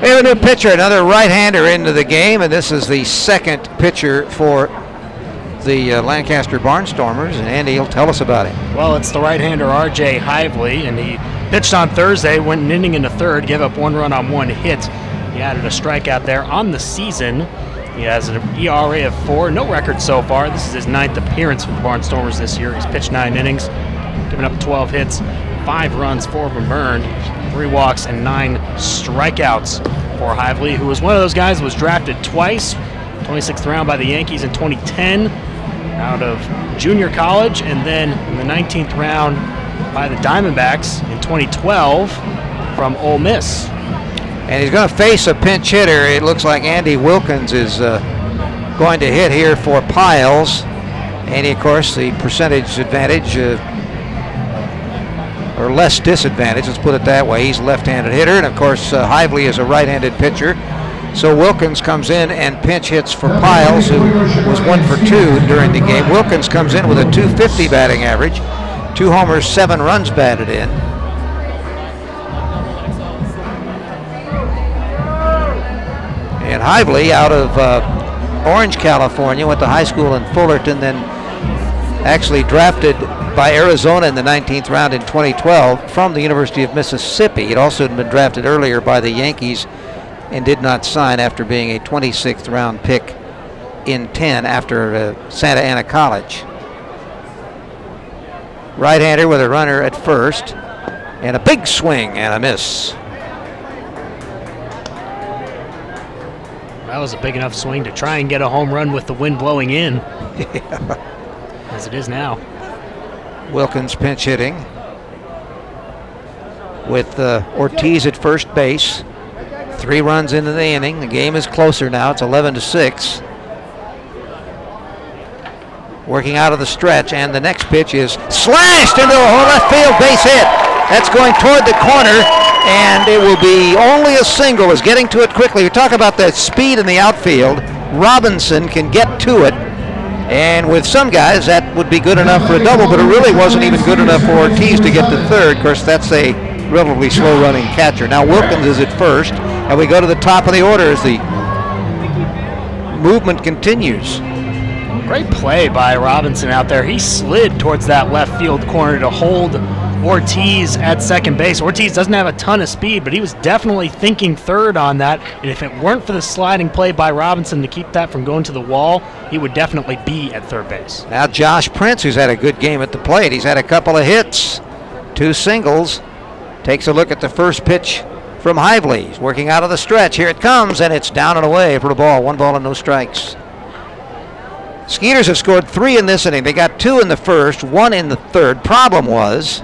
We have a new pitcher, another right-hander into the game, and this is the second pitcher for the Lancaster Barnstormers, and Andy will tell us about it. Well, it's the right-hander R.J. Hively, and he pitched on Thursday, went an inning in the third, gave up 1 run on 1 hit. He added a strikeout there on the season. He has an ERA of 4, no record so far. This is his 9th appearance for the Barnstormers this year. He's pitched 9 innings, given up 12 hits, 5 runs, 4 of them earned, 3 walks, and 9 strikeouts for Hively, who was one of those guys who was drafted twice, 26th round by the Yankees in 2010, out of junior college, and then in the 19th round by the Diamondbacks in 2012 from Ole Miss. And he's going to face a pinch hitter. It looks like Andy Wilkins is going to hit here for Piles. And of course, the percentage advantage, or less disadvantage, let's put it that way. He's a left-handed hitter, and of course, Hively is a right-handed pitcher. So Wilkins comes in and pinch hits for Piles, who was 1 for 2 during the game. Wilkins comes in with a .250 batting average, 2 homers, 7 runs batted in. And Hively, out of Orange, California, went to high school in Fullerton, then actually drafted by Arizona in the 19th round in 2012 from the University of Mississippi. He'd also been drafted earlier by the Yankees and did not sign after being a 26th round pick in 10 after Santa Ana College. Right-hander with a runner at first, and a big swing and a miss. That was a big enough swing to try and get a home run with the wind blowing in, as it is now. Wilkins pinch hitting with Ortiz at first base. 3 runs into the inning. The game is closer now. It's 11-6. Working out of the stretch, and the next pitch is slashed into a left field base hit. That's going toward the corner, and it will be only a single. Is getting to it quickly. You're talking about the speed in the outfield. Robinson can get to it, and with some guys that would be good enough for a double, but it really wasn't even good enough for Ortiz to get to third. Of course, that's a relatively slow-running catcher. Now Wilkins is at first, and we go to the top of the order as the movement continues. Great play by Robinson out there. He slid towards that left field corner to hold Ortiz at second base. Ortiz doesn't have a ton of speed, but he was definitely thinking third on that, and if it weren't for the sliding play by Robinson to keep that from going to the wall, he would definitely be at third base. Now Josh Prince, who's had a good game at the plate. He's had a couple of hits, 2 singles. Takes a look at the first pitch from Hively. He's working out of the stretch. Here it comes, and it's down and away for the ball. 1 ball and no strikes. Skeeters have scored 3 in this inning. They got 2 in the first, 1 in the third. Problem was,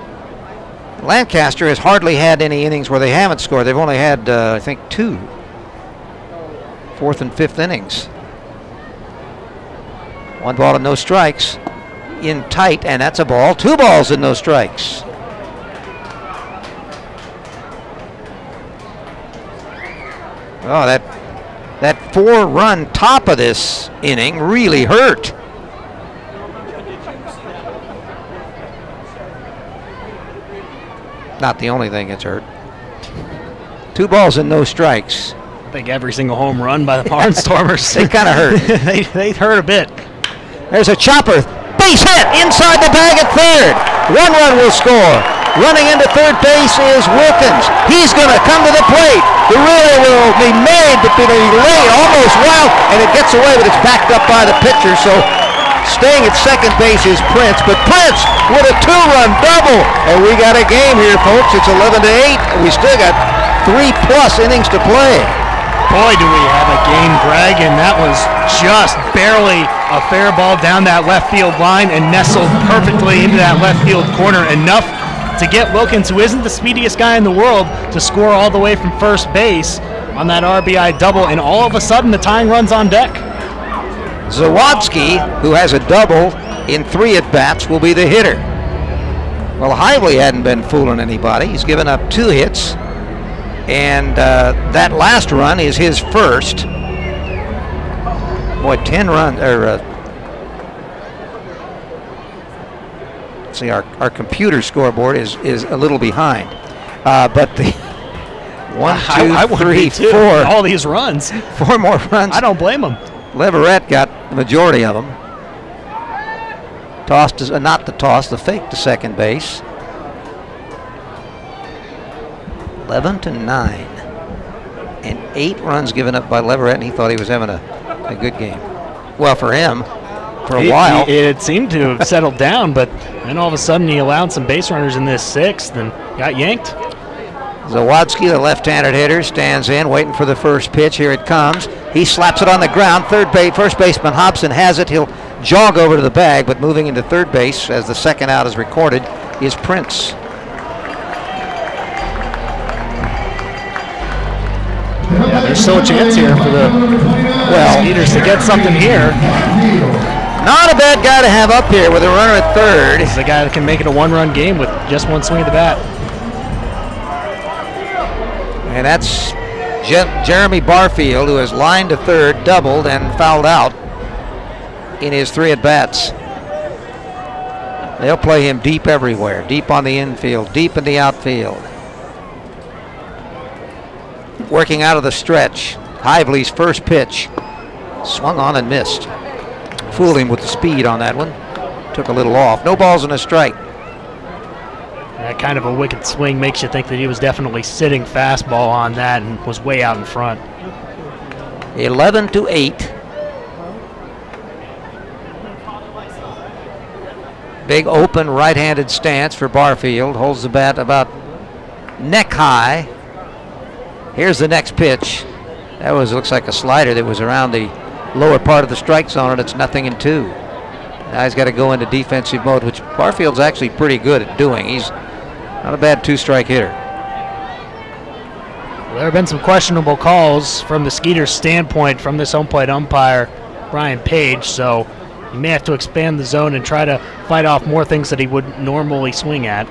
Lancaster has hardly had any innings where they haven't scored. They've only had, I think, 2. 4th and 5th innings. 1 ball and no strikes. In tight, and that's a ball. 2 balls and no strikes. Oh, that 4-run top of this inning really hurt. Not the only thing that's hurt. 2 balls and no strikes. I think every single home run by the Barnstormers. They kind of hurt. they hurt a bit. There's a chopper. Base hit inside the bag at third. 1 run will score. Running into third base is Wilkins. He's going to come to the plate. The relay will be made, but be laid almost wild, and it gets away, but it's backed up by the pitcher. So staying at second base is Prince, but Prince with a 2-run double, and we got a game here, folks. It's 11-8, and we still got 3+ innings to play. Boy, do we have a game, Greg, and that was just barely a fair ball down that left field line and nestled perfectly into that left field corner, enough to get Wilkins, who isn't the speediest guy in the world, to score all the way from first base on that RBI double, and all of a sudden the tying run's on deck. Zawadzki, who has a double in 3 at-bats, will be the hitter. Well, Hively hadn't been fooling anybody. He's given up 2 hits, and that last run is his first. Boy, 10 runs, or see, our computer scoreboard is a little behind, but One, I two, would be three, too. four. All these runs. 4 more runs. I don't blame him. Leverett got the majority of them. Toss to, not the toss, the fake to second base. 11-9. And 8 runs given up by Leverett, and he thought he was having a good game. Well, for him, for a while. It seemed to have settled down, but then all of a sudden he allowed some base runners in this 6th and got yanked. Zawadzki, the left-handed hitter, stands in, waiting for the first pitch. Here it comes. He slaps it on the ground. First baseman Hobson has it. He'll jog over to the bag, but moving into third base as the second out is recorded is Prince. Yeah, there's still a chance here for the Skeeters to get something here. Not a bad guy to have up here with a runner at third. He's the guy that can make it a one-run game with just one swing of the bat. And that's Jeremy Barfield, who has lined to third, doubled, and fouled out in his 3 at-bats. They'll play him deep everywhere, deep on the infield, deep in the outfield. Working out of the stretch, Hively's first pitch. Swung on and missed. Fooled him with the speed on that one. Took a little off. No balls and a strike. That kind of a wicked swing makes you think that he was definitely sitting fastball on that and was way out in front. 11-8. Big open right-handed stance for Barfield. Holds the bat about neck high. Here's the next pitch. That looks like a slider that was around the lower part of the strike zone, and it's 0-2. Now he's got to go into defensive mode, which Barfield's actually pretty good at doing. He's not a bad 2-strike hitter. Well, there have been some questionable calls from the Skeeters' standpoint from this home plate umpire, Brian Page, so he may have to expand the zone and try to fight off more things that he would normally swing at.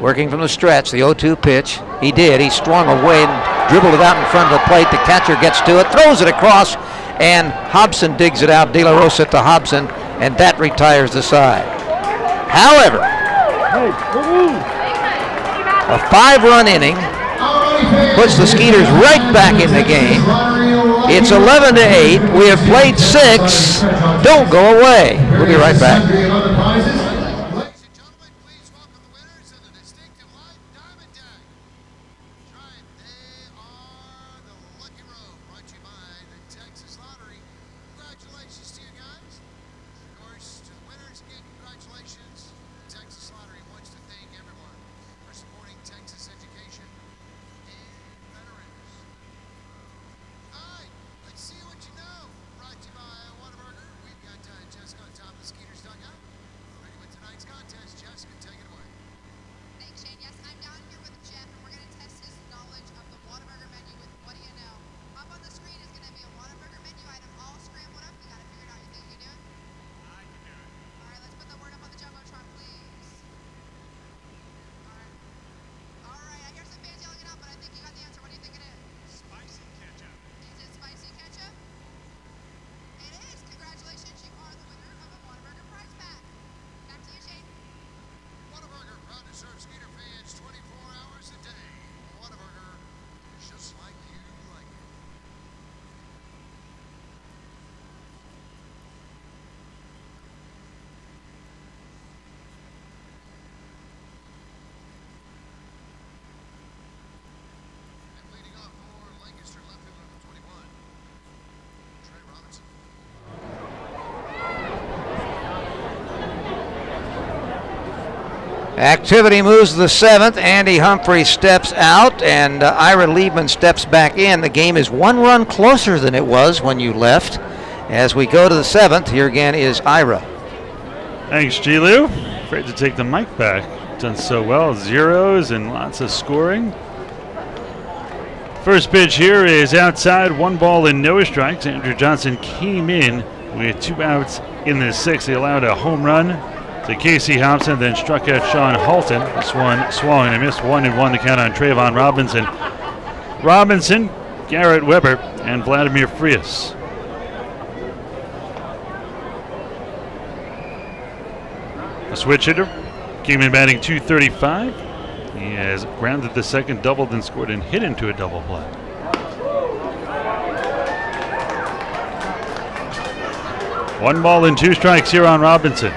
Working from the stretch, the 0-2 pitch. He did. He swung away and dribbled it out in front of the plate. The catcher gets to it, throws it across, and Hobson digs it out. De La Rosa to Hobson, and that retires the side. However, a 5-run inning puts the Skeeters right back in the game. It's 11-8. We have played 6. Don't go away. We'll be right back. Activity moves to the 7th. Andy Humphrey steps out, and Ira Liebman steps back in. The game is 1 run closer than it was when you left. As we go to the 7th, here again is Ira. Thanks, G. Lou. Afraid to take the mic back. Done so well. Zeros and lots of scoring. First pitch here is outside. 1 ball and no strikes. Andrew Johnson came in with 2 outs in the 6th. He allowed a home run to Casey Hobson, then struck out Sean Halton. This one swung and missed. 1-1 to count on Trayvon Robinson, Garrett Weber, and Vladimir Frias. A switch hitter came in batting .235. He has grounded the second, doubled, and scored and hit into a double play. One ball and 2 strikes here on Robinson.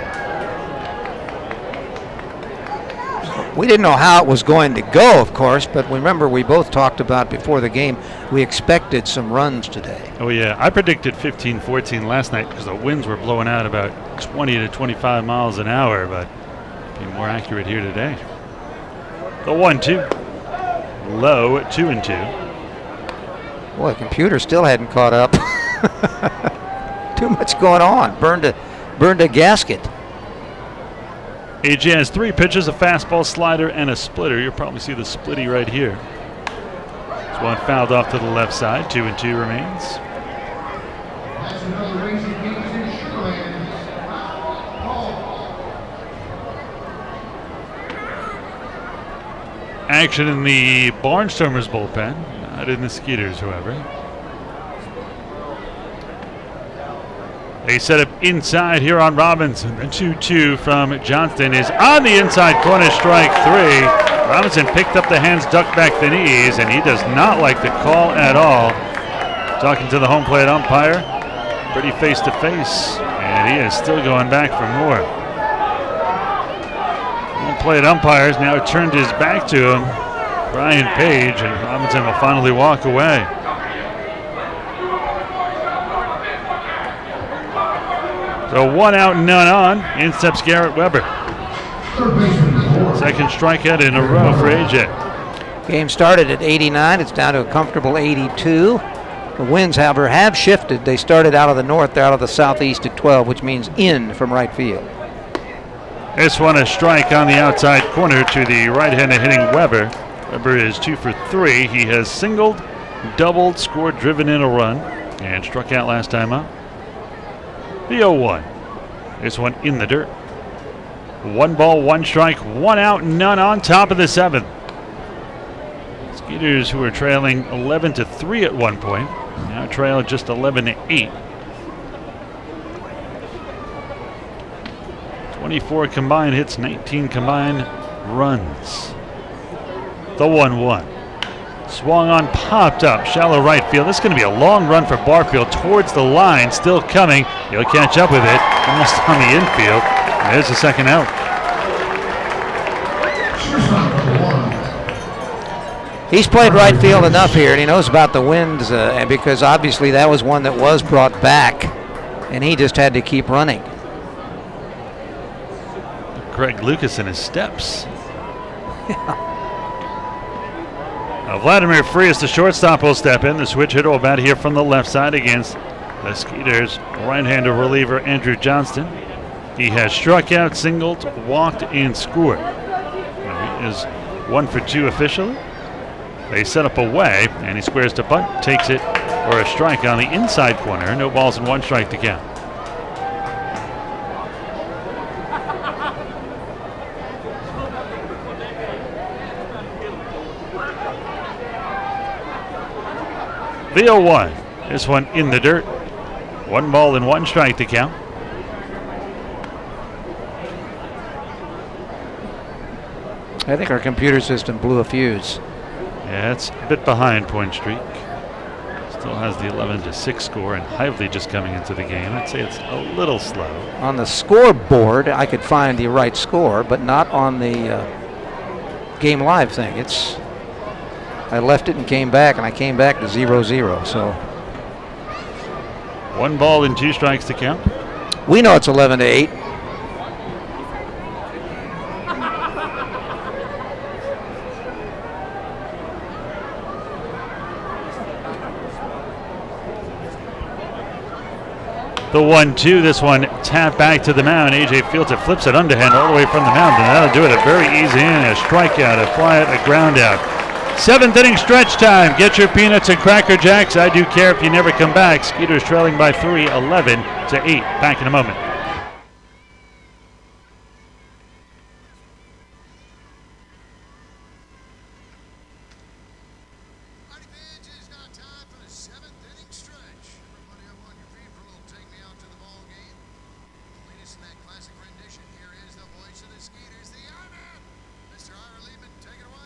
We didn't know how it was going to go, of course, but remember we both talked about before the game we expected some runs today. Oh yeah, I predicted 15-14 last night because the winds were blowing out about 20 to 25 miles an hour, but be more accurate here today. The 1-2, low 2-2. Boy, the computer still hadn't caught up. Too much going on. Burned a gasket. AJ has 3 pitches, a fastball, slider, and a splitter. You'll probably see the splitty right here. This one fouled off to the left side. 2-2 remains. That's another Racing Kings in Sugarland. Action in the Barnstormers bullpen, not in the Skeeters, however. They set up inside here on Robinson. The 2-2 from Johnston is on the inside corner, strike 3. Robinson picked up the hands, ducked back the knees, and he does not like the call at all. Talking to the home plate umpire, pretty face to face, and he is still going back for more. Home plate umpires now turned his back to him, Brian Page, and Robinson will finally walk away. So 1 out, none on. In steps Garrett Weber. Second strikeout in a row for AJ. Game started at 89. It's down to a comfortable 82. The winds, however, have shifted. They started out of the north. They're out of the southeast at 12, which means in from right field. This one a strike on the outside corner to the right-hander hitting Weber. Weber is 2 for 3. He has singled, doubled, scored, driven in a run, and struck out last time out. The 0-1. This one in the dirt. 1 ball, 1 strike, 1 out, none on, top of the 7th. Skeeters, who were trailing 11-3 at one point, now trail just 11-8. 24 combined hits, 19 combined runs. The 1-1. Swung on, popped up, shallow right field. This is going to be a long run for Barfield towards the line, still coming. He'll catch up with it, almost on the infield. And there's the second out. He's played right field enough here, and he knows about the winds, because obviously that was one that was brought back, and he just had to keep running. Greg Lucas in his steps. Vladimir Frias, the shortstop, will step in. The switch hitter will bat here from the left side against the Skeeters' right-hander reliever Andrew Johnston. He has struck out, singled, walked, and scored. Now he is 1 for 2 officially. They set up away, and he squares to bunt, takes it for a strike on the inside corner. No balls and 1 strike to count. The 0-1. This one in the dirt. 1 ball and 1 strike to count. I think our computer system blew a fuse. Yeah, it's a bit behind Point Streak. Still has the 11-6 score, and Hively just coming into the game. I'd say it's a little slow. On the scoreboard, I could find the right score, but not on the game live thing. I left it and came back, and I came back to 0-0. So 1 ball and 2 strikes to count. We know it's 11-8. The 1-2, this one tapped back to the mound. AJ Fields it, flips it underhand all the way from the mound, and that'll do it. A very easy inning, a strikeout, a fly out, a ground out. 7th inning stretch time. Get your peanuts and Cracker Jacks. I do care if you never come back. Skeeters trailing by 3, 11-8. Back in a moment. Mighty fans, it is now time for the 7th inning stretch. Everybody up on your feet for a little take me out to the ball game. The latest in that classic rendition, here is the voice of the Skeeters, the Iron Man, Mr. Ira Lehman. Take it away.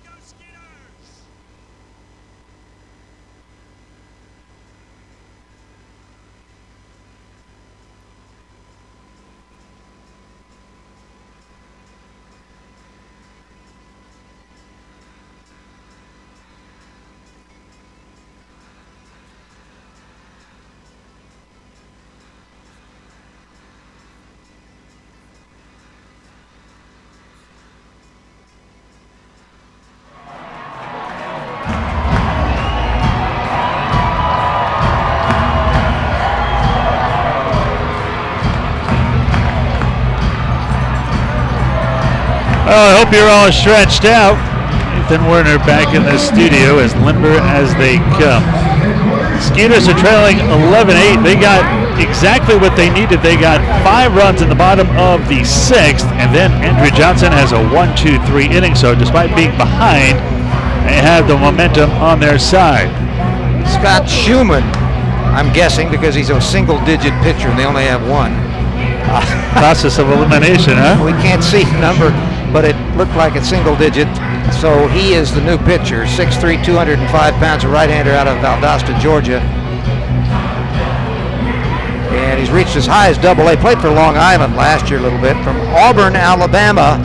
Let's go, Skeeters! Well, I hope you're all stretched out. Ethan Werner back in the studio as limber as they come. Skeeters are trailing 11-8. They got exactly what they needed. They got 5 runs in the bottom of the 6th, and then Andrew Johnson has a 1-2-3 inning. So despite being behind, they have the momentum on their side. Scott Schumann, I'm guessing because he's a single-digit pitcher and they only have one. Process of elimination, huh? We can't see the number, but it looked like a single digit. So he is the new pitcher, 6'3", 205 pounds, a right-hander out of Valdosta, Georgia. And he's reached as high as Double-A. Played for Long Island last year a little bit. From Auburn, Alabama,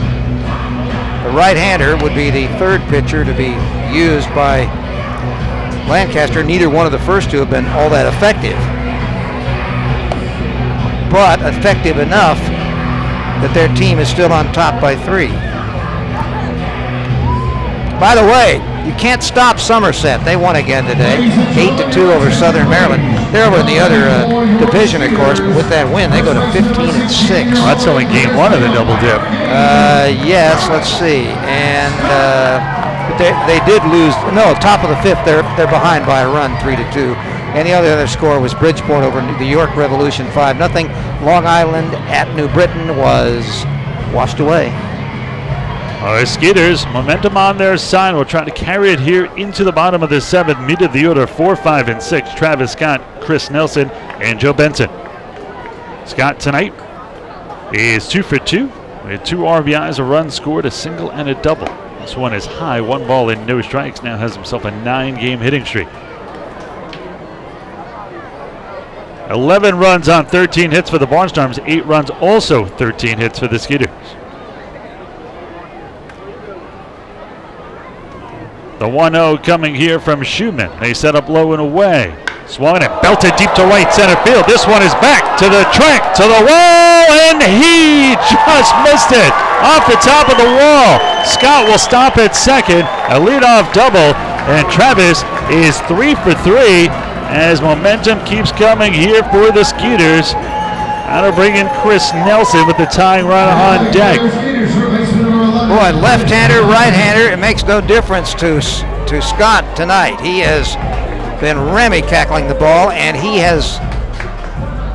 the right-hander would be the 3rd pitcher to be used by Lancaster. Neither one of the first 2 have been all that effective, but effective enough that their team is still on top by 3. By the way, you can't stop Somerset. They won again today, 8-2 over Southern Maryland. They're over in the other division, of course, but with that win, they go to 15-6. Well, that's only game 1 of the double dip. Yes, let's see. And they did lose. No, top of the 5th, they're behind by a run, 3-2. And the other score was Bridgeport over the York Revolution, 5-0. Long Island at New Britain was washed away. All right, Skeeters, momentum on their side. We'll try to carry it here into the bottom of the 7th. Meet of the order 4, 5, and 6. Travis Scott, Chris Nelson, and Joe Benson. Scott tonight is 2 for 2 with 2 RBIs, a run scored, a single, and a double. This one is high, 1 ball and no strikes. Now has himself a 9-game hitting streak. 11 runs on 13 hits for the Barnstormers. 8 runs, also 13 hits for the Skeeters. The 1-0 coming here from Schumann. They set up low and away. Swung and belted deep to right center field. This one is back to the track, to the wall, and he just missed it off the top of the wall. Scott will stop at second. A leadoff double, and Travis is 3 for 3 as momentum keeps coming here for the Skeeters. Now to bring in Chris Nelson with the tying run on deck. Boy, left-hander, right-hander, it makes no difference to Scott tonight. He has been Remy-cackling the ball, and he has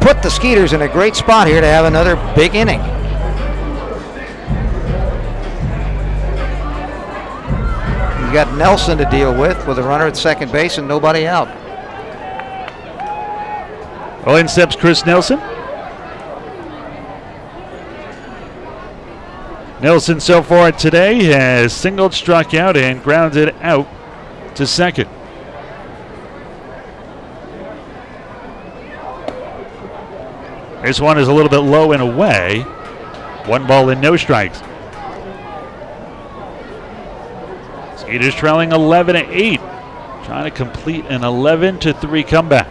put the Skeeters in a great spot here to have another big inning. You got Nelson to deal with a runner at second base and nobody out. Well, in steps Chris Nelson. Nelson so far today has singled, struck out, and grounded out to second. This one is a little bit low and away. 1 ball and no strikes. Skeeters trailing 11-8. Trying to complete an 11-3 comeback.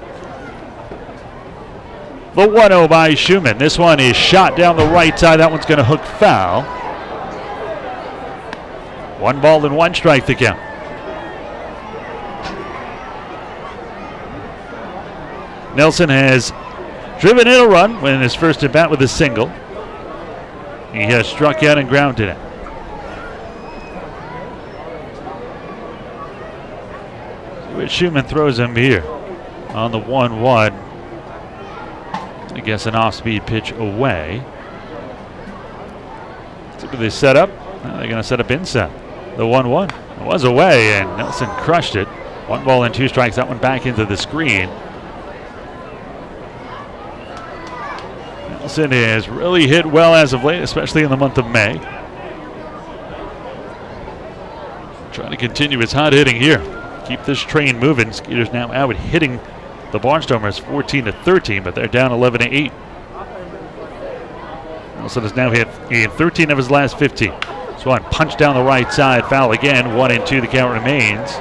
The 1-0 by Schumann. This one is shot down the right side. That one's going to hook foul. 1 ball and 1 strike to count. Nelson has driven in a run when his first at bat with a single. He has struck out and grounded out. See what Schumann throws him here on the 1-1. I guess an off-speed pitch away. See what they set up. They're going to set up inside. The 1-1. It was away, and Nelson crushed it. 1 ball and 2 strikes. That one back into the screen. Nelson has really hit well as of late, especially in the month of May. trying to continue his hot hitting here. Keep this train moving. Skeeters now out hitting the Barnstormers 14-13, but they're down 11-8. Nelson has now hit in 13 of his last 15. Swan punch down the right side, foul again, 1-2, the count remains.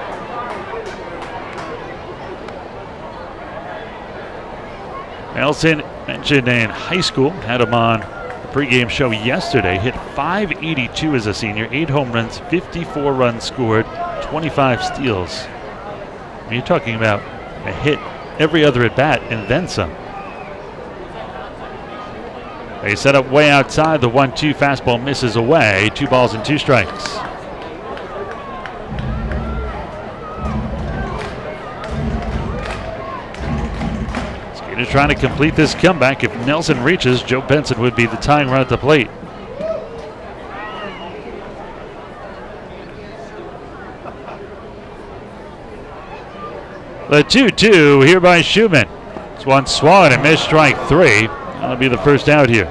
Nelson mentioned in high school, had him on the pregame show yesterday, hit .582 as a senior, 8 home runs, 54 runs scored, 25 steals. And you're talking about a hit every other at bat and then some. They set up way outside. The 1-2 fastball misses away. 2 balls and 2 strikes. Skeeters trying to complete this comeback. If Nelson reaches, Joe Benson would be the tying run at the plate. The 2-2 here by Schumann. This one swung and missed strike 3. That'll be the first out here.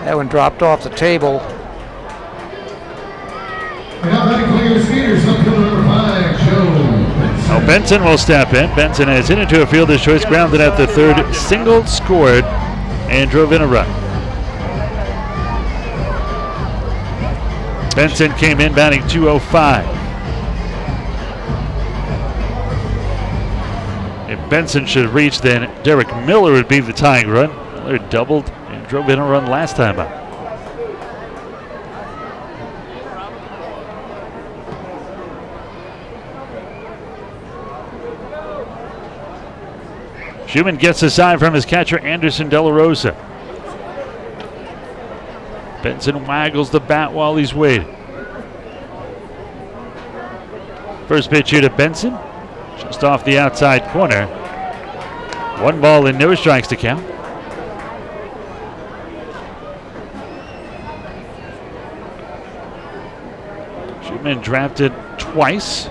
That one dropped off the table. Now Benson will step in. Benson has hit into a fielder's choice, grounded at the third, singled, scored, and drove in a run. Benson came in batting .205. If Benson should reach, then Derek Miller would be the tying run. Miller doubled and drove in a run last time out. Schumann gets a sign from his catcher, Anderson De La Rosa. Benson waggles the bat while he's waiting. First pitch here to Benson. Just off the outside corner. 1 ball and no strikes to count. Schumann drafted twice.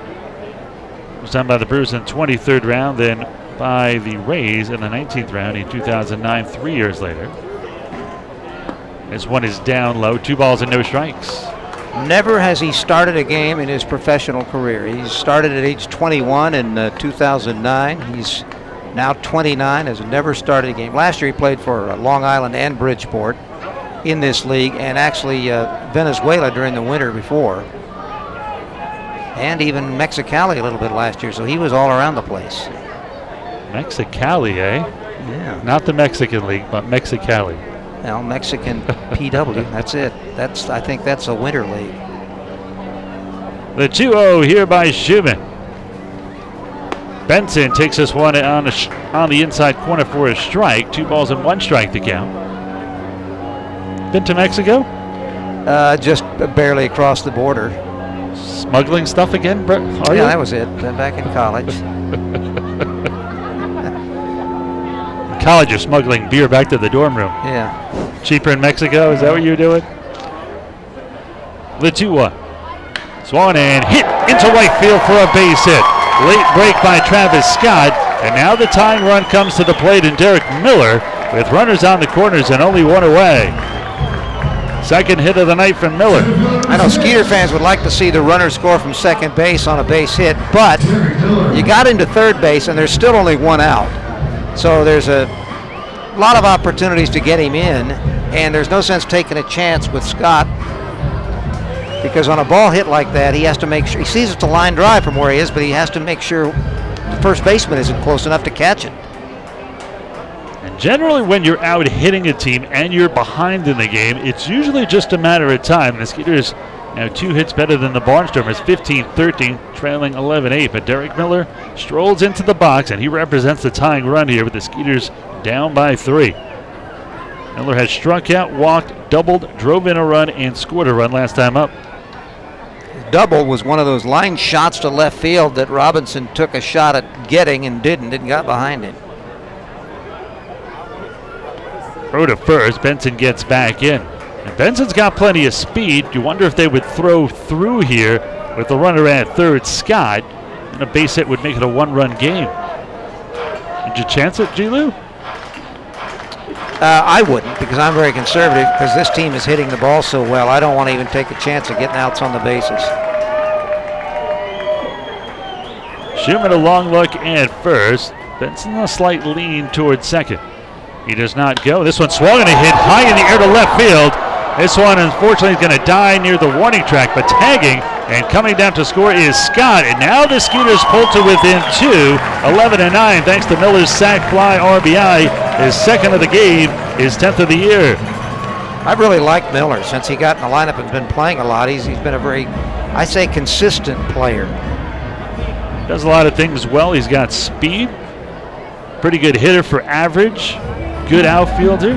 Was done by the Brewers in the 23rd round, then by the Rays in the 19th round in 2009, 3 years later. This one is down low. 2 balls and no strikes. Never has he started a game in his professional career. He started at age 21 in 2009. He's now 29, has never started a game. Last year he played for Long Island and Bridgeport in this league, and actually Venezuela during the winter before, and even Mexicali a little bit last year, so he was all around the place. Mexicali, eh? Yeah. Not the Mexican League, but Mexicali. Well, Mexican PW, that's it. I think that's a winter league. The 2-0 here by Schumann. Benson takes this one on the inside corner for a strike. 2 balls and 1 strike to count. Been to Mexico? Just barely across the border. Smuggling stuff again, Brett? Yeah, that was it. Back in college. College, you're smuggling beer back to the dorm room. Yeah. Cheaper in Mexico, is that what you're doing? The 2-1. Swung and hit into right field for a base hit. Late break by Travis Scott, and now the tying run comes to the plate, and Derek Miller with runners on the corners and only 1 away. Second hit of the night from Miller. I know Skeeter fans would like to see the runner score from second base on a base hit, but you got into third base and there's still only 1 out. So there's a lot of opportunities to get him in, and there's no sense taking a chance with Scott, because on a ball hit like that, he has to make sure, he sees it's a line drive from where he is, but he has to make sure the first baseman isn't close enough to catch it. And generally when you're out hitting a team and you're behind in the game, it's usually just a matter of time. The Skeeters now 2 hits better than the Barnstormers, 15-13, trailing 11-8. But Derek Miller strolls into the box, and he represents the tying run here with the Skeeters down by 3. Miller has struck out, walked, doubled, drove in a run, and scored a run last time up. His double was one of those line shots to left field that Robinson took a shot at getting and didn't got behind him. Throw to first, Benson gets back in. And Benson's got plenty of speed. You wonder if they would throw through here with the runner at third, Scott, and a base hit would make it a 1-run game. Did you chance it, G-Lou? I wouldn't, because I'm very conservative, because this team is hitting the ball so well. I don't want to even take a chance of getting outs on the bases. Schumann a long look at first. Benson a slight lean towards second. He does not go. This one swung and a hit high in the air to left field. This one, unfortunately, is going to die near the warning track, but tagging and coming down to score is Scott. And now the Skeeters pull to within 2, 11-9, thanks to Miller's sac fly RBI. His second of the game, his 10th of the year. I've really liked Miller since he got in the lineup and been playing a lot. He's been a very, I say, consistent player. Does a lot of things well. He's got speed, pretty good hitter for average, good outfielder.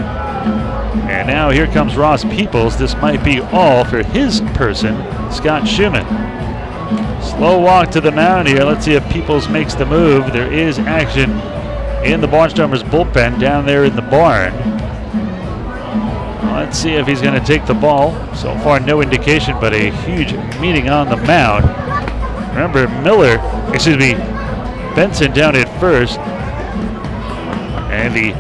And now here comes Ross Peoples. This might be all for his person, Scott Schumann. Slow walk to the mound here. Let's see if Peoples makes the move. There is action in the Barnstormers bullpen down there in the barn. Let's see if he's going to take the ball. So far, no indication, but a huge meeting on the mound. Remember, Benson down at first. And the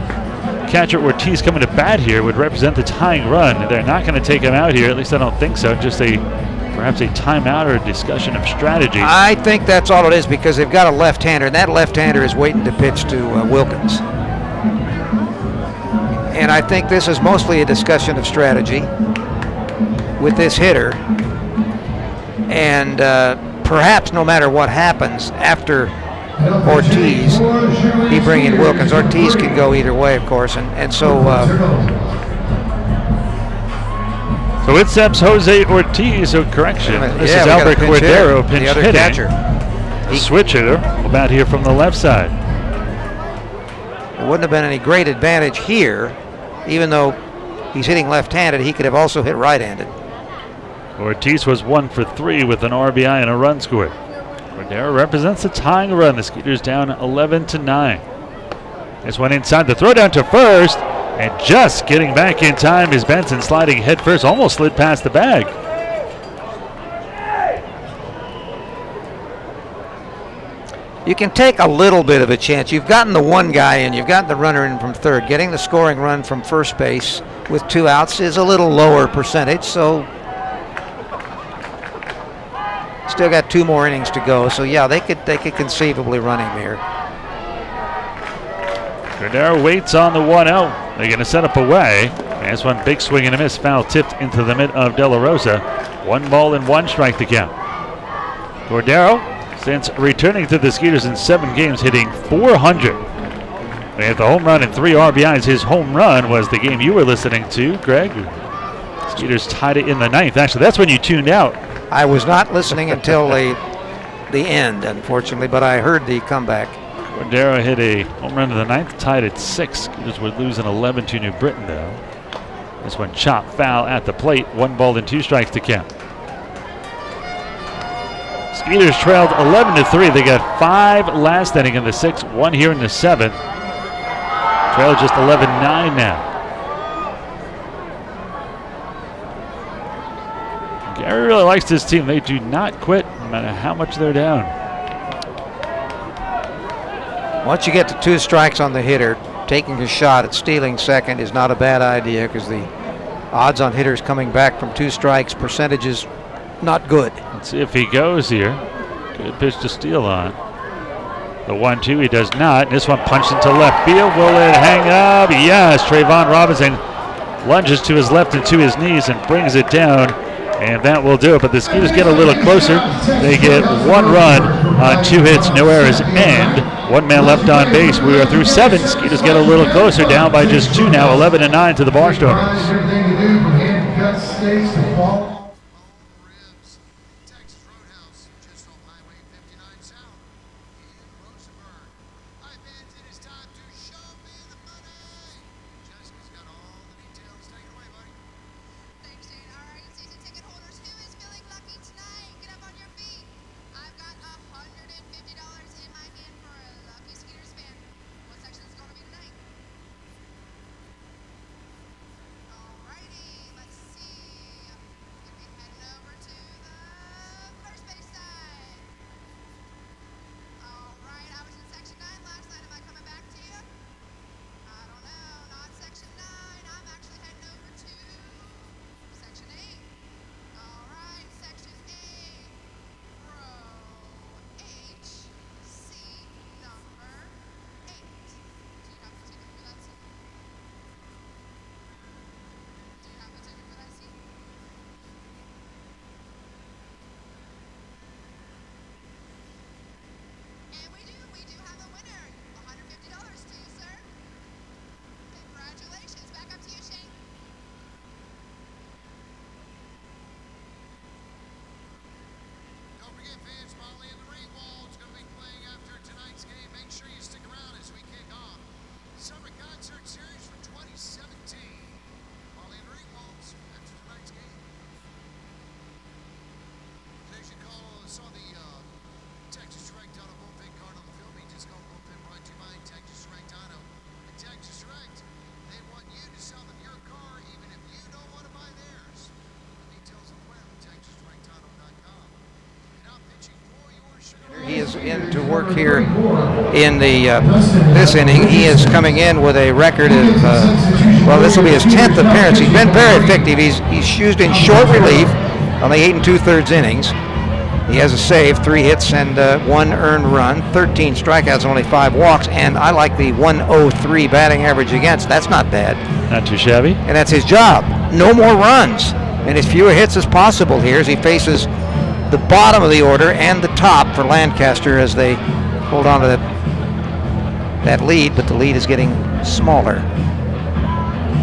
catcher Ortiz coming to bat here would represent the tying run. They're not going to take him out here, at least I don't think so. Just perhaps a timeout or a discussion of strategy. I think that's all it is, because they've got a left-hander, and that left-hander is waiting to pitch to Wilkins. And I think this is mostly a discussion of strategy with this hitter. And perhaps no matter what happens after Ortiz, he bring in Wilkins. Ortiz can go either way, of course, and so. So it steps Jose Ortiz. So correction. This is we got a Albert Cordero, pinch the other hitting. catcher. Switch hitter will bat here from the left side. It wouldn't have been any great advantage here, even though he's hitting left-handed. He could have also hit right-handed. Ortiz was 1 for 3 with an RBI and a run scored. Cordero represents a tying run. The Skeeters down 11-9. This one inside the throw down to first, and just getting back in time is Benson, sliding head first, almost slid past the bag. You can take a little bit of a chance. You've gotten the one guy in, you've gotten the runner in from third. Getting the scoring run from first base with 2 outs is a little lower percentage, so still got 2 more innings to go. So yeah, they could conceivably run him here. Cordero waits on the 1-0. They're going to set up away. And this one, big swing and a miss, foul tipped into the mid of De La Rosa. 1 ball and 1 strike to count. Cordero, since returning to the Skeeters in 7 games, hitting .400. With the home run and 3 RBIs. His home run was the game you were listening to, Greg. Skeeters tied it in the 9th. Actually, that's when you tuned out. I was not listening until the end, unfortunately, but I heard the comeback. Cordero hit a home run in the 9th, tied at 6. Skeeters would lose an 11 to New Britain, though. This one chopped foul at the plate. 1 ball and 2 strikes to count. Skeeters trailed 11-3. They got 5 last inning in the 6th, 1 here in the 7th. Trail just 11-9 now. Gary really likes this team. They do not quit no matter how much they're down. Once you get to 2 strikes on the hitter, taking a shot at stealing second is not a bad idea, because the odds on hitters coming back from 2 strikes percentage is not good. Let's see if he goes here. Good pitch to steal on. The 1-2, he does not. This one punched into left field. Will it hang up? Yes. Trayvon Robinson lunges to his left and to his knees and brings it down. And that will do it. But the Skeeters get a little closer. They get 1 run on 2 hits, no errors, and 1 man left on base. We are through 7. Skeeters get a little closer, down by just 2 now, 11-9 to the Barnstormers. Ribs, Texas Roadhouse, just off Highway 59 South in Rosenberg. All right, fans, it is time to show me the money. Jessica's got all the details. Take it away, buddy. Thanks, Shane. All right, season ticket holders, who is feeling lucky tonight? Get up on your feet. I've got $150 in my hand for a lucky Skeeters fan. What section is it going to be tonight? All right. into work here in the this inning. He is coming in with a record of, well, this will be his 10th appearance. He's been very effective. He's used in short relief on the 8 2/3 innings. He has a save, 3 hits, and 1 earned run, 13 strikeouts, only 5 walks, and I like the 103 batting average against. That's not bad. Not too shabby. And that's his job. No more runs, and as fewer hits as possible here as he faces the bottom of the order and the top for Lancaster as they hold on to that lead, but the lead is getting smaller.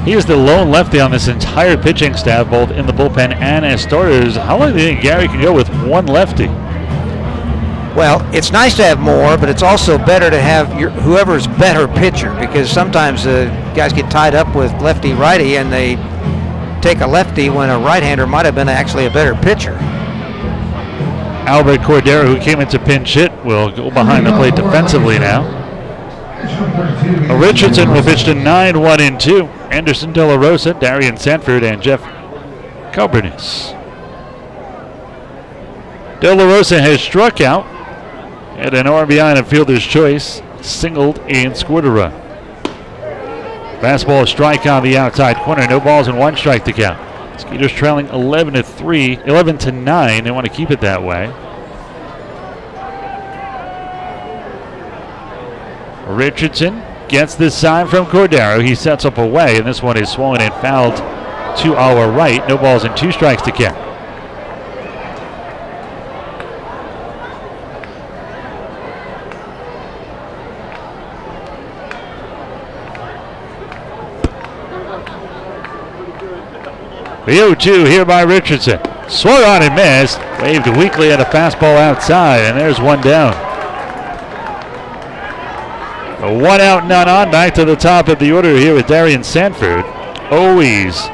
He is the lone lefty on this entire pitching staff, both in the bullpen and as starters. How long do you think Gary can go with one lefty? Well, it's nice to have more, but it's also better to have whoever's better pitcher, because sometimes guys get tied up with lefty-righty and they take a lefty when a right-hander might have been actually a better pitcher. Albert Cordero, who came into pinch hit, will go behind the plate defensively now. Richardson will pitch to 9, 1 and 2. Anderson, De La Rosa, Darian Sanford, and Jeff Calbernis. De La Rosa has struck out, had an RBI and a fielder's choice, singled and scored a run. Fastball strike on the outside corner, no balls and 1 strike to count. Skeeters trailing 11 to 9. They want to keep it that way. Richardson gets this sign from Cordero. He sets up away, and this one is swung and fouled to our right. No balls and 2 strikes to count. The 0-2 here by Richardson. Swung on and missed. Waved weakly at a fastball outside, and there's 1 down. A 1 out, none on. Back to the top of the order here with Darian Sanford. Always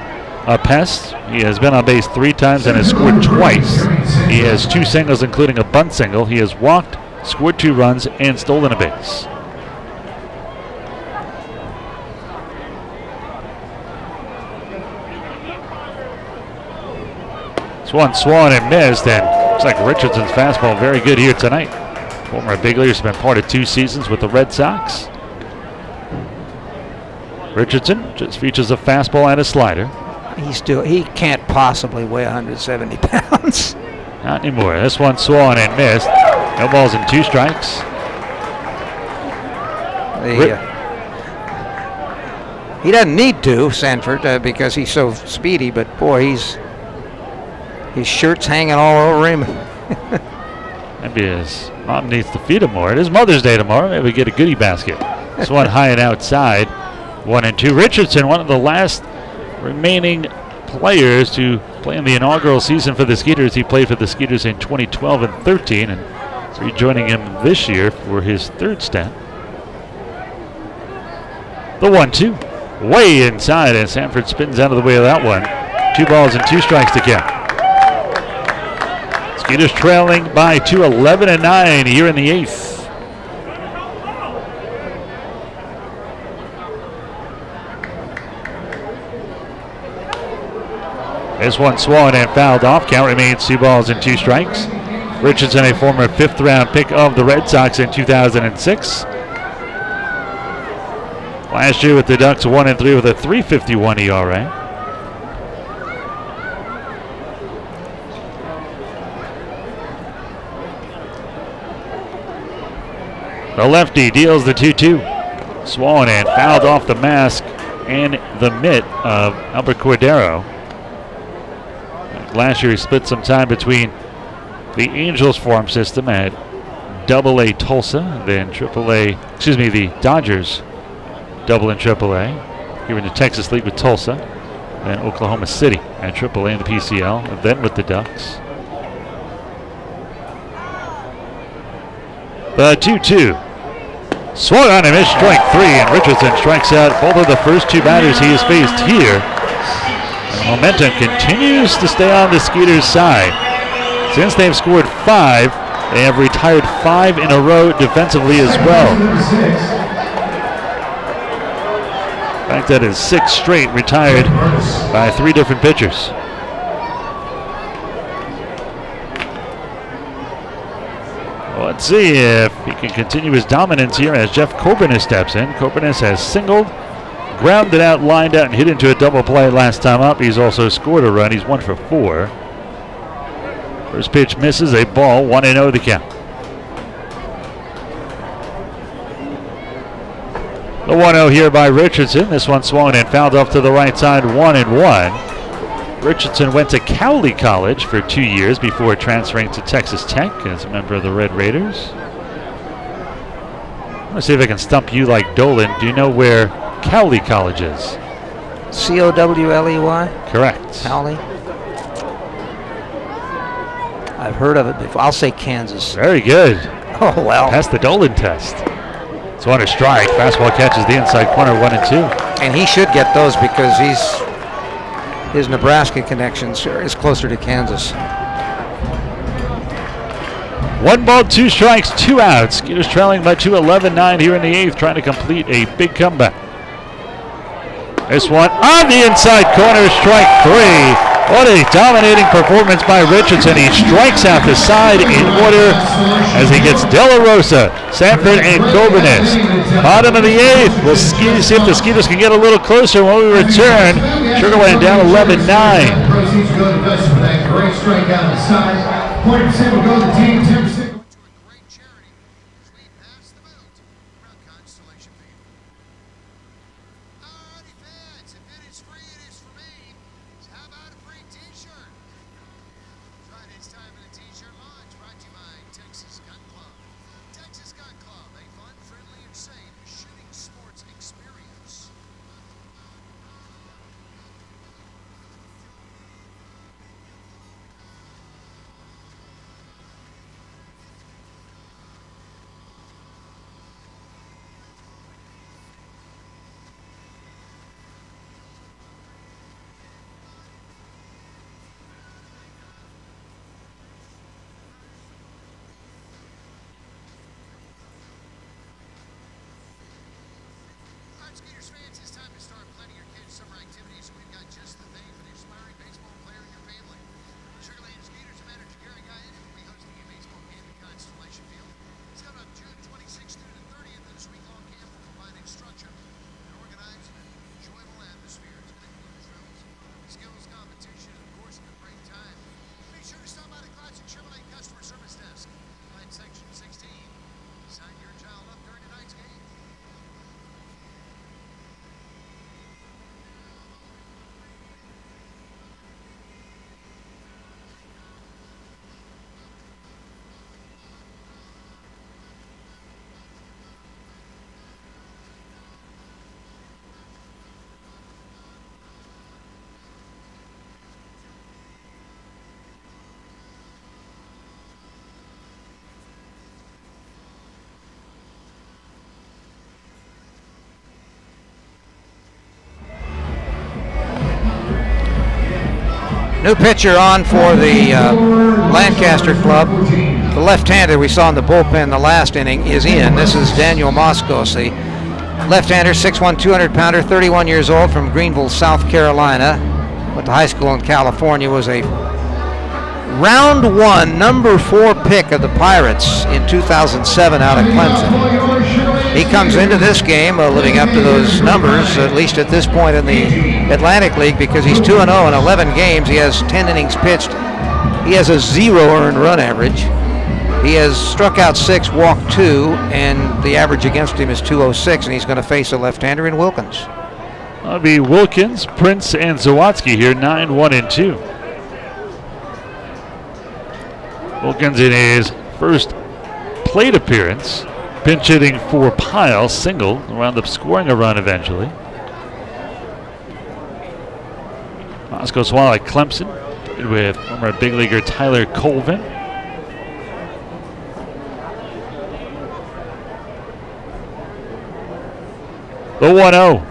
a pest. He has been on base 3 times and has scored twice. He has 2 singles, including a bunt single. He has walked, scored 2 runs, and stolen a base. This one swung and missed, and looks like Richardson's fastball very good here tonight. Former big leaguer, has been part of 2 seasons with the Red Sox. Richardson just features a fastball and a slider. He can't possibly weigh 170 pounds. Not anymore. This one swung and missed. No balls and 2 strikes. He doesn't need to, Sanford, because he's so speedy, but boy, his shirt's hanging all over him. Maybe his mom needs to feed him more. It is Mother's Day tomorrow. Maybe get a goodie basket. This one high and outside. 1 and 2. Richardson, one of the last remaining players to play in the inaugural season for the Skeeters. He played for the Skeeters in 2012 and 13, and rejoining him this year for his 3rd stint. The 1-2. Way inside, and Sanford spins out of the way of that one. 2 balls and 2 strikes to count. Skeeters trailing by 2, 11 and 9 here in the 8th. This one swung and fouled off. Count remains 2 balls and 2 strikes. Richardson, a former 5th round pick of the Red Sox in 2006. Last year with the Ducks, 1 and 3 with a 3.51 ERA. The lefty deals the 2-2. Swung and fouled off the mask and the mitt of Albert Cordero. Last year he split some time between the Angels farm system at AA Tulsa, then the Dodgers double in AAA. Here in the Texas League with Tulsa, then Oklahoma City at AAA in the PCL, and then with the Ducks. The 2-2. Swung on and missed, strike 3, and Richardson strikes out both of the first 2 batters he has faced here. And the momentum continues to stay on the Skeeters' side. Since they've scored 5, they have retired 5 in a row defensively as well. In fact, that is 6 straight retired by 3 different pitchers. Let's see if he can continue his dominance here as Jeff Coburnis steps in. Coburnis has singled, grounded out, lined out, and hit into a double play last time up. He's also scored a run. He's 1 for 4. First pitch misses, a ball, 1-0 the count. The 1-0 here by Richardson. This one swung and fouled off to the right side, 1-1. Richardson went to Cowley College for 2 years before transferring to Texas Tech as a member of the Red Raiders. I'm going to see if I can stump you like Dolan. Do you know where Cowley College is? Cowley? Correct. Cowley? I've heard of it before. I'll say Kansas. Very good. Oh, well. That's the Dolan test. It's 1 strike. Fastball catches the inside corner, 1-2. And he should get those because his Nebraska connections is closer to Kansas. 1 ball, 2 strikes, 2 outs. Skeeters trailing by 2, 11-9 here in the 8th, trying to complete a big comeback. This one on the inside corner, strike 3. What a dominating performance by Richardson. He strikes out the side in order as he gets De La Rosa, Sanford, and Coburnis. Bottom of the 8th. We'll see if the Skeeters can get a little closer when we return. Sugar Land down 11-9. Proceeds go to Gus for that great strikeout on the side. 40% will go to the team, 10%. To a great charity as we pass the boot around Constellation Field. Alrighty, fans, if it is free, it is for me. So how about a free t-shirt? Right, it's time for the t-shirt launch, brought to you by Texas Gun Club. Texas Gun Club, a fun, friendly, and safe shooting sports experience. Skeeters fans, it's time to start planning your kids' summer activities. We've got just the thing for the aspiring baseball player in your family. Sugar Land Skeeters and manager Gary Guyan will be hosting a baseball camp at Constellation Field. It's held on June 26th through the 30th, and this week-long camp will provide instruction and organize an enjoyable atmosphere. It's going to include drills, skills competition, and of course, a great time. Be sure to stop by the Classic Chevrolet customer service desk, line section 16. Sign your child up during tonight's game. New pitcher on for the Lancaster club. The left-hander we saw in the bullpen the last inning is in. This is Daniel Moscos, the left-hander, 6'1", 200-pounder, 31 years old, from Greenville, South Carolina. Went to high school in California, was a round 1, number 4 pick of the Pirates in 2007 out of Clemson. He comes into this game living up to those numbers, at least at this point in the Atlantic League, because he's 2-0 in 11 games. He has 10 innings pitched. He has a 0 earned run average. He has struck out 6, walked 2, and the average against him is 206, and he's going to face a left-hander in Wilkins. That'll be Wilkins, Prince, and Zawatsky here, 9-1-2. Wilkins in his first plate appearance, pinch hitting for Pyle, single, wound up scoring a run eventually. Moscow Swallow at Clemson with former big leaguer Tyler Colvin. The 1-0.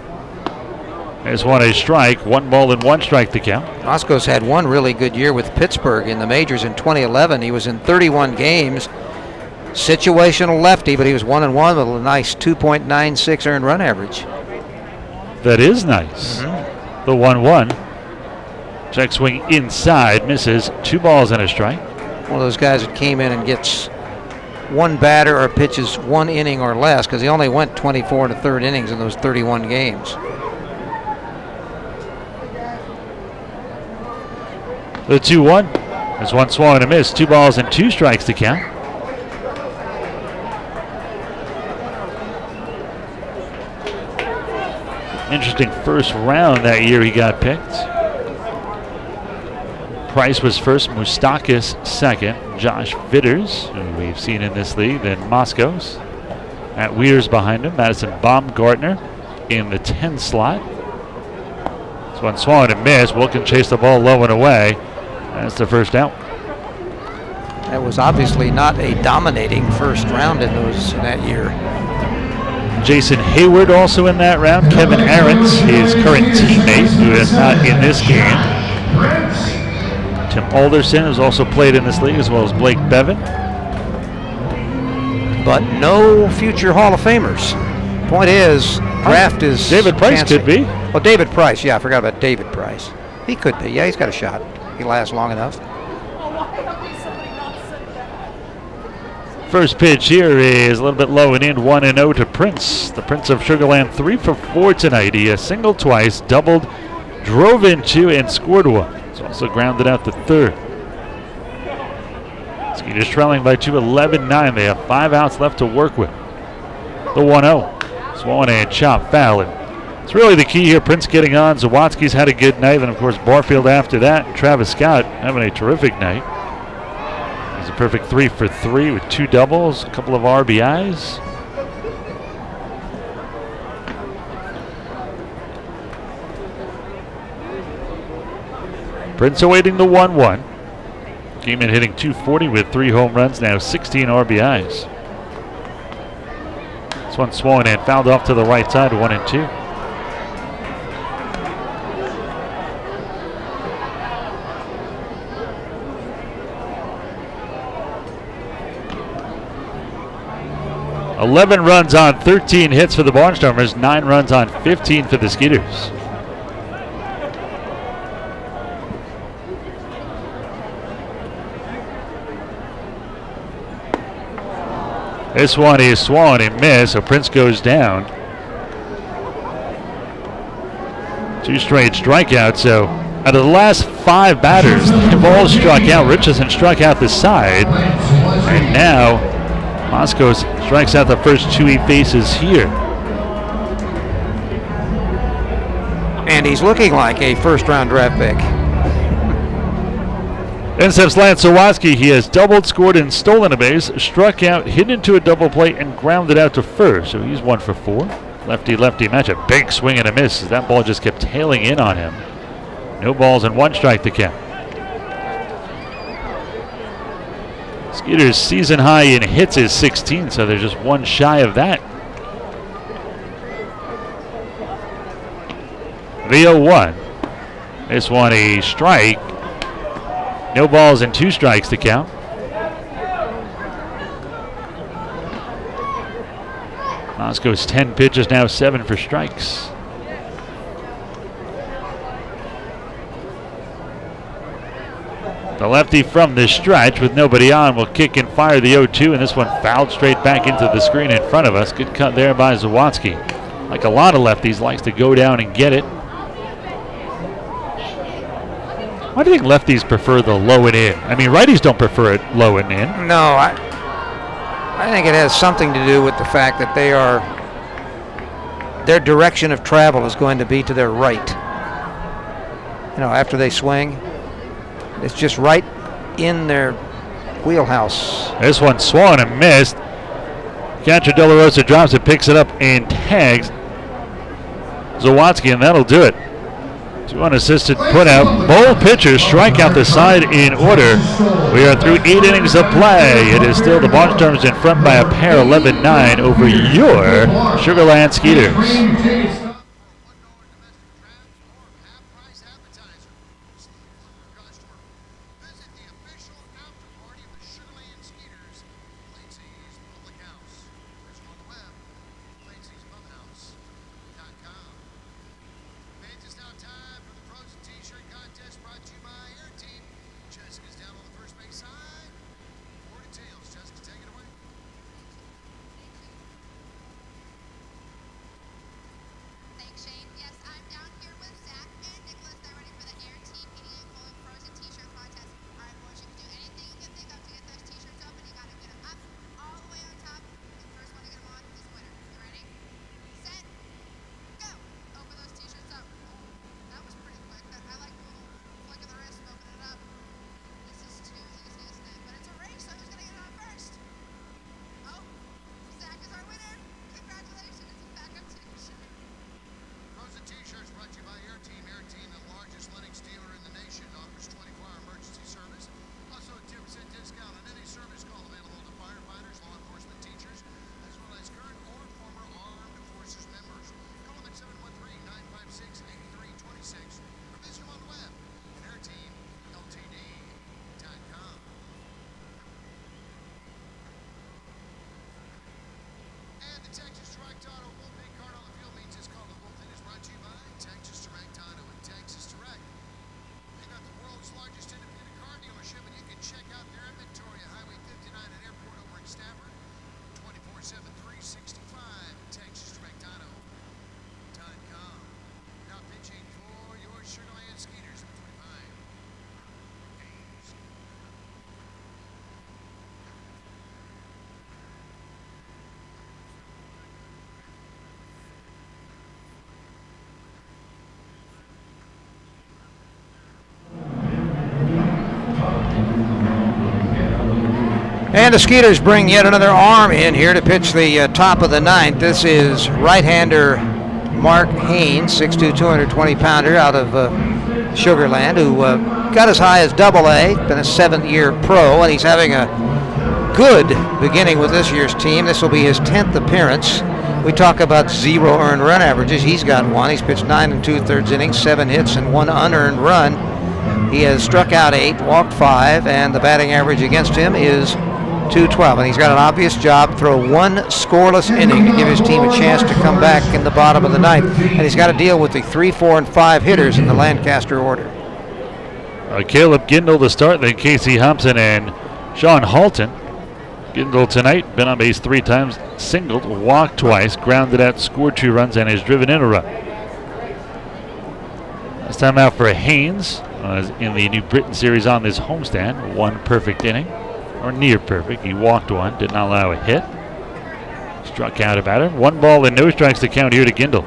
There's a strike, 1 ball and 1 strike to count. Moscow's had one really good year with Pittsburgh in the majors in 2011. He was in 31 games. Situational lefty, but he was 1-1 with a nice 2.96 earned run average. That is nice. The 1-1. Check swing inside, misses, 2 balls and a strike. One of those guys that came in and gets one batter or pitches 1 inning or less, because he only went 24 1/3 innings in those 31 games. The 2-1. There's one swung and a miss. 2 balls and 2 strikes to count. Interesting first round that year he got picked. Price was first, Moustakas second, Josh Vitters, who we've seen in this league, then Moskos. Matt Weir's behind him, Madison Baumgartner in the 10 slot. This one swung and missed. Wilkin chased the ball low and away. That's the first out. That was obviously not a dominating first round in that year. Jason Hayward also in that round. Kevin Arentz, his current teammate, who is not in this game. Tim Alderson has also played in this league, as well as Blake Bevan. But no future Hall of Famers. Point is, draft is David Price fancy. could be. Oh, David Price. Yeah, I forgot about David Price. He could be. Yeah, he's got a shot. He lasts long enough. First pitch here is a little bit low and in, 1-0 to Prince. The Prince of Sugar Land, 3 for 4 tonight. He singled twice, doubled, drove in 2, and scored 1. He's also grounded out the 3rd. Skeeters trailing by 2, 11-9. They have 5 outs left to work with. The 1-0. Swung and chop foul. And it's really the key here. Prince getting on. Zawadzki's had a good night. And, of course, Barfield after that. And Travis Scott having a terrific night. He's a perfect 3 for 3 with 2 doubles, a couple of RBIs. Prince awaiting the 1-1. Came in hitting .240 with 3 home runs, now 16 RBIs. This one swung and fouled off to the right side, 1-2. $11 runs on 13 hits for the Barnstormers, 9 runs on 15 for the Skeeters. This one is swung and missed, so Prince goes down. 2 straight strikeouts, so out of the last 5 batters, they've all struck out. Richardson struck out the side, and now Moskos strikes out the first 2 he faces here. And he's looking like a first-round draft pick. NSF's Lance Zawadzki, he has doubled, scored, and stolen a base, struck out, hit into a double play, and grounded out to first. So he's 1 for 4. Lefty-lefty match, a big swing and a miss. That ball just kept tailing in on him. No balls and 1 strike to count. Skeeters' season high in hits is 16, so they're just 1 shy of that. The 0-1. This one a strike. No balls and 2 strikes to count. Moskos 10 pitches, now 7 for strikes. The lefty from the stretch with nobody on will kick and fire the 0-2, and this one fouled straight back into the screen in front of us. Good cut there by Zawadzki. Like a lot of lefties, likes to go down and get it. Why do you think lefties prefer the low and in? I mean, righties don't prefer it low and in. No, I think it has something to do with the fact that their direction of travel is going to be to their right. You know, after they swing, it's just right in their wheelhouse. This one swung and missed. Catcher De La Rosa drops it, picks it up, and tags Zawadzki, and that'll do it. 2 unassisted put out. Both pitchers strike out the side in order. We are through 8 innings of play. It is still the Barnstormers in front by a pair, 11-9 over your Sugar Land Skeeters. And the Skeeters bring yet another arm in here to pitch the top of the ninth. This is right-hander Mark Haynes, 6'2", 220-pounder out of Sugar Land, who got as high as Double-A, been a 7th-year pro, and he's having a good beginning with this year's team. This will be his 10th appearance. We talk about 0 earned run averages. He's got 1. He's pitched 9 2/3 innings, 7 hits, and 1 unearned run. He has struck out 8, walked 5, and the batting average against him is .212. And he's got an obvious job: throw 1 scoreless inning to give his team a chance to come back in the bottom of the ninth. And he's got to deal with the 3, 4, and 5 hitters in the Lancaster order. Caleb Gindel to start, then Casey Hobson and Sean Halton. Gindel tonight been on base 3 times, singled, walked twice, grounded out, scored 2 runs, and has driven in a run. Last time out for Haynes in the New Britain Series on this homestand. 1 perfect inning, or near perfect. He walked 1, did not allow a hit. Struck out a batter. 1 ball and no strikes to count here to Gindel.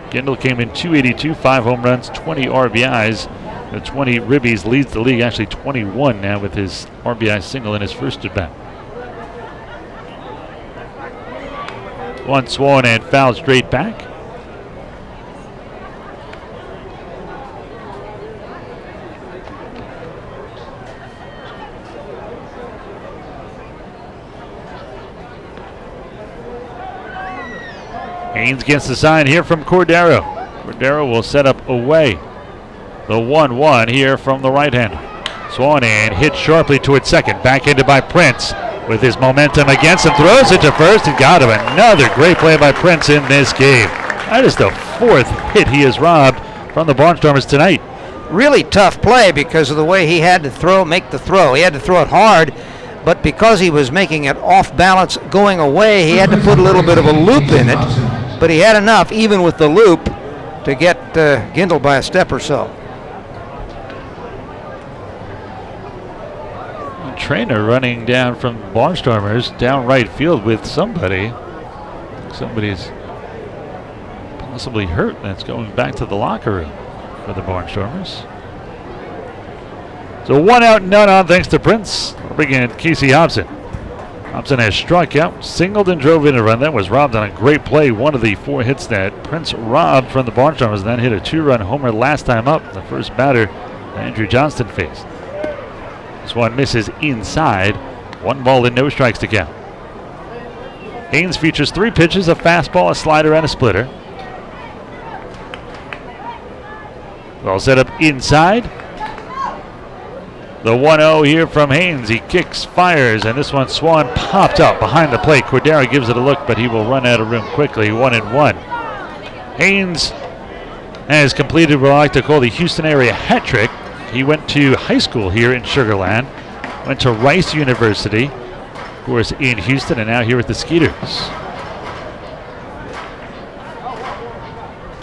Gindel came in .282, 5 home runs, 20 RBIs. The 20 ribbies, leads the league, actually 21 now with his RBI single in his first at bat. 1 swung and fouled straight back. Haynes gets the sign here from Cordero. Cordero will set up away. The 1-1 here from the right hander. Swung and hit sharply towards second. Backhanded by Prince with his momentum against him. Throws it to first and got him. Another great play by Prince in this game. That is the 4th hit he has robbed from the Barnstormers tonight. Really tough play because of the way he had to make the throw. He had to throw it hard, but because he was making it off balance going away, he had to put a little bit of a loop in it. But he had enough, even with the loop, to get Gindel by a step or so. Trainer running down from Barnstormers down right field with somebody. Somebody's possibly hurt. That's going back to the locker room for the Barnstormers. So 1 out, none on thanks to Prince. We're bringing in Casey Hobson. Hobson has struck out, singled and drove in a run. That was robbed on a great play. 1 of the 4 hits that Prince robbed from the Barnstormers, then hit a 2-run homer last time up. The first batter that Andrew Johnston faced. This one misses inside. 1 ball and no strikes to count. Haynes features 3 pitches, a fastball, a slider, and a splitter. All set up inside. The 1-0 here from Haynes. He kicks, fires, and this one swung, popped up behind the plate. Cordero gives it a look, but he will run out of room quickly. 1-1. Haynes has completed what I like to call the Houston area hat trick. He went to high school here in Sugar Land, went to Rice University, of course, in Houston, and now here at the Skeeters.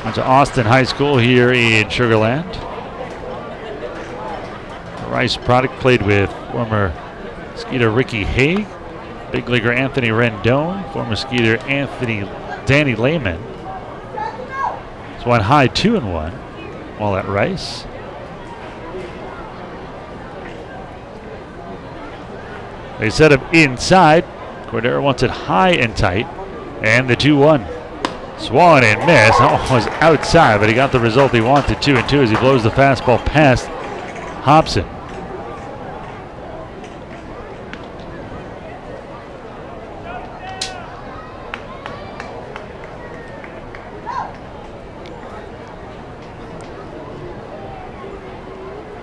Went to Austin High School here in Sugar Land. The Rice product, played with former Skeeter Ricky Haig, big leaguer Anthony Rendon, former Skeeter Danny Lehman. It's one high 2-1 while at Rice. They set him inside. Cordero wants it high and tight. And the 2-1. Swung and missed. Almost outside, but he got the result he wanted. 2-2 as he blows the fastball past Hobson.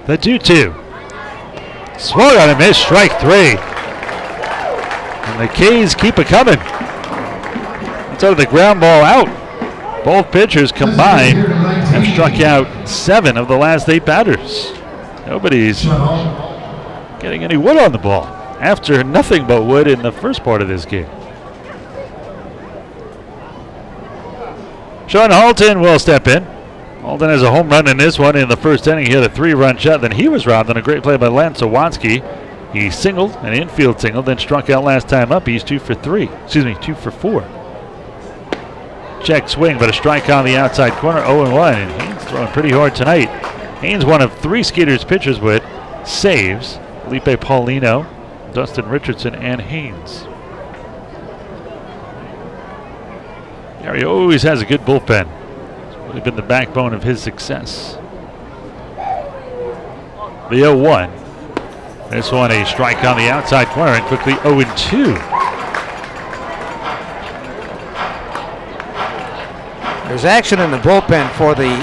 The 2-2. Swung on a miss, strike 3. And the K's keep it coming. So the ground ball out. Both pitchers combined have struck out 7 of the last 8 batters. Nobody's getting any wood on the ball after nothing but wood in the first part of this game. Sean Halton will step in. Halton has a home run in this one in the first inning. He had a 3-run shot. Then he was robbed on a great play by Lance Sawatsky. He singled, an infield single, then struck out last time up. He's 2 for 4. Check swing, but a strike on the outside corner, 0-1. And Haynes throwing pretty hard tonight. Haynes, one of 3 Skeeters pitchers with saves. Felipe Paulino Dustin Richardson and Haynes. Gary always has a good bullpen. It's really been the backbone of his success. The 0-1. This one a strike on the outside corner and quickly 0-2. There's action in the bullpen for the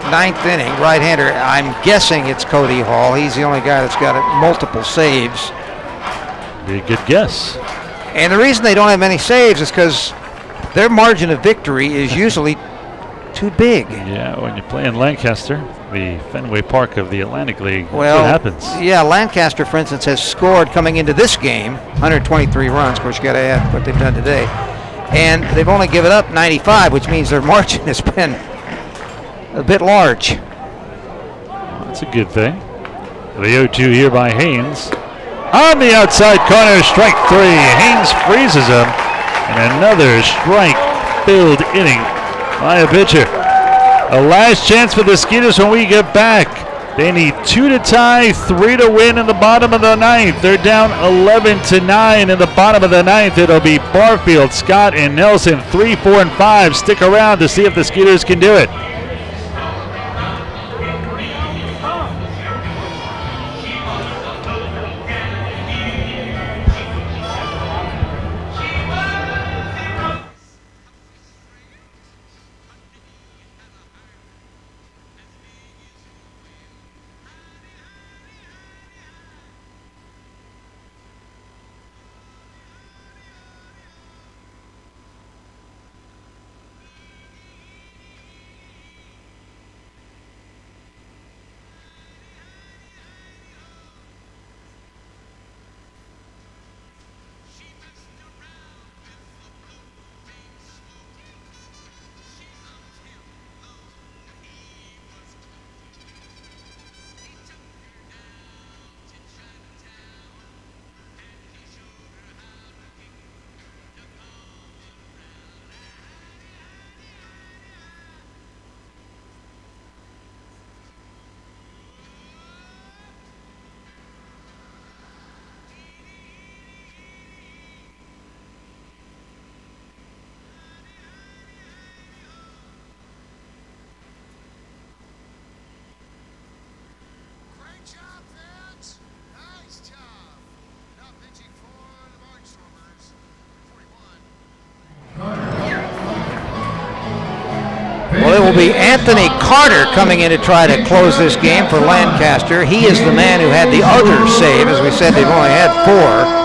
9th inning. Right-hander, I'm guessing it's Cody Hall. He's the only guy that's got multiple saves. Be a good guess. And the reason they don't have many saves is because their margin of victory is usually too big. Yeah, when you play in Lancaster, the Fenway Park of the Atlantic League, well, that's what happens. Yeah, Lancaster, for instance, has scored coming into this game 123 runs. Of course, you got to add what they've done today. And they've only given up 95, which means their margin has been a bit large. That's a good thing. The 0-2 here by Haynes. On the outside corner, strike 3. Haynes freezes him. And another strike-filled inning by a pitcher. A last chance for the Skeeters when we get back. They need 2 to tie, 3 to win in the bottom of the 9th. They're down 11-9 in the bottom of the 9th. It'll be Barfield, Scott, and Nelson, 3, 4, and 5. Stick around to see if the Skeeters can do it. Great job, fans. Nice job. Now pitching for the Barnstormers, 41. Well, it will be Anthony Carter coming in to try to close this game for Lancaster. He is the man who had the other save. As we said, they've only had 4.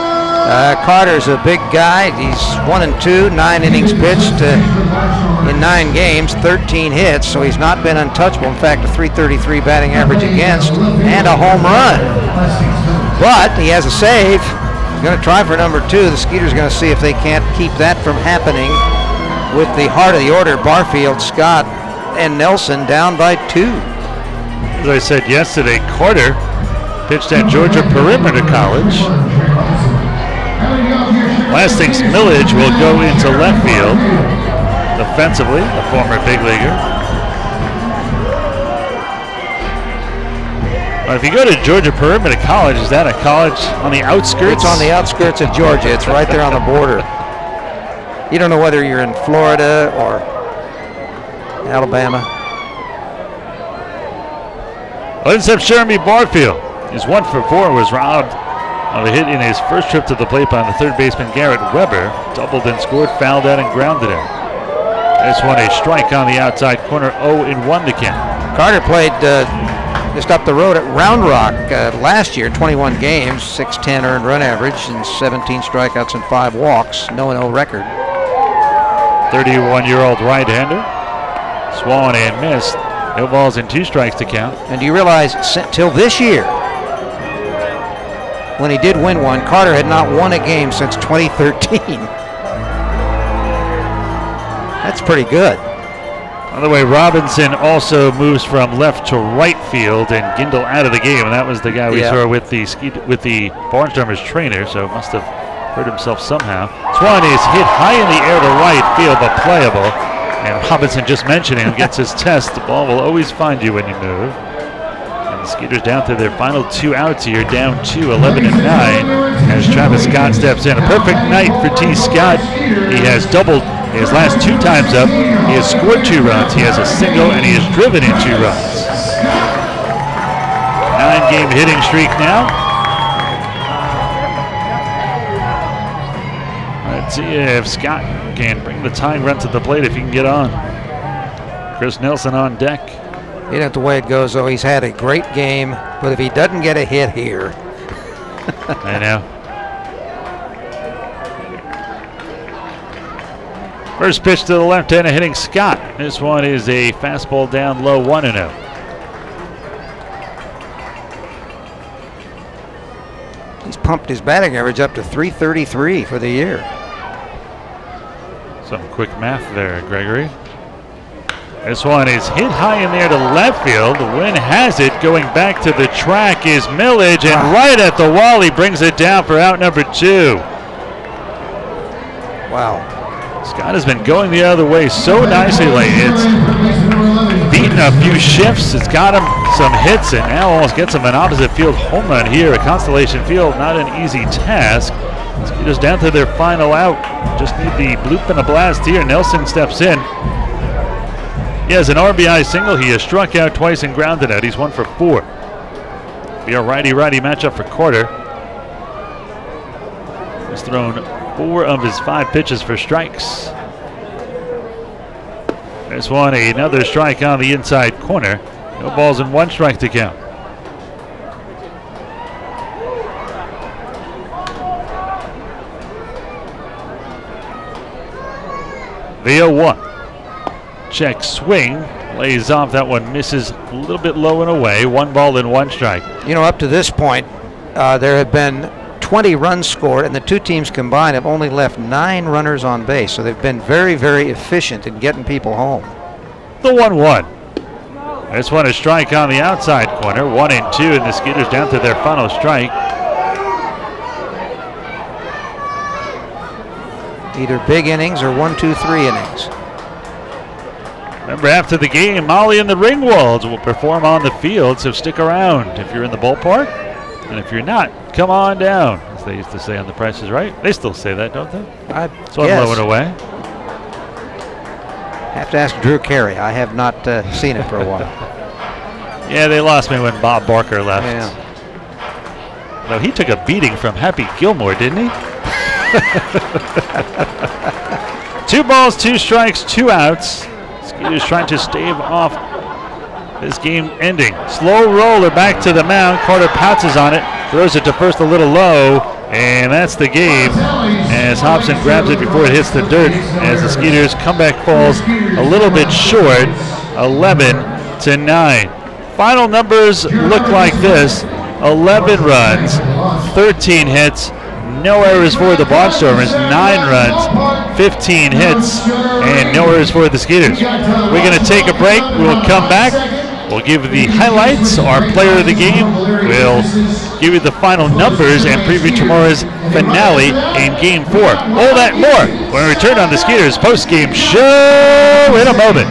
Carter's a big guy. He's 1-2, 9 innings pitched in 9 games, 13 hits, so he's not been untouchable. In fact, a .333 batting average against and a home run. But he has a save. He's going to try for number 2. The Skeeters are going to see if they can't keep that from happening with the heart of the order, Barfield, Scott, and Nelson down by 2. As I said yesterday, Carter pitched at Georgia Perimeter College. Last thing's Millage will go into left field. Defensively, a former big leaguer. If you go to Georgia Perimeter College, is that a college on the outskirts? It's on the outskirts of Georgia. It's right there on the border. You don't know whether you're in Florida or Alabama. Well, ends up Jeremy Barfield. He's 1 for 4, was robbed of a hit in his first trip to the plate by the third baseman Garrett Weber. Doubled and scored, fouled out, and grounded out. This one a strike on the outside corner, 0-1 to count. Carter played just up the road at Round Rock last year, 21 games, 610 earned run average, and 17 strikeouts and 5 walks. 0-0 record. 31-year-old right-hander. Swung and missed. No balls and 2 strikes to count. And do you realize, till this year, when he did win one, Carter had not won a game since 2013. That's pretty good. By the way, Robinson also moves from left to right field, and Gindel out of the game, and that was the guy we saw with the Barnstormers trainer, so must have hurt himself somehow. Swan is hit high in the air to right field, but playable. And Robinson, just mentioning him, gets his test. The ball will always find you when you move. And Skeeters down to their final 2 outs here, down 2, 11 and 9, as Travis Scott steps in. A perfect night for T. Scott. He has doubled his last 2 times up. He has scored 2 runs. He has a single, and he has driven in 2 runs. 9-game hitting streak now. Let's see if Scott can bring the tying run to the plate if he can get on. Chris Nelson on deck. You know the way it goes, though. He's had a great game, but if he doesn't get a hit here. I know. First pitch to the left-hander hitting Scott. This one is a fastball down low, 1-0. He's pumped his batting average up to .333 for the year. Some quick math there, Gregory. This one is hit high in there to left field. The wind has it. Going back to the track is Millage, and right at the wall he brings it down for out number 2. Wow. Scott has been going the other way so nicely lately. It's beaten a few shifts. It's got him some hits, and now almost gets him an opposite field home run here at Constellation Field. Not an easy task. Skeeters down to their final out. Just need the bloop and a blast here. Nelson steps in. He has an RBI single. He has struck out twice and grounded out. He's 1 for 4. Be a righty-righty matchup for Carter. He's thrown 4 of his 5 pitches for strikes. This one, another strike on the inside corner. No balls and 1 strike to count. The 0-1. Check swing, lays off. That one misses a little bit low and away. 1 ball and 1 strike. You know, up to this point, there have been 20 runs scored, and the 2 teams combined have only left 9 runners on base. So they've been very, very efficient in getting people home. The 1-1. This one a strike on the outside corner. 1 and 2, and the Skeeters down to their final strike. Either big innings or 1, 2, 3 innings. Remember, after the game, Molly and the Ringwalds will perform on the field, so stick around if you're in the ballpark. And if you're not, come on down, as they used to say on The Price is Right. They still say that, don't they? So I'm low and away. Have to ask Drew Carey. I have not seen it for a while. Yeah, they lost me when Bob Barker left. Yeah. Though he took a beating from Happy Gilmore, didn't he? 2 balls, 2 strikes, 2 outs. Skeeters trying to stave off this game ending. Slow roller back to the mound. Carter pounces on it, throws it to first a little low, and that's the game as Hobson grabs it before it hits the dirt as the Skeeters comeback falls a little bit short, 11-9. Final numbers look like this: 11 runs, 13 hits, no errors for the Barnstormers, 9 runs, 15 hits, and no errors for the Skeeters. We're going to take a break. We'll come back. We'll give you the highlights, our player of the game. We'll give you the final numbers and preview tomorrow's finale in Game 4. All that and more when we return on the Skeeters post-game show in a moment.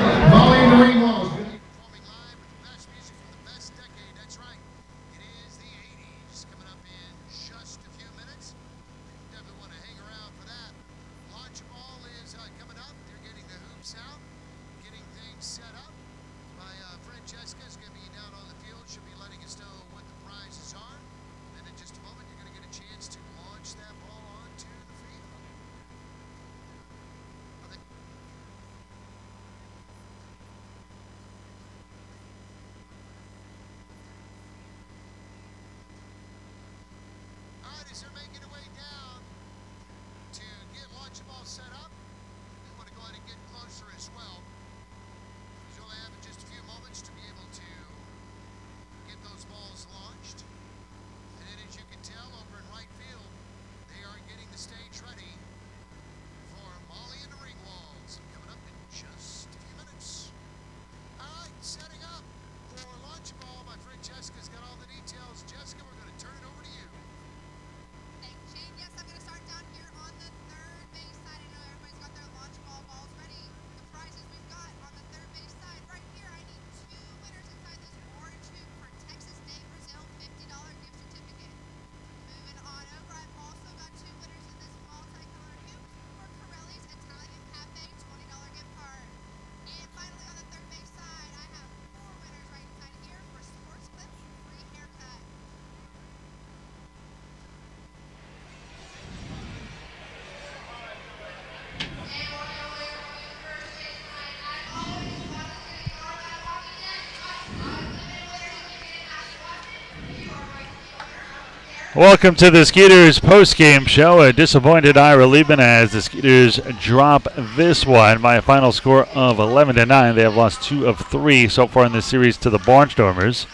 Welcome to the Skeeters post-game show. A disappointed Ira Liebman as the Skeeters drop this one by a final score of 11-9. They have lost 2 of 3 so far in this series to the Barnstormers.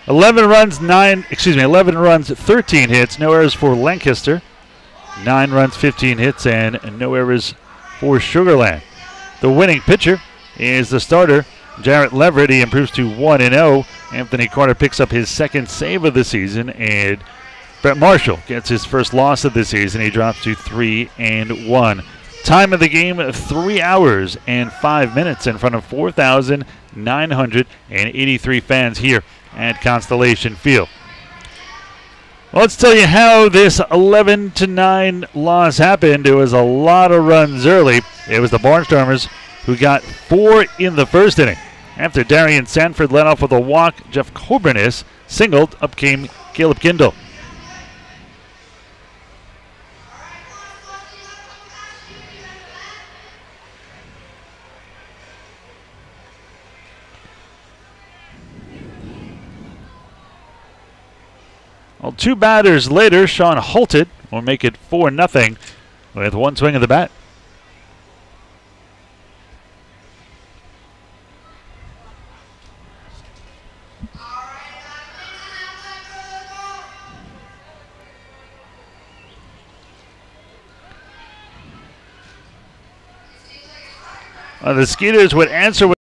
11 runs, 13 hits, no errors for Lancaster. 9 runs, 15 hits, and no errors for Sugar Land. The winning pitcher is the starter, Jarrett Leverett. He improves to 1-0. Anthony Carter picks up his second save of the season, and Brett Marshall gets his first loss of the season. He drops to 3-1. Time of the game, 3 hours and 5 minutes in front of 4,983 fans here at Constellation Field. Well, let's tell you how this 11-9 loss happened. It was a lot of runs early. It was the Barnstormers who got 4 in the first inning. After Darian Sanford led off with a walk, Jeff Coburnis singled. Up came Caleb Kindle. Well, 2 batters later, Sean Holted will make it 4-0 with 1 swing of the bat. The Skeeters would answer with